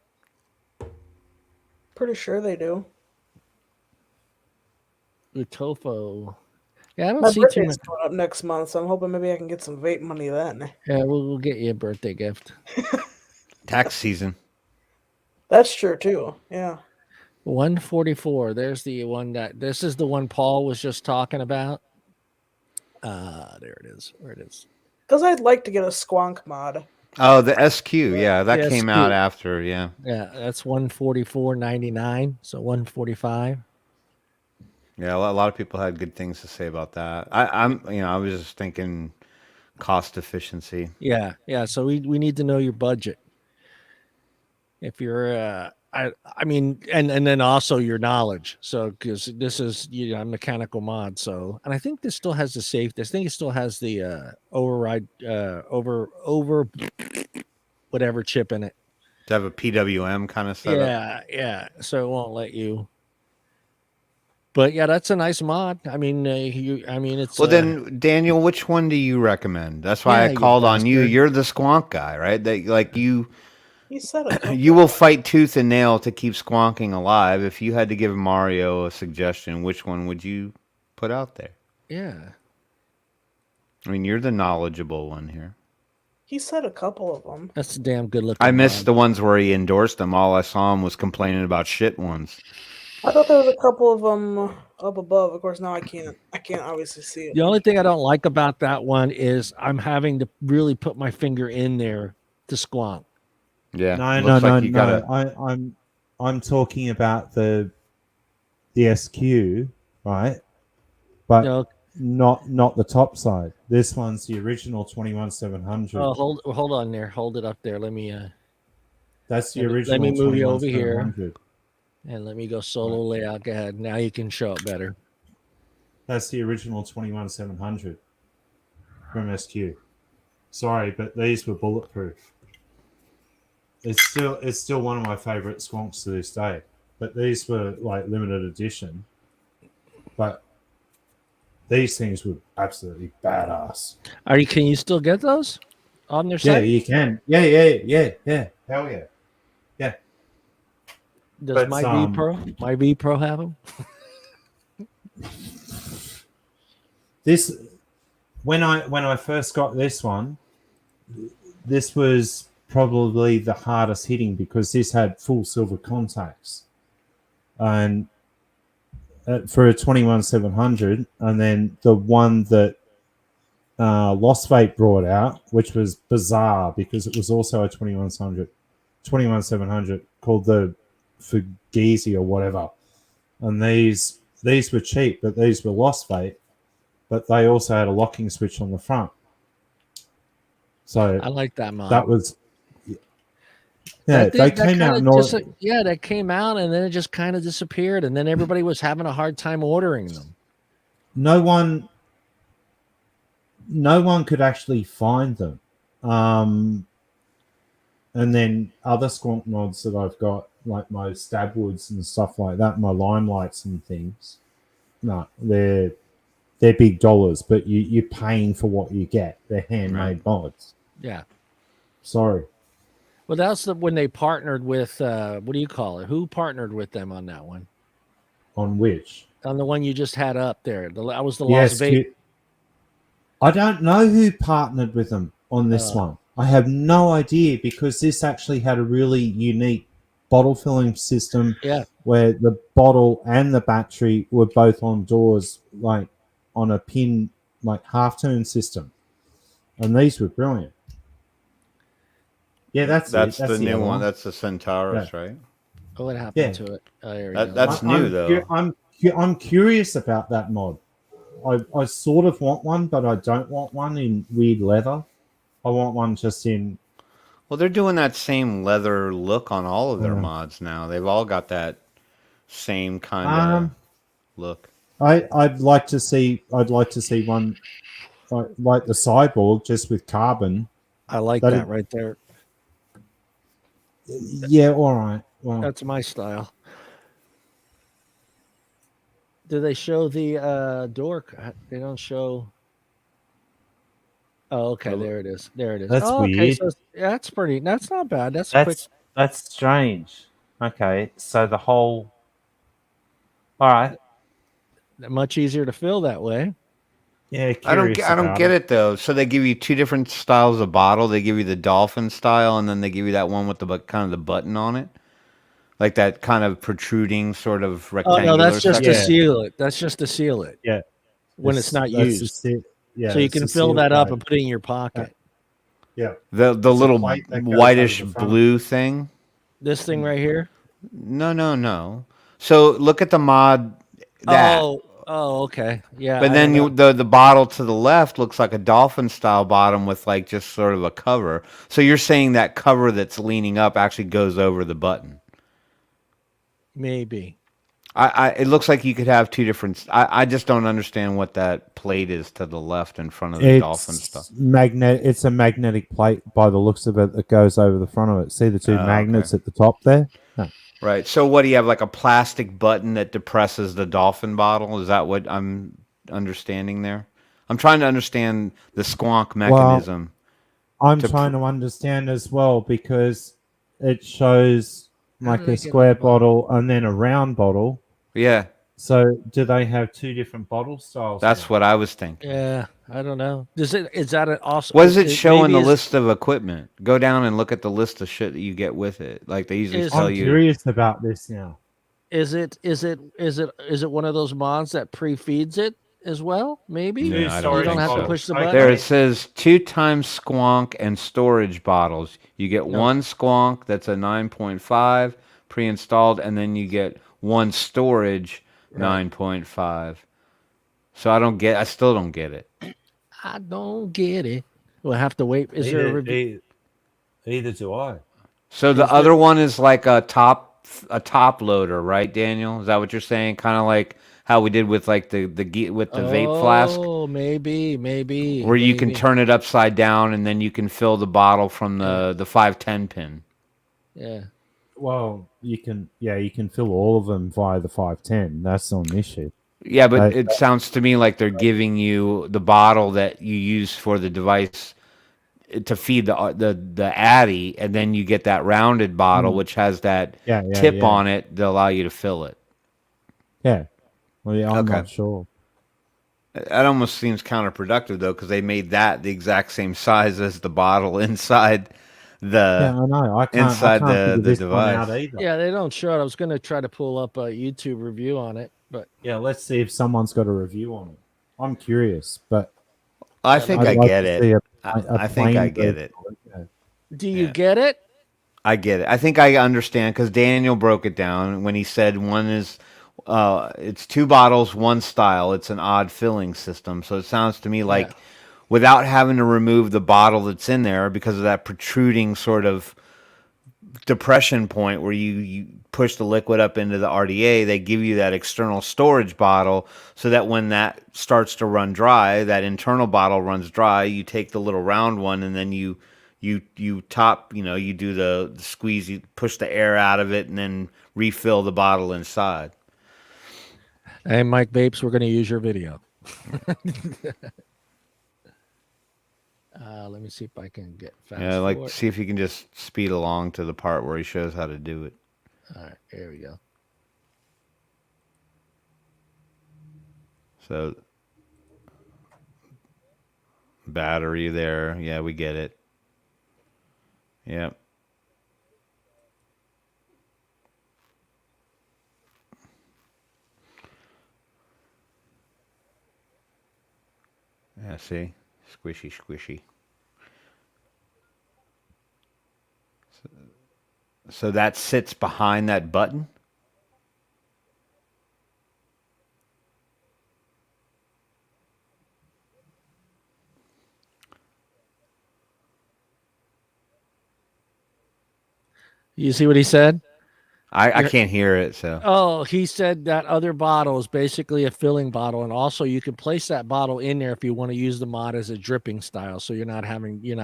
Pretty sure they do. The Tofo. Yeah, I don't My see too birthday's much. coming up next month, so I'm hoping maybe I can get some vape money then. Yeah, we'll get you a birthday gift. Tax season. That's true too. Yeah. 144. There's the one this is the one Paul was just talking about. There it is. Where it is. Because I'd like to get a Squonk mod. Oh, the SQ. Yeah, that came SQ. out after. Yeah. Yeah, that's 144.99. So 145. Yeah, a lot of people had good things to say about that. I was just thinking cost efficiency. Yeah. So we need to know your budget. If you're, I mean, and then also your knowledge. So because this is a mechanical mod. So, and I think this still has the safety. I think it still has the override over whatever chip in it. To have a PWM kind of setup. Yeah. So it won't let you. But yeah, that's a nice mod. I mean, it's. Well, then, Daniel, which one do you recommend? That's why I called on you. You're the Squonk guy, right? You said it. You will fight tooth and nail to keep Squonking alive. If you had to give Mario a suggestion, which one would you put out there? Yeah. I mean, you're the knowledgeable one here. He said a couple of them. That's a damn good looking. I missed the ones where he endorsed them. All I saw him was complaining about shit ones. I thought there was a couple of them up above. Of course, now I can't obviously see it. The only thing I don't like about that one is I'm having to really put my finger in there to Squonk. Yeah. No. I'm talking about the SQ, right? But not the top side. This one's the original 21700. Oh, hold on there. Hold it up there. Let me That's the original. Let me move you over here. 21700. And let me go solo layout. Go ahead. Now you can show it better. That's the original 21700 from SQ. Sorry, but these were bulletproof. It's still one of my favorite Squonks to this day. But these were like limited edition. But these things were absolutely badass. Can you still get those on their Yeah, site? you can. Yeah. Hell yeah. Yeah. Does But, my V Pro have them? This when I first got this one, this was probably the hardest hitting because this had full silver contacts, and for a 21700, and then the one that Lost Vape brought out, which was bizarre because it was also a 21700 called the Fugazi or whatever, and these were cheap, but these were Lost Vape, but they also had a locking switch on the front. So I like that mod. that was they came out. That came out, and then it just kind of disappeared, and then everybody was having a hard time ordering them. No one could actually find them. And then other Squonk mods that I've got, like my Stabwoods and stuff like that, my Limelights and things. No, they're big dollars, but you're paying for what you get. They're handmade mods. Yeah. Sorry. Well, that's when they partnered with what do you call it? Who partnered with them on that one? On which? On the one you just had up there. That was the Las Vegas. I don't know who partnered with them on this one. I have no idea because this actually had a really unique bottle filling system. Yeah. Where the bottle and the battery were both on doors, like on a pin, like half-turn system. And these were brilliant. Yeah, that's the new one. That's the Centaurus, right? Oh, what happened to it? Oh, there we go. That's new, though. I'm curious about that mod. I sort of want one, but I don't want one in weird leather. I want one just in... Well, they're doing that same leather look on all of their mods now. They've all got that same kind of look. I'd like to see one like the Cyborg, just with carbon. I like that right there. Yeah, all right. Well, that's my style. Do they show the door? They don't show. Oh, okay. There it is. That's weird. Okay, so that's pretty. That's not bad. That's quick. That's strange. Okay, so the whole. All right. Much easier to fill that way. Yeah, I don't get it though. So they give you two different styles of bottle. They give you the dolphin style, and then they give you that one with the kind of the button on it, like that kind of protruding sort of rectangular. Oh no, that's just section. to seal it. That's just to seal it. Yeah, when it's not used. Yeah, so you can fill that up and put it in your pocket. Yeah. The little whitish blue thing. This thing right here. No. So look at the mod. Oh, okay. Yeah. But then the bottle to the left looks like a dolphin style bottom with like just sort of a cover. So you're saying that cover that's leaning up actually goes over the button? Maybe. It looks like you could have two different. I just don't understand what that plate is to the left in front of the dolphin stuff. It's a magnetic plate by the looks of it that goes over the front of it. See the two magnets at the top there? No. Right. So what do you have, like a plastic button that depresses the dolphin bottle? Is that what I'm understanding there? I'm trying to understand the Squonk mechanism. Well, I'm trying to understand as well because it shows like a square bottle and then a round bottle. Yeah. So do they have two different bottle styles? That's now? what I was thinking. Yeah, I don't know. Is that an also? What does it show in maybe the is- list of equipment? Go down and look at the list of shit that you get with it. Like they usually Is- tell I'm you. curious about this now. Is it one of those mods that pre-feeds it as well? Maybe Yeah, I you don't storage don't think have to so. push the Okay. button. There it says 2 times Squonk and storage bottles. You get No. one Squonk that's a 9.5 pre-installed, and then you get one storage Right. 9.5. So I still don't get it. I don't get it. We'll have to wait. Is there a review? Either do I. So the Is other there- one is like a top loader, right, Daniel? Is that what you're saying? Kind of like how we did with like the vape flask, Oh, maybe. where you can maybe. turn it upside down and then you can fill the bottle from the 510 pin. Yeah. Well, you can fill all of them via the 510. That's not an issue. Yeah, but Right. it sounds to me like they're giving you the bottle that you use for the device to feed the Addy, and then you get that rounded bottle which has that tip on it to allow you to fill it. Yeah. Well, yeah, I'm Okay. not sure. That almost seems counterproductive though, because they made that the exact same size as the bottle inside Yeah, I know. I can't. inside I can't figure the this one out device. either. Yeah, they don't show it. I was going to try to pull up a YouTube review on it, but Yeah, let's see if someone's got a review on it. I'm curious, but I think I'd I like get to see it. a I think I plain get version it. of yeah. do you Yeah. get it? I get it. I think I understand because Daniel broke it down when he said one is it's 2 bottles, 1 style. It's an odd filling system. So it sounds to me like without having to remove the bottle that's in there because of that protruding sort of depression point where you push the liquid up into the RDA, they give you that external storage bottle so that when that starts to run dry, that internal bottle runs dry, you take the little round one and then you top, you do the squeeze, you push the air out of it and then refill the bottle inside. Hey, Mike Vapes, we're going to use your video. Let me see if I can get fast. Yeah, like forward. see if you can just speed along to the part where he shows how to do it. All right, here we go. So battery there. Yeah, we get it. Yep. Yeah, see? Squishy, squishy. So that sits behind that button? You see what he said? I can't hear it, so. Oh, he said that other bottle is basically a filling bottle, and also you can place that bottle in there if you want to use the mod as a dripping style, so you're not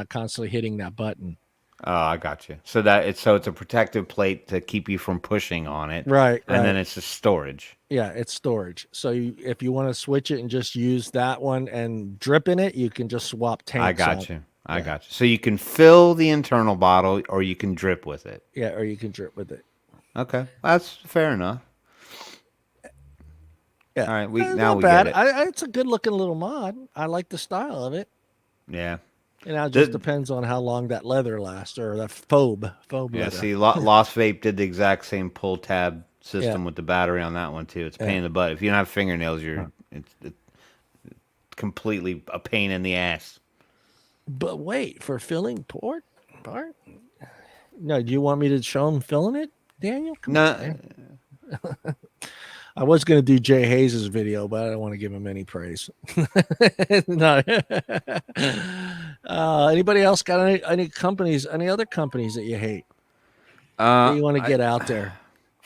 constantly hitting that button. Oh, I got you. So it's a protective plate to keep you from pushing on it. Right. And then it's just storage. Yeah, it's storage. So if you want to switch it and just use that one and drip in it, you can just swap tanks. I got you. I got you. So you can fill the internal bottle or you can drip with it. Yeah, or you can drip with it. Okay. That's fair enough. Yeah. All right. We Not get bad. it. It's a good looking little mod. I like the style of it. Yeah. And now it just depends on how long that leather lasts, or that phobe Yeah, leather. see, Lost Vape did the exact same pull tab system with the battery on that one too. It's a pain in the butt. If you don't have fingernails, it's completely a pain in the ass. But wait, for filling part? No, do you want me to show him filling it, Daniel? Come on, man. I was going to do Jay Hayes's video, but I don't want to give him any praise. No. Anybody else got any other companies that you hate? That you want to get out there?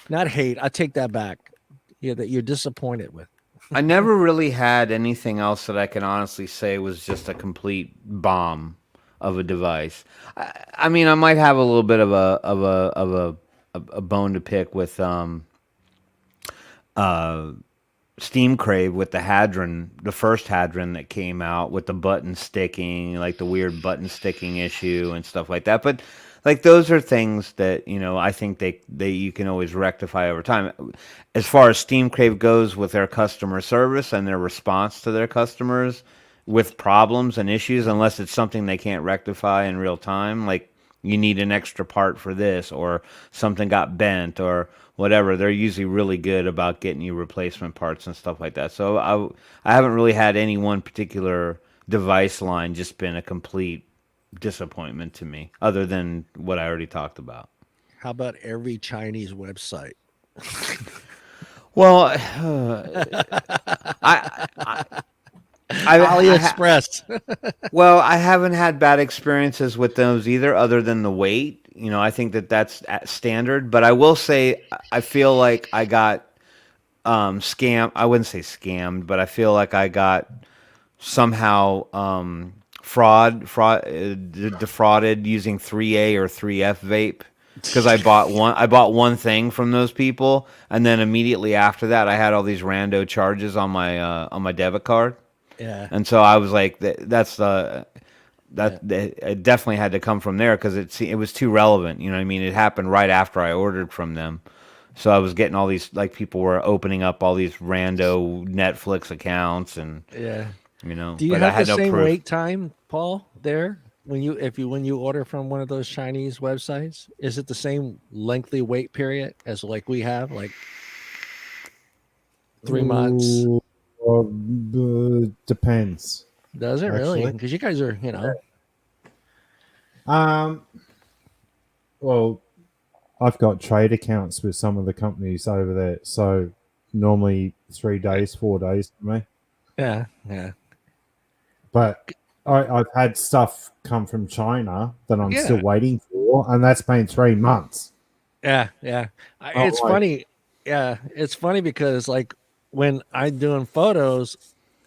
Not hate. I take that back. Yeah, that you're disappointed with. I never really had anything else that I can honestly say was just a complete bomb of a device. I mean, I might have a little bit of a bone to pick with Steam Crave with the Hadron, the first Hadron that came out with the button sticking, like the weird button sticking issue and stuff like that. But like those are things that I think they you can always rectify over time. As far as Steam Crave goes with their customer service and their response to their customers with problems and issues, unless it's something they can't rectify in real time, like you need an extra part for this or something got bent or whatever, they're usually really good about getting you replacement parts and stuff like that. So I haven't really had any one particular device line just been a complete disappointment to me, other than what I already talked about. How about every Chinese website? Well, AliExpress. well, I haven't had bad experiences with those either, other than the weight. I think that's at standard. But I will say, I feel like I got scammed. I wouldn't say scammed, but I feel like I got somehow defrauded using 3A or 3F vape, because I bought one thing from those people, and then immediately after that I had all these rando charges on my debit card. Yeah. And so I was like, it definitely had to come from there, because it was too relevant. You know what I mean? It happened right after I ordered from them. So I was getting all these, like, people were opening up all these rando Netflix accounts, and Yeah. Do you but I have had the no same proof. wait time, Paul, there when you order from one of those Chinese websites? Is it the same lengthy wait period as like we have, like 3 months? Ooh, depends. Does it really? Actually. Because you guys are, Well, I've got trade accounts with some of the companies over there, so normally 3 days, 4 days for me. yeah. But I've had stuff come from China that I'm Yeah. still waiting for, and that's been 3 months. Yeah. It's like- funny. Yeah, it's funny because like when I'm doing photos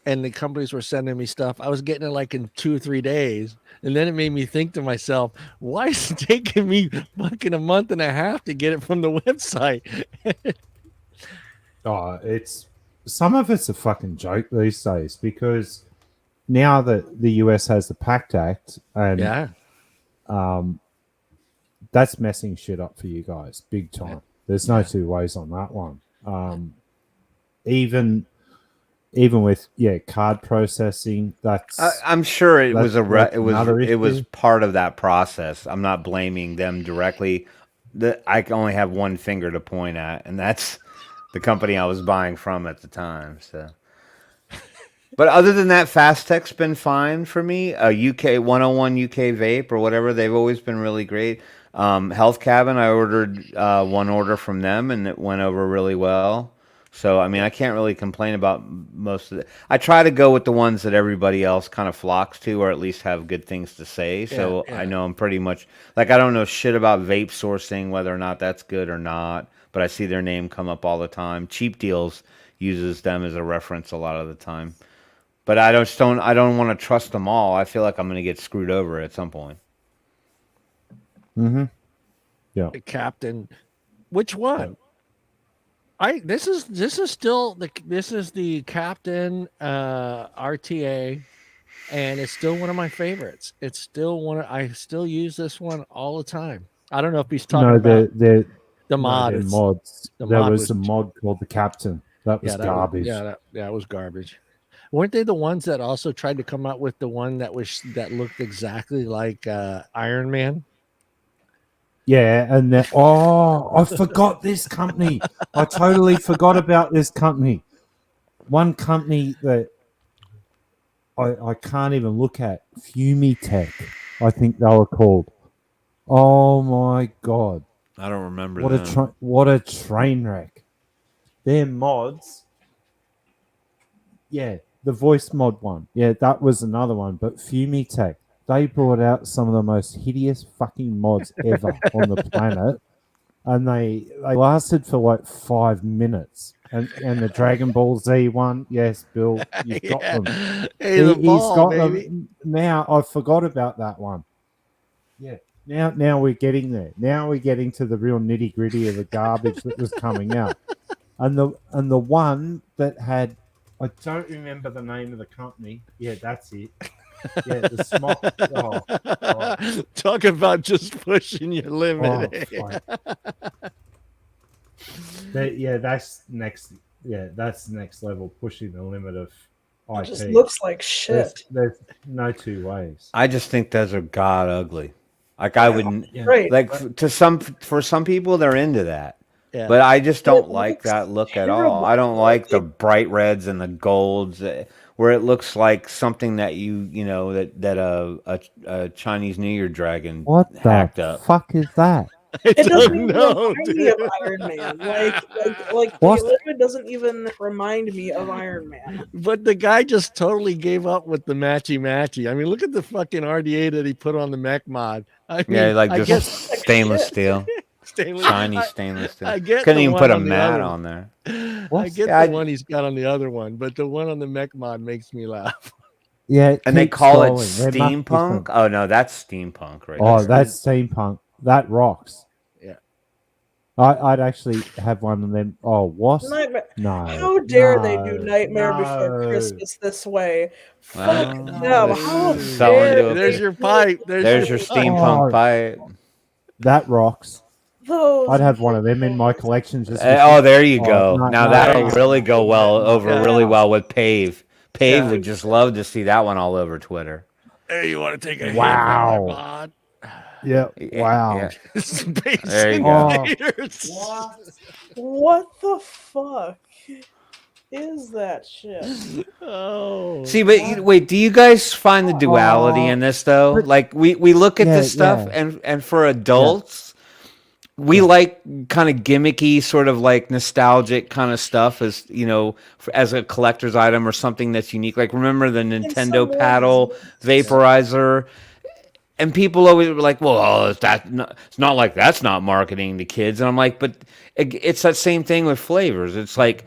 and the companies were sending me stuff, I was getting it like in 2 or 3 days. And then it made me think to myself, why is it taking me fucking a month and a half to get it from the website? It's some of it's a fucking joke these days, because now that the US has the PACT Act, and Yeah. that's messing shit up for you guys big time. There's no two ways on that one. Even with card processing, that's I'm sure it was that's another it was issue. part of that process. I'm not blaming them directly. I only have one finger to point at, and that's the company I was buying from at the time. So, but other than that, Fast Tech's been fine for me. UK 101 UK Vape or whatever, they've always been really great. Health Cabin, I ordered one order from them, and it went over really well. So, I mean, I can't really complain about most of it. I try to go with the ones that everybody else kind of flocks to, or at least have good things to say. So Yeah. I know I'm pretty much, like, I don't know shit about vape sourcing, whether or not that's good or not, but I see their name come up all the time. Cheap Deals uses them as a reference a lot of the time. But I don't want to trust them all. I feel like I'm going to get screwed over at some point. Mm-hmm. Yeah. Captain, which one? This is still the Captain RTA, and it's still one of my favorites. It's still I still use this one all the time. I don't know if he's talking about the mod. they're mods. the There mod was was- a mod called the Captain. That was garbage. That was garbage. Weren't they the ones that also tried to come out with the one that looked exactly like Iron Man? Yeah, and then I forgot this company. I totally forgot about this company. One company that I can't even look at, Fumitech, I think they were called. Oh my god! I don't remember What a train wreck. Their mods. Yeah, the voice mod one. Yeah, that was another one. But Fumitech, they brought out some of the most hideous fucking mods ever on the planet, and they lasted for like 5 minutes. And the Dragon Ball Z one, yes, Bill, you've got them. Hey, the ball, baby. them. Now I forgot about that one. Yeah. Now we're getting there. Now we're getting to the real nitty gritty of the garbage that was coming out. And the one that had, I don't remember the name of the company. Yeah, that's it. Yeah, the smock. Oh, Talk about just pushing your limit. fuck. That's next. Yeah, that's next level, pushing the limit of It IP. just looks like shit. There's no two ways. I just think those are god ugly. Like I wouldn't Right. like for some people they're into that. Yeah. But I just don't It like looks that look at terrible. all. I don't like the It- bright reds and the golds where it looks like something that you know that a Chinese New Year dragon What hacked the up. fuck is that? I It doesn't don't even know, remind me of dude. Iron Man. Like What? the liquid doesn't even remind me of Iron Man. But the guy just totally gave up with the matchy. I mean, look at the fucking RDA that he put on the mech mod. I mean, Yeah, like I just guess stainless shit. steel, stainless, shiny I- stainless steel. I get Couldn't the even one put a on the mat other- on there. I What? get Yeah, the one he's got on the other one, but the one on the mech mod makes me laugh. Yeah, And they keep call it scrolling. There must be steampunk. some- Oh no, that's steampunk, right? Oh, there. that's steampunk. That rocks. Yeah. I'd actually have one of them. Oh, what? Nightmare. No. How dare they do no, Nightmare Before no. Christmas this way? Well, Fuck them. it's How selling dare to a- There's they your do pipe. There's your steampunk Oh. pipe. That rocks. those I'd have one of them in my collection. Just Oh, there you Oh, go. no, Now no, that'll no. really go well over Yeah. really well with Pave. Pave Yeah. would just love to see that one all over Twitter. Hey, you want to take a hit Wow. from my mod? Yeah. Yeah, Wow. yeah. Space There you go. Invaders. What the fuck is that shit? Oh, See, but wait, do you guys find the duality in this though? But- Like we look at Yeah, this stuff yeah. and for adults, we like kind of gimmicky, sort of like nostalgic kind of stuff as you know, as a collector's item or something that's unique. Like remember the Nintendo some paddle ways, vaporizer. And people always were like, "Well, it's not like that's not marketing to kids." And I'm like, "But it's that same thing with flavors. It's like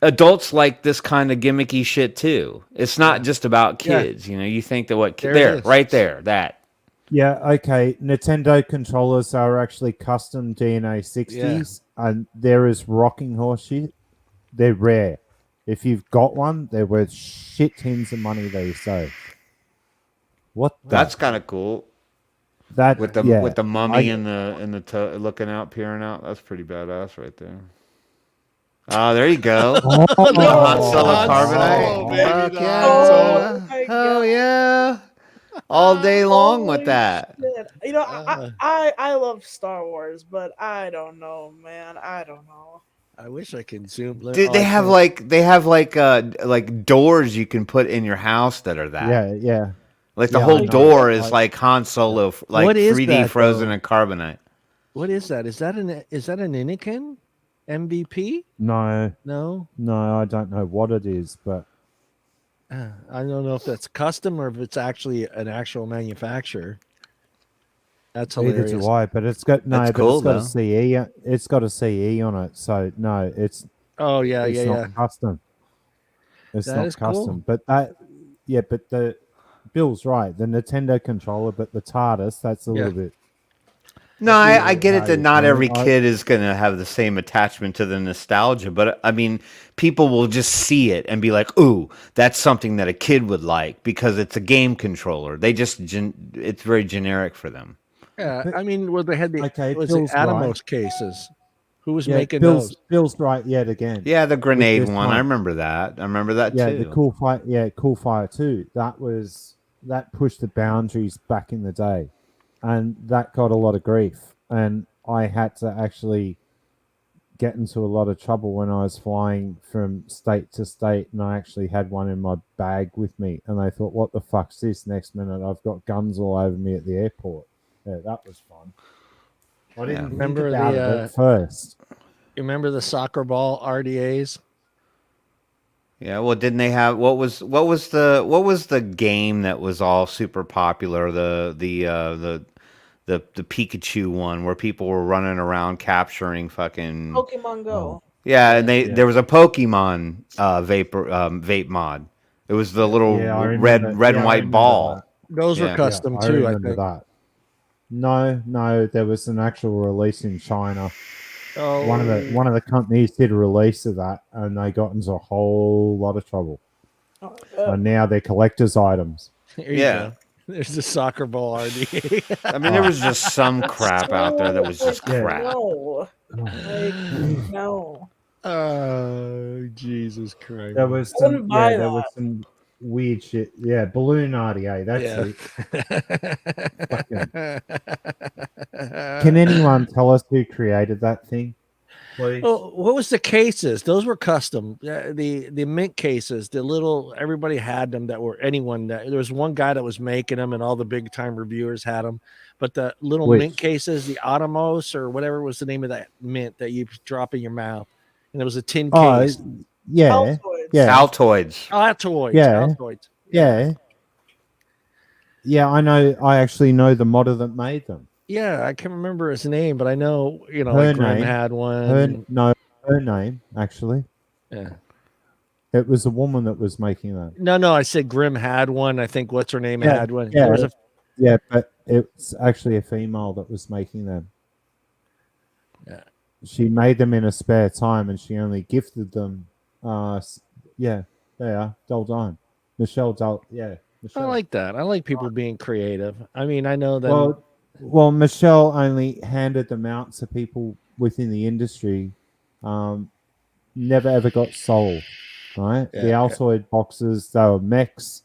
adults like this kind of gimmicky shit too. It's not just about Yeah. kids. You know, you think that what There it there, is. right there, that Yeah, okay. Nintendo controllers are actually custom DNA 60s, and they're as rocking horse shit. They're rare. If you've got one, they're worth shit tins of money these days. What? that's kind of cool that with the yeah, with the mummy I- and the looking out, peering out. That's pretty badass right there. Oh, there you go. Oh, Han Solo Han carbonite. Solo, baby, Fuck the yeah. Han Solo. Oh yeah. All day long with Holy that. shit. You know, I love Star Wars, but I don't know, man. I don't know. I wish I could zoom. Dude, they have like doors you can put in your house that are that. yeah. Like the Yeah, I whole know. door is Like- like Han Solo, like What is 3D that, frozen though? in carbonite. What is that? Is that an Anakin MVP? No, No, I don't know what it is, but I don't know if that's custom or if it's actually an actual manufacturer. That's neither hilarious. do I. But it's got That's but cool, it's got though. a CE. It's got a CE on it, so no, it's Oh yeah, it's yeah, not yeah. custom. It's That not is cool. custom, but the Bill's right. The Nintendo controller, but the TARDIS, that's a little bit. No, I get it No, that not I- every I- kid is going to have the same attachment to the nostalgia, but I mean, people will just see it and be like, "Ooh, that's something that a kid would like because it's a game controller." They just it's very generic for them. Yeah, I mean, well, they had the Okay, was Bill's it Atomos cases? Who was Yeah, making Bill's those? Bill's right yet again. Yeah, the grenade this one. one. I remember that. I remember that Yeah, too. the Cool Fire 2. That pushed the boundaries back in the day, and that got a lot of grief. And I had to actually get into a lot of trouble when I was flying from state to state, and I actually had one in my bag with me. And they thought, "What the fuck's this?" Next minute, I've got guns all over me at the airport. Yeah, that was fun. I didn't think Remember about the, it at first. You remember the soccer ball RDAs? Yeah, well, didn't they have what was the game that was all super popular? The Pikachu one where people were running around capturing fucking Pokemon Go. yeah, and Yeah. there was a Pokemon vape mod. It was the little Yeah, I red remember- and yeah, I white remember ball. that. Those Yeah. were custom Yeah, too. I remember think. that. No, there was an actual release in China. Oh, One of the companies did a release of that, and they got into a whole lot of trouble. Oh, And now they're collector's items. Here you Yeah. go. There's the soccer ball RDA. I mean, there was just some crap out there that was just Like, crap. No. Like, no. Oh, Jesus Christ. There was I wouldn't some, buy there was that. some weird shit. Yeah, balloon RDA. That's it. Can anyone tell us who created that thing, please? Oh, what was the cases? Those were custom. The mint cases, the little everybody had them that were anyone that there was one guy that was making them and all the big time reviewers had them. But the little Which? mint cases, the Atomos or whatever was the name of that mint that you drop in your mouth, and it was a tin Oh, case. yeah, Altoids. yeah, Altoids. Altoids. Yeah. Altoids. yeah, yeah. I know. I actually know the modder that made them. Yeah, I can't remember his name, but I know Her like Grim name. had one. Her name actually. Yeah. It was a woman that was making that. No, I said Grim had one. I think what's her name Yeah, had one. yeah. There was a Yeah, but it's actually a female that was making them. Yeah. She made them in a spare time, and she only gifted them. Yeah, they are Dol Dime. Michelle Dol. Yeah, I Michelle. like that. I like people being creative. I mean, I know that. Well, Michelle only handed them out to people within the industry. Never ever got sold. Right, the Altoid boxes, they were mechs,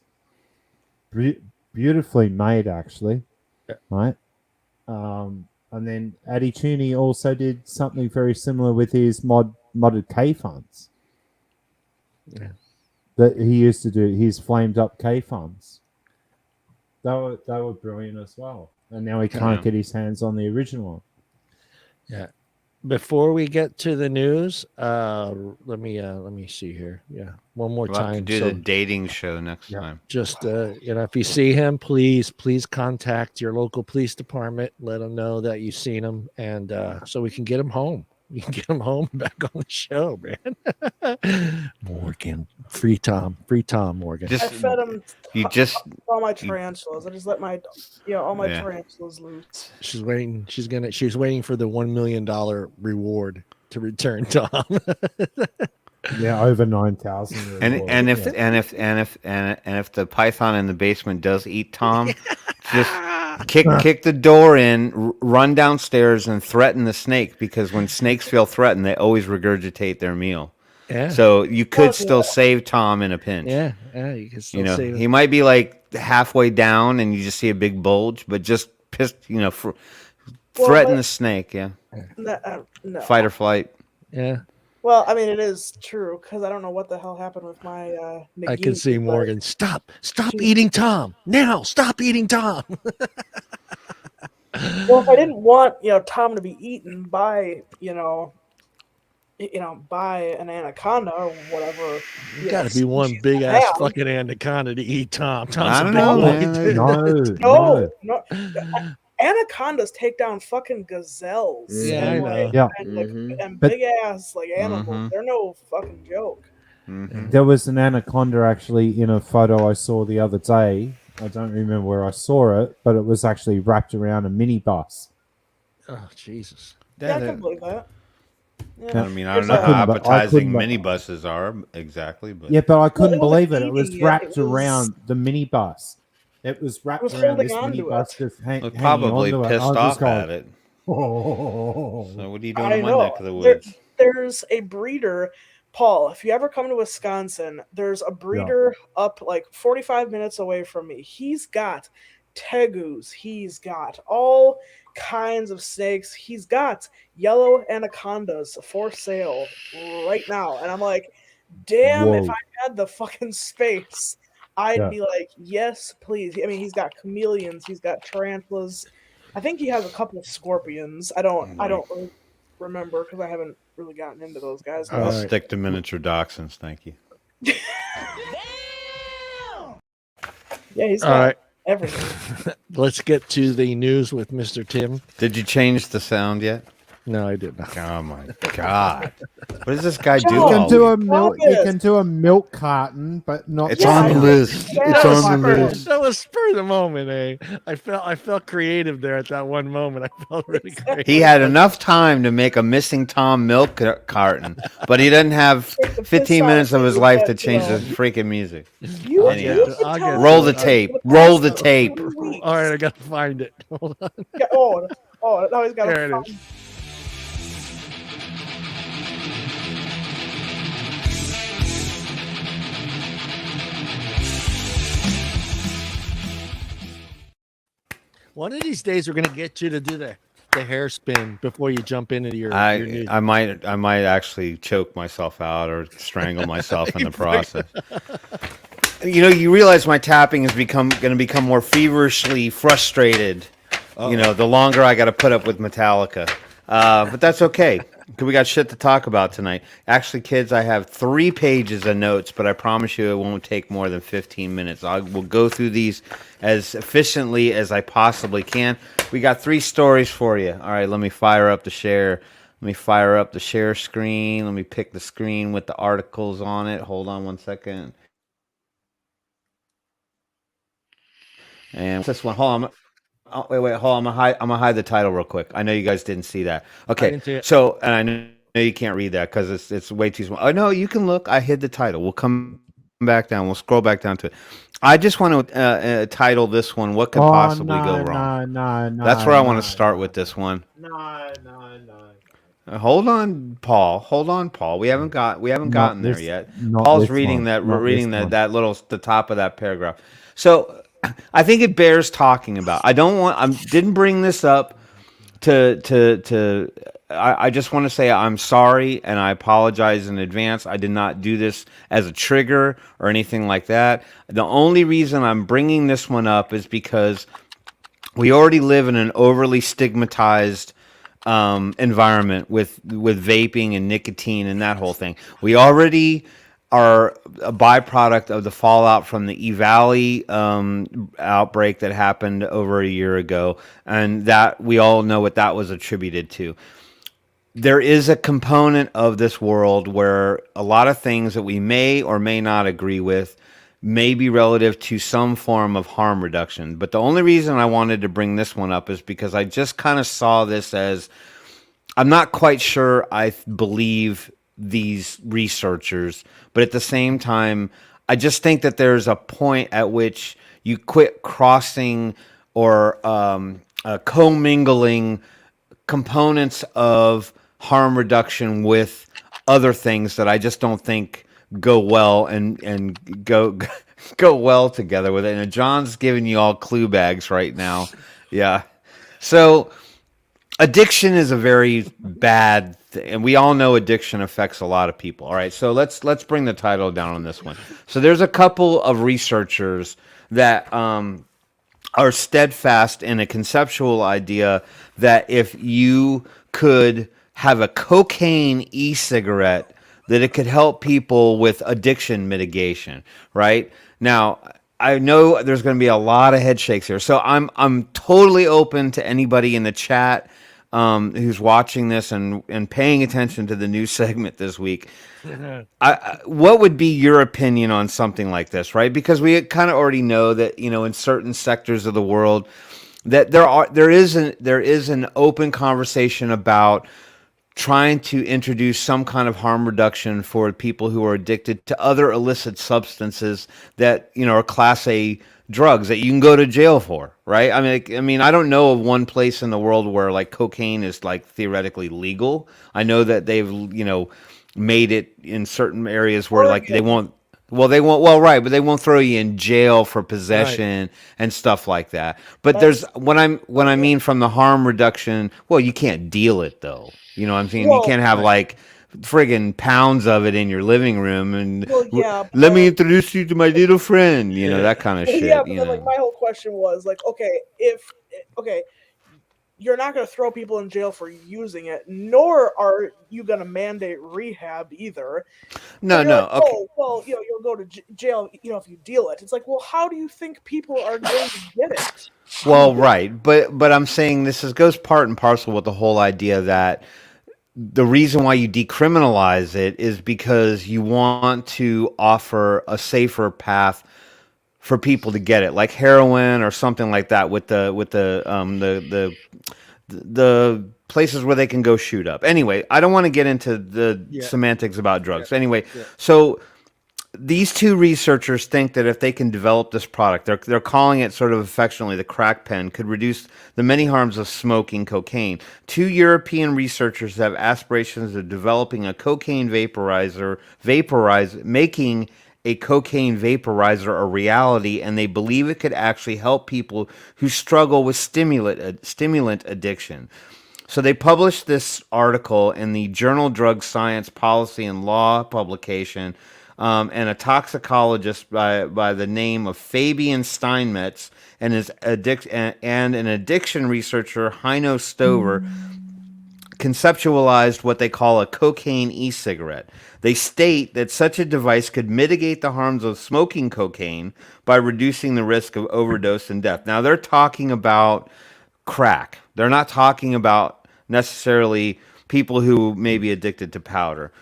beautifully made actually. Yeah. Right. And then Addy Tooney also did something very similar with his modded K funds. Yeah. That he used to do his flamed up K funds. They were brilliant as well. And now he can't get his hands on the original one. Yeah. Before we get to the news, let me see here. Yeah, one more We'll have to time. do So the dating show next time. just if you see him, please contact your local police department. Let them know that you've seen him, and so we can get him home. We can get him home and back on the show, man. Morgan, free Tom, Morgan. I fed him You just all my tarantulas. I just let my all my tarantulas loose. She's waiting. She's waiting for the $1 million reward to return, Tom. Yeah, over 9,000. and if the python in the basement does eat Tom, just kick the door in, run downstairs, and threaten the snake, because when snakes feel threatened, they always regurgitate their meal. Yeah. So you could still save Tom in a pinch. Yeah, you can still save him. He might be like halfway down, and you just see a big bulge, but just threaten the snake. Yeah. No. Fight or flight. Yeah. Well, I mean, it is true, because I don't know what the hell happened with my I can see Nagini, Morgan. Stop eating Tom now. Stop eating Tom. Well, if I didn't want Tom to be eaten by by an anaconda or whatever, You got to be one big ass fucking anaconda to eat Tom. Tom's I a don't big know, boy. man. No. Anacondas take down fucking gazelles. Yeah, and, I know. Yeah. and big ass animals. Mhm. They're no fucking joke. Mhm. There was an anaconda actually in a photo I saw the other day. I don't remember where I saw it, but it was actually wrapped around a minibus. Oh Jesus! Yeah, I can believe that. I mean, I don't know There's how I couldn't- appetizing minibuses are exactly, but Yeah, but I couldn't Well, it believe was it. It was eating it. wrapped It was- around the minibus. It was wrapped was around holding this onto minibus, it. just they're hanging probably onto it. pissed I was off just going, at it. "Oh." So what are you doing I in my know. neck of the woods? There's a breeder, Paul. If you ever come to Wisconsin, there's a breeder up like 45 minutes away from me. He's got tegus. He's got all kinds of snakes. He's got yellow anacondas for sale right now. And I'm like, damn, if Whoa. I had the fucking space, I'd be like, yes, please. I mean, he's got chameleons. He's got tarantulas. I think he has a couple of scorpions. I don't really remember because I haven't really gotten into those guys. I'll Alright. stick to miniature dachshunds, thank you. Yeah, he's All got right, everything. let's get to the news with Mr. Tim. Did you change the sound yet? No, I did not. Oh my god! What does this guy do? John, You all can do a week? milk. You can do a milk carton, but not. It's Yeah, on the I- list. yeah, It's that was on the spur- list. That was spur of the moment, eh? I felt creative there at that one moment. I felt really great. He had enough time to make a missing Tom milk carton, but he doesn't have Take the 15 piss out minutes of of his it, life but, to you change know. his freaking music. You, Anyhow. you've been I'll get telling to Roll it. the me tape. for the Roll the past tape. 2 weeks. All right, I gotta find it. Hold on. Yeah, now he's got There it to is. One of these days, we're gonna get you to do the hair spin before you jump into your news. I might actually choke myself out or strangle myself in the process. You realize my tapping is going to become more feverishly frustrated. The longer I got to put up with Metallica, but that's okay. Because we got shit to talk about tonight. Actually, kids, I have 3 pages of notes, but I promise you it won't take more than 15 minutes. I will go through these as efficiently as I possibly can. We got 3 stories for you. All right, let me fire up the share. Let me fire up the share screen. Let me pick the screen with the articles on it. Hold on one second. And this one, hold on. Oh, wait, hold on. I'm gonna hide the title real quick. I know you guys didn't see that. Okay, didn't see it. so and I know you can't read that because it's way too small. Oh no, you can look. I hid the title. We'll come back down. We'll scroll back down to it. I just want to title this one. What could possibly go wrong? No. That's where I want to start with this one. No. Hold on, Paul. We haven't gotten there yet. Paul's reading that the top of that paragraph. So I think it bears talking about. I didn't bring this up I just want to say I'm sorry and I apologize in advance. I did not do this as a trigger or anything like that. The only reason I'm bringing this one up is because we already live in an overly stigmatized environment with vaping and nicotine and that whole thing. We already are a byproduct of the fallout from the E-Valley outbreak that happened over a year ago, and that we all know what that was attributed to. There is a component of this world where a lot of things that we may or may not agree with may be relative to some form of harm reduction. But the only reason I wanted to bring this one up is because I just kind of saw this as, I'm not quite sure I believe these researchers, but at the same time, I just think that there's a point at which you quit crossing or commingling components of harm reduction with other things that I just don't think go well and go well together with it. And John's giving you all clue bags right now. Yeah. So addiction is a very bad thing, and we all know addiction affects a lot of people. All right, so let's bring the title down on this one. So there's a couple of researchers that are steadfast in a conceptual idea that if you could have a cocaine e-cigarette, that it could help people with addiction mitigation. Right now, I know there's going to be a lot of head shakes here, so I'm totally open to anybody in the chat who's watching this and paying attention to the news segment this week. What would be your opinion on something like this, right? Because we kind of already know that, in certain sectors of the world that there is an open conversation about trying to introduce some kind of harm reduction for people who are addicted to other illicit substances that, are Class A drugs that you can go to jail for, right? I mean, I don't know of one place in the world where like cocaine is like theoretically legal. I know that they've, made it in certain areas where like they won't, but they won't throw you in jail for possession and stuff like that. But there's when I mean from the harm reduction, well, you can't deal it though. You know what I'm saying? You can't have like friggin' pounds of it in your living room and let me introduce you to my little friend, that kind of shit. Yeah, but then, like, my whole question was like, okay, you're not going to throw people in jail for using it, nor are you going to mandate rehab either. No, You're no. like, Okay. oh, well, you'll go to jail, if you deal it. It's like, well, how do you think people are going to get it? Well, right, but I'm saying this goes part and parcel with the whole idea that the reason why you decriminalize it is because you want to offer a safer path for people to get it, like heroin or something like that, with the places where they can go shoot up. Anyway, I don't want to get into the semantics about drugs. Anyway, so these two researchers think that if they can develop this product, they're calling it sort of affectionately the crack pen, could reduce the many harms of smoking cocaine. Two European researchers have aspirations of developing a cocaine making a cocaine vaporizer a reality, and they believe it could actually help people who struggle with stimulant addiction. So they published this article in the journal Drug Science Policy and Law publication, and a toxicologist by the name of Fabian Steinmetz and an addiction researcher, Heino Stover, conceptualized what they call a cocaine e-cigarette. They state that such a device could mitigate the harms of smoking cocaine by reducing the risk of overdose and death. Now, they're talking about crack. They're not talking about necessarily people who may be addicted to powder.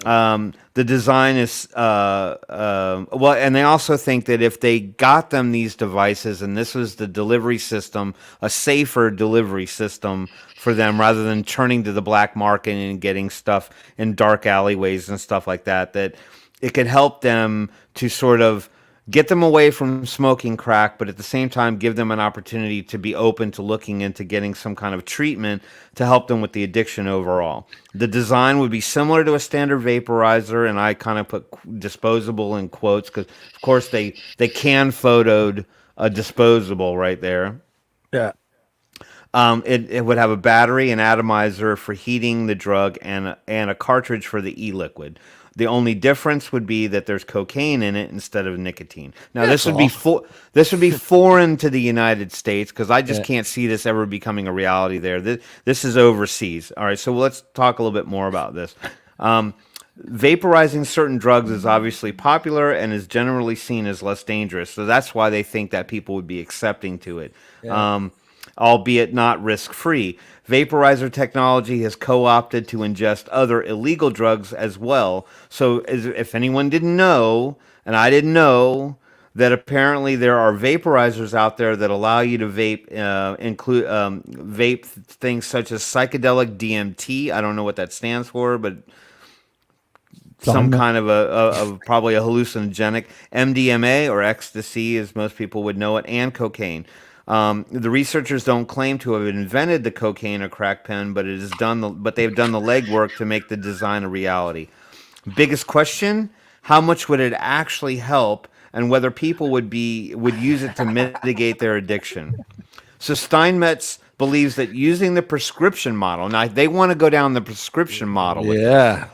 The design is well, and they also think that if they got them these devices and this was the delivery system, a safer delivery system for them, rather than turning to the black market and getting stuff in dark alleyways and stuff like that, that it could help them to sort of get them away from smoking crack, but at the same time give them an opportunity to be open to looking into getting some kind of treatment to help them with the addiction overall. The design would be similar to a standard vaporizer, and I kind of put disposable in quotes because, of course, they can photoed a disposable right there. Yeah. It would have a battery, an atomizer for heating the drug, and a cartridge for the e-liquid. The only difference would be that there's cocaine in it instead of nicotine. Now, this would be foreign to the United States because I just can't see this ever becoming a reality there. This is overseas. All right, so let's talk a little bit more about this. Vaporizing certain drugs is obviously popular and is generally seen as less dangerous. So that's why they think that people would be accepting to it. Albeit not risk-free. Vaporizer technology has co-opted to ingest other illegal drugs as well. So if anyone didn't know, and I didn't know, that apparently there are vaporizers out there that allow you to vape, vape things such as psychedelic DMT. I don't know what that stands for, but some kind of probably a hallucinogenic, MDMA or ecstasy, as most people would know it, and cocaine. The researchers don't claim to have invented the cocaine or crack pen, but they've done the legwork to make the design a reality. Biggest question: how much would it actually help, and whether people would use it to mitigate their addiction? So Steinmetz believes that using the prescription model. Now they want to go down the prescription model. Yeah.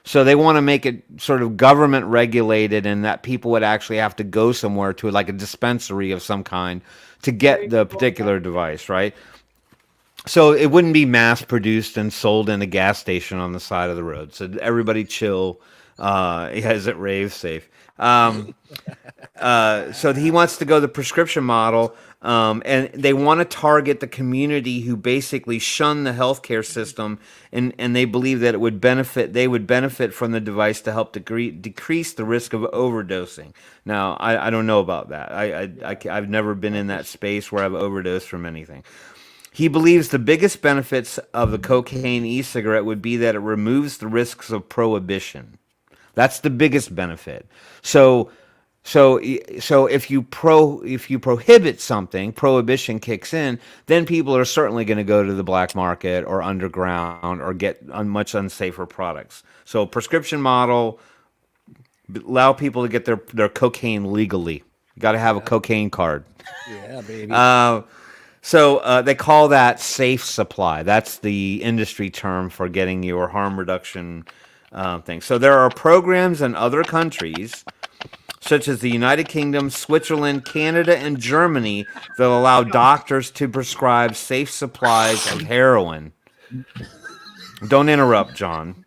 So they want to make it sort of government regulated, and that people would actually have to go somewhere to like a dispensary of some kind to get the particular device, right? So it wouldn't be mass produced and sold in a gas station on the side of the road. So everybody chill, as it raves safe. So he wants to go the prescription model, and they want to target the community who basically shun the healthcare system, and they believe that they would benefit from the device to help decrease the risk of overdosing. Now, I don't know about that. I've never been in that space where I've overdosed from anything. He believes the biggest benefits of the cocaine e-cigarette would be that it removes the risks of prohibition. That's the biggest benefit. So if you prohibit something, prohibition kicks in, then people are certainly going to go to the black market or underground or get much unsafer products. So prescription model, allow people to get their cocaine legally. You got to have a cocaine card. Yeah, baby. So they call that safe supply. That's the industry term for getting your harm reduction thing. So there are programs in other countries. such as the United Kingdom, Switzerland, Canada, and Germany, that allow doctors to prescribe safe supplies of heroin. Don't interrupt, John.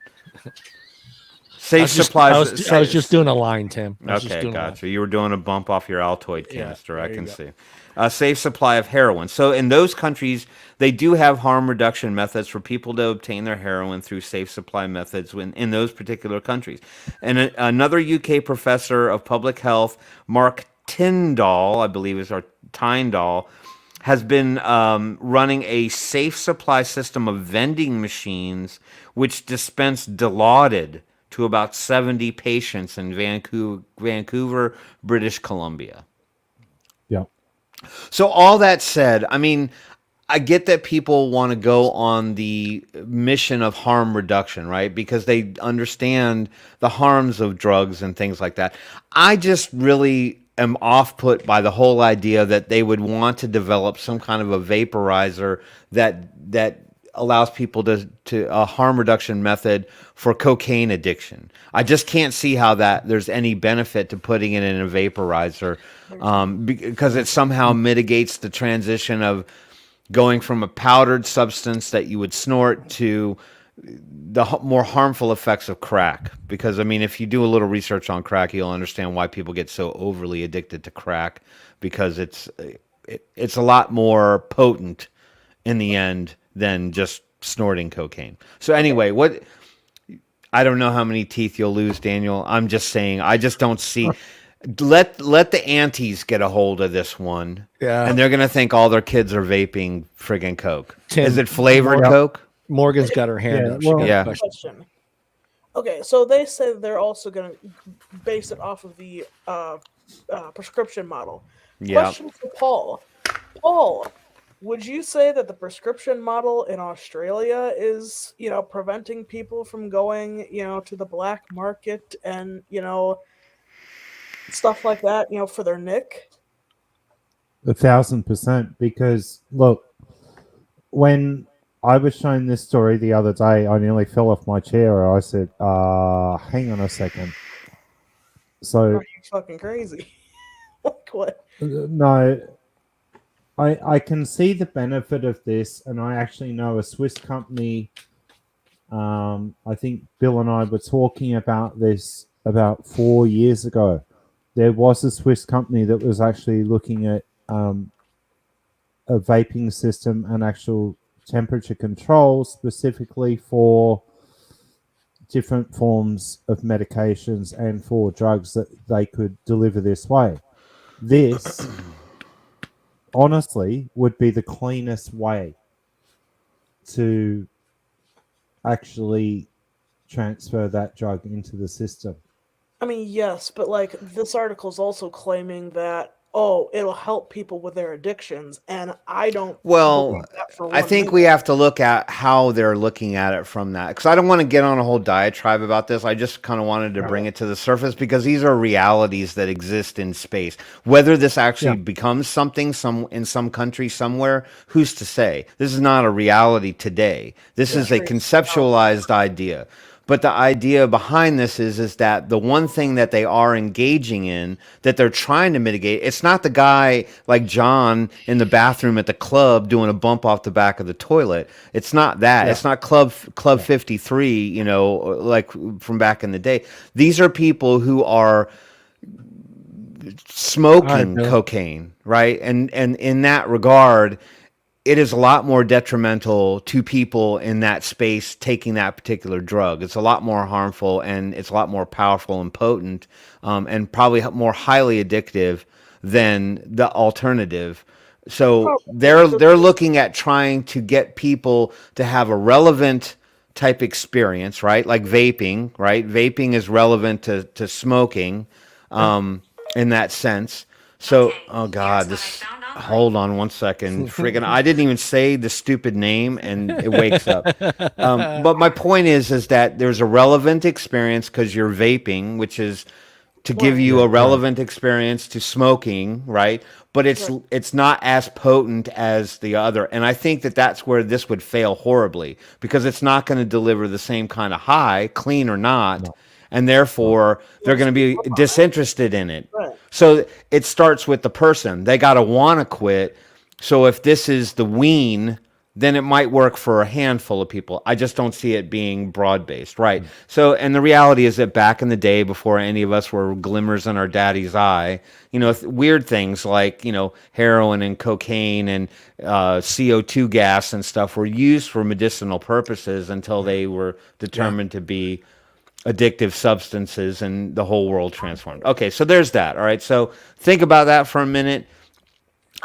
Safe supplies. I was just doing a line, Tim. I was just Okay, doing a line. gotcha. You were doing a bump off your Altoid canister. there I you can go. see. A safe supply of heroin. So in those countries, they do have harm reduction methods for people to obtain their heroin through safe supply methods in those particular countries. And another UK professor of public health, Mark Tyndall, I believe is our Tyndall, has been running a safe supply system of vending machines which dispense Dilaudid to about 70 patients in Vancouver, British Columbia. Yeah. So all that said, I mean, I get that people want to go on the mission of harm reduction, right? Because they understand the harms of drugs and things like that. I just really am off put by the whole idea that they would want to develop some kind of a vaporizer that allows people to a harm reduction method for cocaine addiction. I just can't see how that there's any benefit to putting it in a vaporizer, because it somehow mitigates the transition of going from a powdered substance that you would snort to the more harmful effects of crack. Because, I mean, if you do a little research on crack, you'll understand why people get so overly addicted to crack, because it's a lot more potent in the end than just snorting cocaine. So anyway, I don't know how many teeth you'll lose, Daniel. I'm just saying, I just don't see. Let the aunties get a hold of this one. Yeah. And they're going to think all their kids are vaping friggin' Coke. Tim, Is it flavored Coke? Morgan's got her hand Yeah, up. She well- got a Yeah. question. Question. Okay, so they say they're also going to base it off of the prescription model. Yeah. Question for Paul. Paul, would you say that the prescription model in Australia is, preventing people from going, to the black market and, stuff like that, for their nick? 1,000%. Because look, when I was shown this story the other day, I nearly fell off my chair. I said, hang on a second. So Are you fucking crazy? Like what? no, I can see the benefit of this, and I actually know a Swiss company. I think Bill and I were talking about this about 4 years ago. There was a Swiss company that was actually looking at a vaping system and actual temperature control specifically for different forms of medications and for drugs that they could deliver this way. This, honestly, would be the cleanest way to actually transfer that drug into the system. I mean, yes, but like this article's also claiming that it'll help people with their addictions, and I don't. Well, believe that for I one think minute. we have to look at how they're looking at it from that. Because I don't want to get on a whole diatribe about this. I just kind of wanted to bring it to the surface because these are realities that exist in space. Whether this actually becomes something in some country somewhere, who's to say? This is not a reality today. This is a conceptualized idea. But the idea behind this is that the one thing that they are engaging in, that they're trying to mitigate, it's not the guy like John in the bathroom at the club doing a bump off the back of the toilet. It's not that. It's not Club 53, like from back in the day. These are people who are smoking cocaine, right? And in that regard, it is a lot more detrimental to people in that space taking that particular drug. It's a lot more harmful, and it's a lot more powerful and potent, and probably more highly addictive than the alternative. So they're looking at trying to get people to have a relevant type experience, right? Like vaping, right? Vaping is relevant to smoking, in that sense. So, oh God, this. Hold on one second. Friggin', I didn't even say the stupid name, and it wakes up. But my point is that there's a relevant experience because you're vaping, which is to give you a relevant experience to smoking, right? But it's not as potent as the other. And I think that that's where this would fail horribly, because it's not going to deliver the same kind of high, clean or not, and therefore they're going to be disinterested in it. Right. So it starts with the person. They got to want to quit. So if this is the wean, then it might work for a handful of people. I just don't see it being broad-based, right? So, and the reality is that back in the day, before any of us were glimmers in our daddy's eye, you know, weird things like, you know, heroin and cocaine and CO2 gas and stuff were used for medicinal purposes until they were determined to be addictive substances, and the whole world transformed. Okay, so there's that. All right, so think about that for a minute.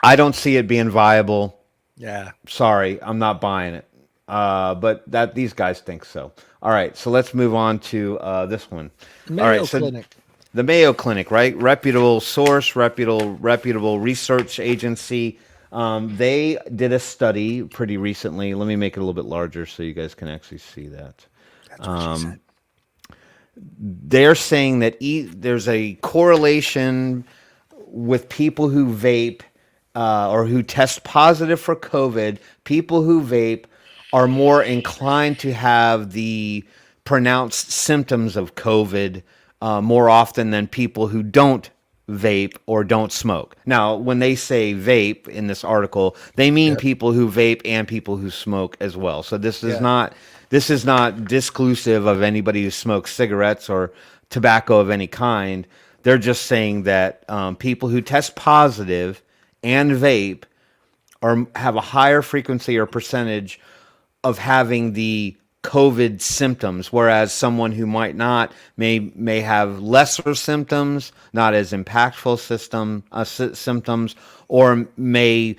I don't see it being viable. Yeah. Sorry, I'm not buying it. But that these guys think so. All right, so let's move on to this one. Mayo All right, so Clinic. the Mayo Clinic, right? Reputable source, reputable research agency. They did a study pretty recently. Let me make it a little bit larger so you guys can actually see that. That's what she said. They're saying that there's a correlation with people who vape or who test positive for COVID. People who vape are more inclined to have the pronounced symptoms of COVID more often than people who don't vape or don't smoke. Now, when they say vape in this article, they mean people who vape and people who smoke as well. So this is not disclusive of anybody who smokes cigarettes or tobacco of any kind. They're just saying that people who test positive and vape have a higher frequency or percentage of having the COVID symptoms, whereas someone who might not may have lesser symptoms, not as impactful symptoms, or may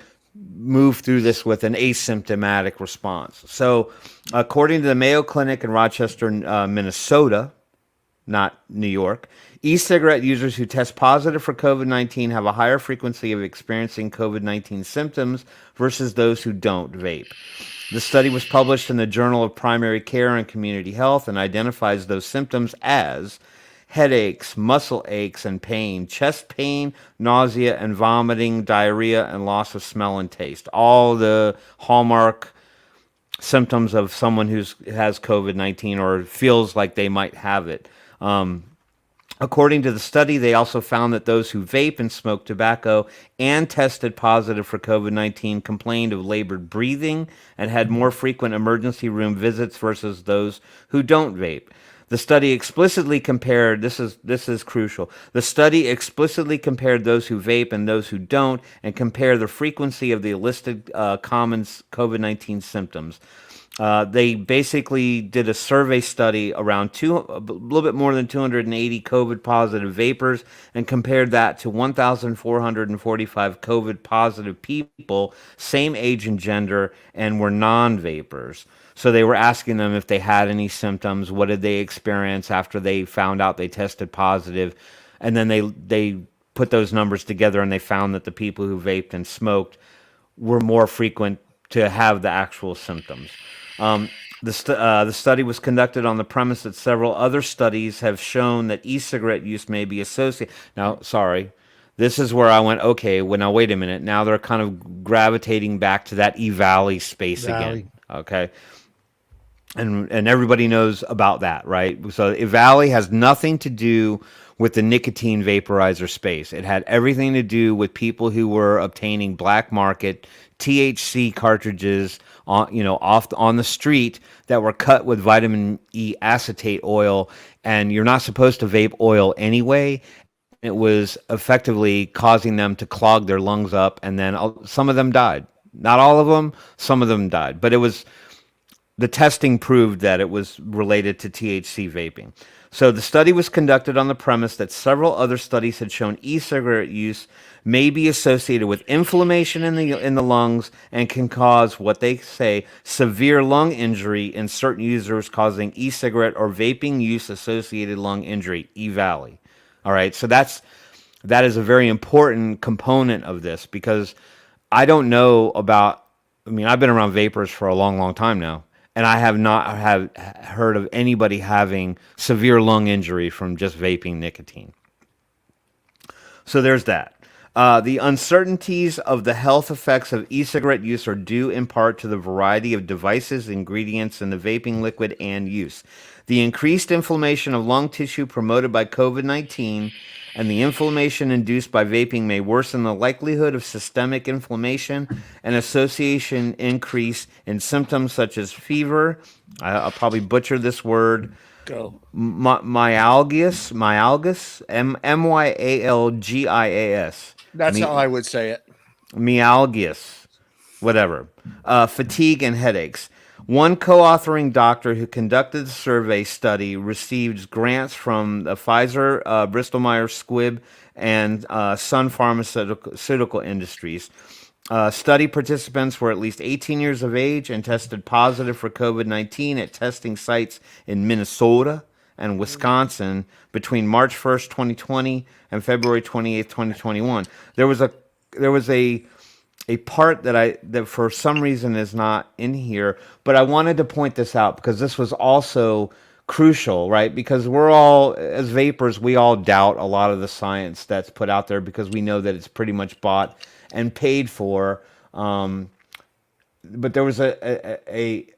move through this with an asymptomatic response. So, according to the Mayo Clinic in Rochester, Minnesota, not New York, e-cigarette users who test positive for COVID-19 have a higher frequency of experiencing COVID-19 symptoms versus those who don't vape. The study was published in the Journal of Primary Care and Community Health and identifies those symptoms as headaches, muscle aches and pain, chest pain, nausea and vomiting, diarrhea, and loss of smell and taste. All the hallmark symptoms of someone who has COVID-19 or feels like they might have it. According to the study, they also found that those who vape and smoke tobacco and tested positive for COVID-19 complained of labored breathing and had more frequent emergency room visits versus those who don't vape. The study explicitly compared, this is crucial, the study explicitly compared those who vape and those who don't and compared the frequency of the listed common COVID-19 symptoms. They basically did a survey study around a little bit more than 280 COVID positive vapors and compared that to 1,445 COVID positive people, same age and gender, and were non-vapers. So they were asking them if they had any symptoms, what did they experience after they found out they tested positive, and then they put those numbers together and they found that the people who vaped and smoked were more frequent to have the actual symptoms. The study was conducted on the premise that several other studies have shown that e-cigarette use may be associated. Now, sorry, this is where I went, okay, well, now wait a minute. Now they're kind of gravitating back to that E-Valley space again. Okay. And everybody knows about that, right? So E-Valley has nothing to do with the nicotine vaporizer space. It had everything to do with people who were obtaining black market THC cartridges off on the street that were cut with vitamin E acetate oil, and you're not supposed to vape oil anyway. It was effectively causing them to clog their lungs up, and then some of them died. Not all of them, some of them died. But the testing proved that it was related to THC vaping. So the study was conducted on the premise that several other studies had shown e-cigarette use may be associated with inflammation in the lungs and can cause what they say severe lung injury in certain users, causing e-cigarette or vaping use associated lung injury, E-Valley. All right, so that is a very important component of this, because I don't know about, I've been around vapors for a long, long time now, and I have not heard of anybody having severe lung injury from just vaping nicotine. So there's that. The uncertainties of the health effects of e-cigarette use are due in part to the variety of devices, ingredients in the vaping liquid, and use. The increased inflammation of lung tissue promoted by COVID-19 and the inflammation induced by vaping may worsen the likelihood of systemic inflammation and association increase in symptoms such as fever. I'll probably butcher this word. Go. Myalgias, myalgias. That's how I would say it. Myalgias, whatever, fatigue and headaches. One co-authoring doctor who conducted the survey study received grants from the Pfizer, Bristol Myers Squibb, and Sun Pharmaceutical Industries. Study participants were at least 18 years of age and tested positive for COVID-19 at testing sites in Minnesota and Wisconsin between March 1st, 2020 and February 28th, 2021. There was a part that for some reason is not in here, but I wanted to point this out because this was also crucial, right? Because we're all, as vapors, we all doubt a lot of the science that's put out there because we know that it's pretty much bought and paid for. But there was it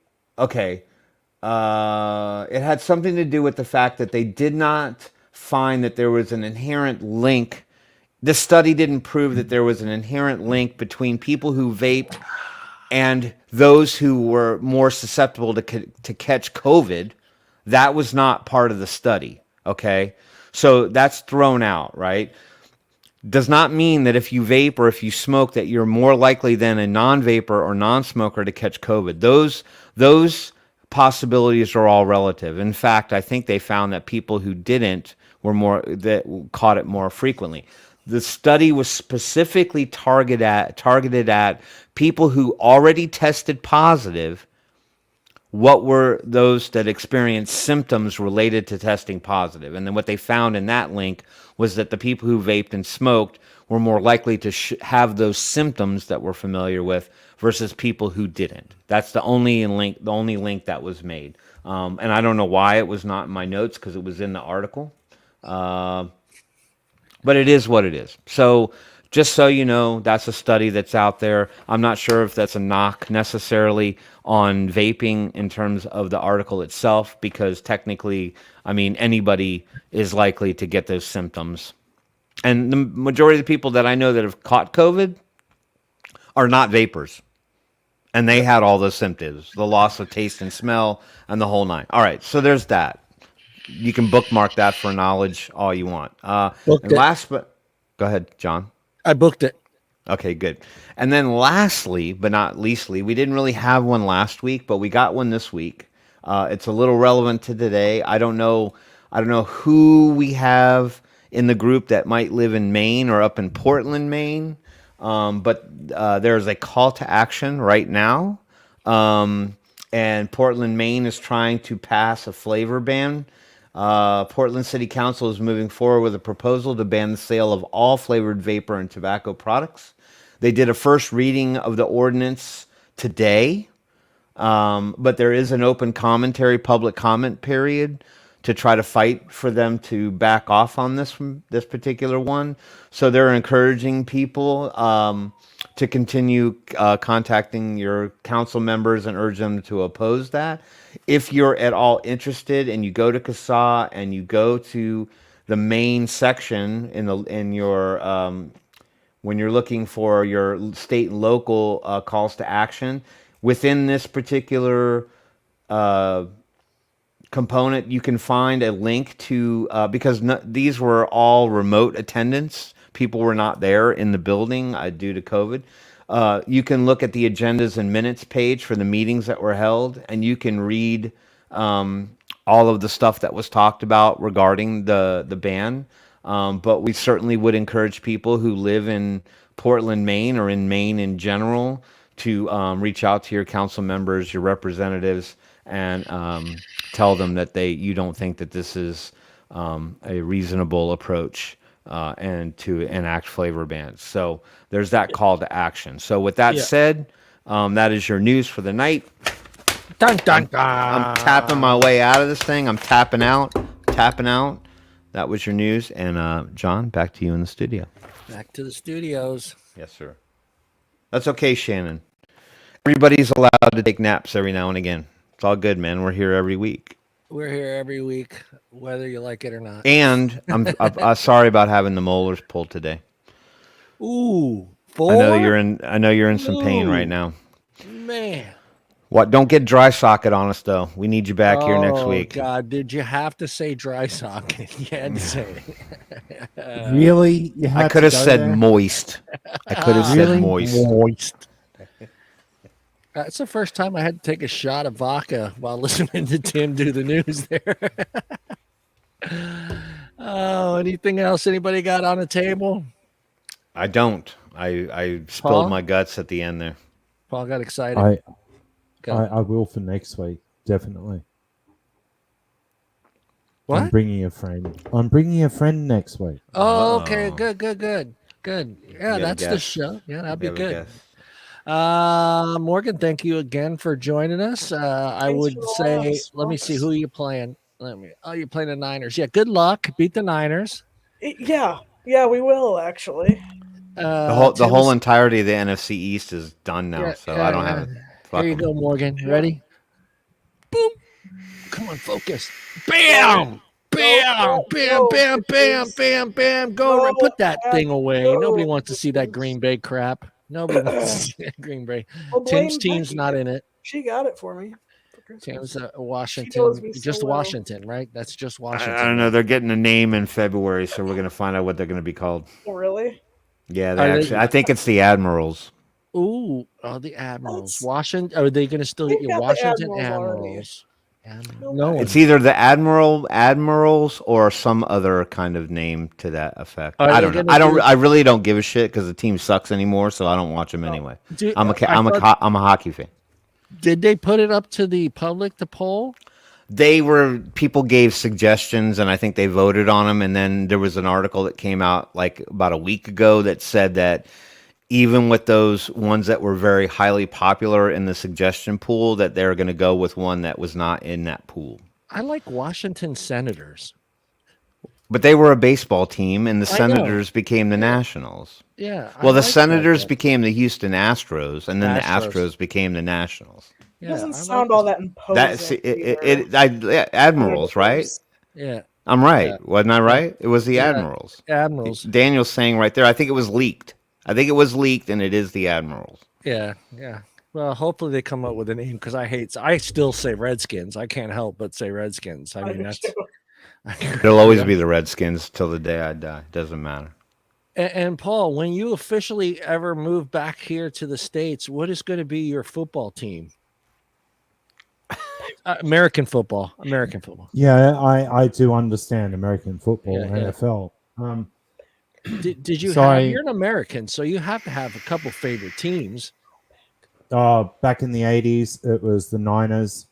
had something to do with the fact that they did not find that there was an inherent link. This study didn't prove that there was an inherent link between people who vaped and those who were more susceptible to catch COVID. That was not part of the study, okay? So that's thrown out, right? Does not mean that if you vape or if you smoke that you're more likely than a non-vapor or non-smoker to catch COVID. Those possibilities are all relative. In fact, I think they found that people who didn't that caught it more frequently. The study was specifically targeted at people who already tested positive. What were those that experienced symptoms related to testing positive? And then what they found in that link was that the people who vaped and smoked were more likely to have those symptoms that we're familiar with versus people who didn't. That's the only link that was made. And I don't know why it was not in my notes because it was in the article. But it is what it is. So just so you know, that's a study that's out there. I'm not sure if that's a knock necessarily on vaping in terms of the article itself, because technically, I mean, anybody is likely to get those symptoms. And the majority of the people that I know that have caught COVID are not vapors. And they had all those symptoms, the loss of taste and smell and the whole nine. All right, so there's that. You can bookmark that for knowledge all you want. And last, but go ahead, John. I booked it. Okay, good. And then lastly, but not leastly, we didn't really have one last week, but we got one this week. It's a little relevant to today. I don't know who we have in the group that might live in Maine or up in Portland, Maine. But there's a call to action right now. And Portland, Maine is trying to pass a flavor ban. Portland City Council is moving forward with a proposal to ban the sale of all flavored vapor and tobacco products. They did a first reading of the ordinance today, but there is an open public comment period to try to fight for them to back off on this particular one. So they're encouraging people to continue contacting your council members and urge them to oppose that. If you're at all interested and you go to CASA and you go to the main section in your when you're looking for your state and local calls to action, within this particular component, you can find a link to, because these were all remote attendance. People were not there in the building due to COVID. You can look at the agendas and minutes page for the meetings that were held, and you can read all of the stuff that was talked about regarding the ban. But we certainly would encourage people who live in Portland, Maine, or in Maine in general to reach out to your council members, your representatives, and tell them that you don't think that this is a reasonable approach and to enact flavor bans. So there's that call to action. So with that said, that is your news for the night. Dun, dun, dun. I'm tapping my way out of this thing. I'm tapping out. That was your news. And John, back to you in the studio. Back to the studios. Yes, sir. That's okay, Shannon. Everybody's allowed to take naps every now and again. It's all good, man. We're here every week. We're here every week, whether you like it or not. And I'm sorry about having the molars pulled today. Ooh, 4? I know you're in some pain right now. Man. What? Don't get dry socket on us though. We need you back here next week. God, did you have to say dry socket? You had to say it. Really? You had I could to have go said there? moist. I could have said moist. Moist. That's the first time I had to take a shot of vodka while listening to Tim do the news there. Oh, anything else anybody got on the table? I don't. I spilled Paul? my guts at the end there. Paul got excited. I will for next week, definitely. What? I'm bringing a friend. I'm bringing a friend next week. Oh, okay. Good. Yeah, that's the guess. show. Yeah, that'd be You have a good. guess. Morgan, thank you again for joining us. I Thanks would for the say, laughs, let me see folks. who you playing. You're playing the Niners. Yeah, good luck. Beat the Niners. Yeah, we will actually. The whole entirety of the NFC East is done now, I don't have it. Here you go, Morgan. Ready? Boom. Come on, focus. Bam. Bam. Go around. Put that thing away. Nobody wants to see that Green Bay crap. Nobody wants to see that Green Bay. Well, Tim's blame team's Becky. not in it. She got it for me. Tim's She Washington. knows me so Just well. Washington, right? That's just Washington. I don't know. They're getting a name in February, so we're gonna find out what they're gonna be called. Oh, really? Yeah, Are they- I think it's the Admirals. Ooh, the Admirals. That's- Washington. Are they going to still They've get got the Washington Admirals Admirals? No No way. one. It's either the Admirals or some other kind of name to that effect. Are I they don't know. gonna I really don't give a shit because the team sucks anymore, so I don't watch them anyway. Dude, I'm a hockey fan. Did they put it up to the public to poll? People gave suggestions, and I think they voted on them. And then there was an article that came out like about a week ago that said that even with those ones that were very highly popular in the suggestion pool, that they're going to go with one that was not in that pool. I like Washington Senators. But they were a baseball team, and the I know. Senators became the Nationals. Yeah. I Well, the like that, Senators but- became the Houston Astros, and then the Astros. Astros became the Nationals. It Yeah, doesn't I sound like all that imposing. Admirals, right? Yeah. I'm right. Yeah. Wasn't I right? It was the Yeah. Admirals. Admirals. Daniel's saying right there. I think it was leaked. And it is the Admirals. Yeah. Well, hopefully they come up with a name because I still say Redskins. I can't help but say Redskins. I mean, that's. It'll always be the Redskins till the day I die. Doesn't matter. And Paul, when you officially ever move back here to the States, what is going to be your football team? American football. Yeah, I do understand American football, Yeah, yeah. NFL. Did you Sorry. have? You're an American, so you have to have a couple favorite teams. Back in the 80s, it was the Niners.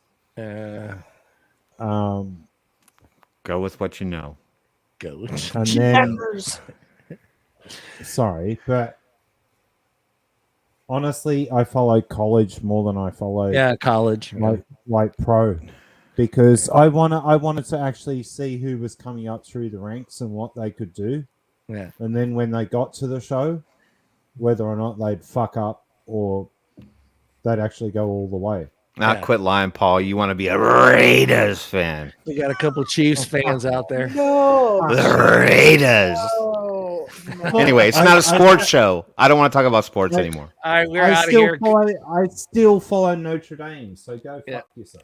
Go with what you know. Go. And then, Jackers. sorry, but honestly, I follow college more than I follow Yeah, college. like pro, because I wanted to actually see who was coming up through the ranks and what they could do. Yeah. And then when they got to the show, whether or not they'd fuck up or they'd actually go all the way. Now Yeah. quit lying, Paul. You want to be a Raiders fan. We got a couple Chiefs fans out there. No. The Raiders. No. Anyway, it's not a sports show. I don't want to talk about sports anymore. All right, we're out of here. I still follow Notre Dame, so go Yeah. fuck yourself.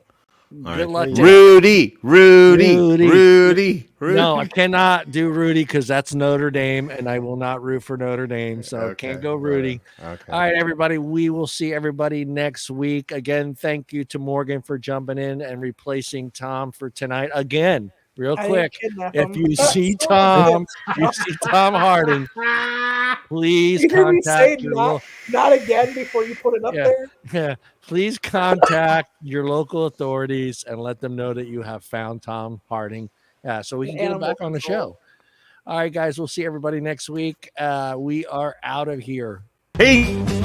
All Good luck. right. to- Rudy. No, I cannot do Rudy because that's Notre Dame, and I will not root for Notre Dame. So Okay, can't go Rudy. Okay. All right, everybody. We will see everybody next week. Again, thank you to Morgan for jumping in and replacing Tom for tonight. Again, real I quick, didn't kidnap if him. you see Tom, Harding, please You hear me say contact your not again before you put it up Yeah. there. yeah, please contact your local authorities and let them know that you have found Tom Harding. Yeah, so we can get him Animal back on the control. show. All right, guys, we'll see everybody next week. We are out of here. Peace.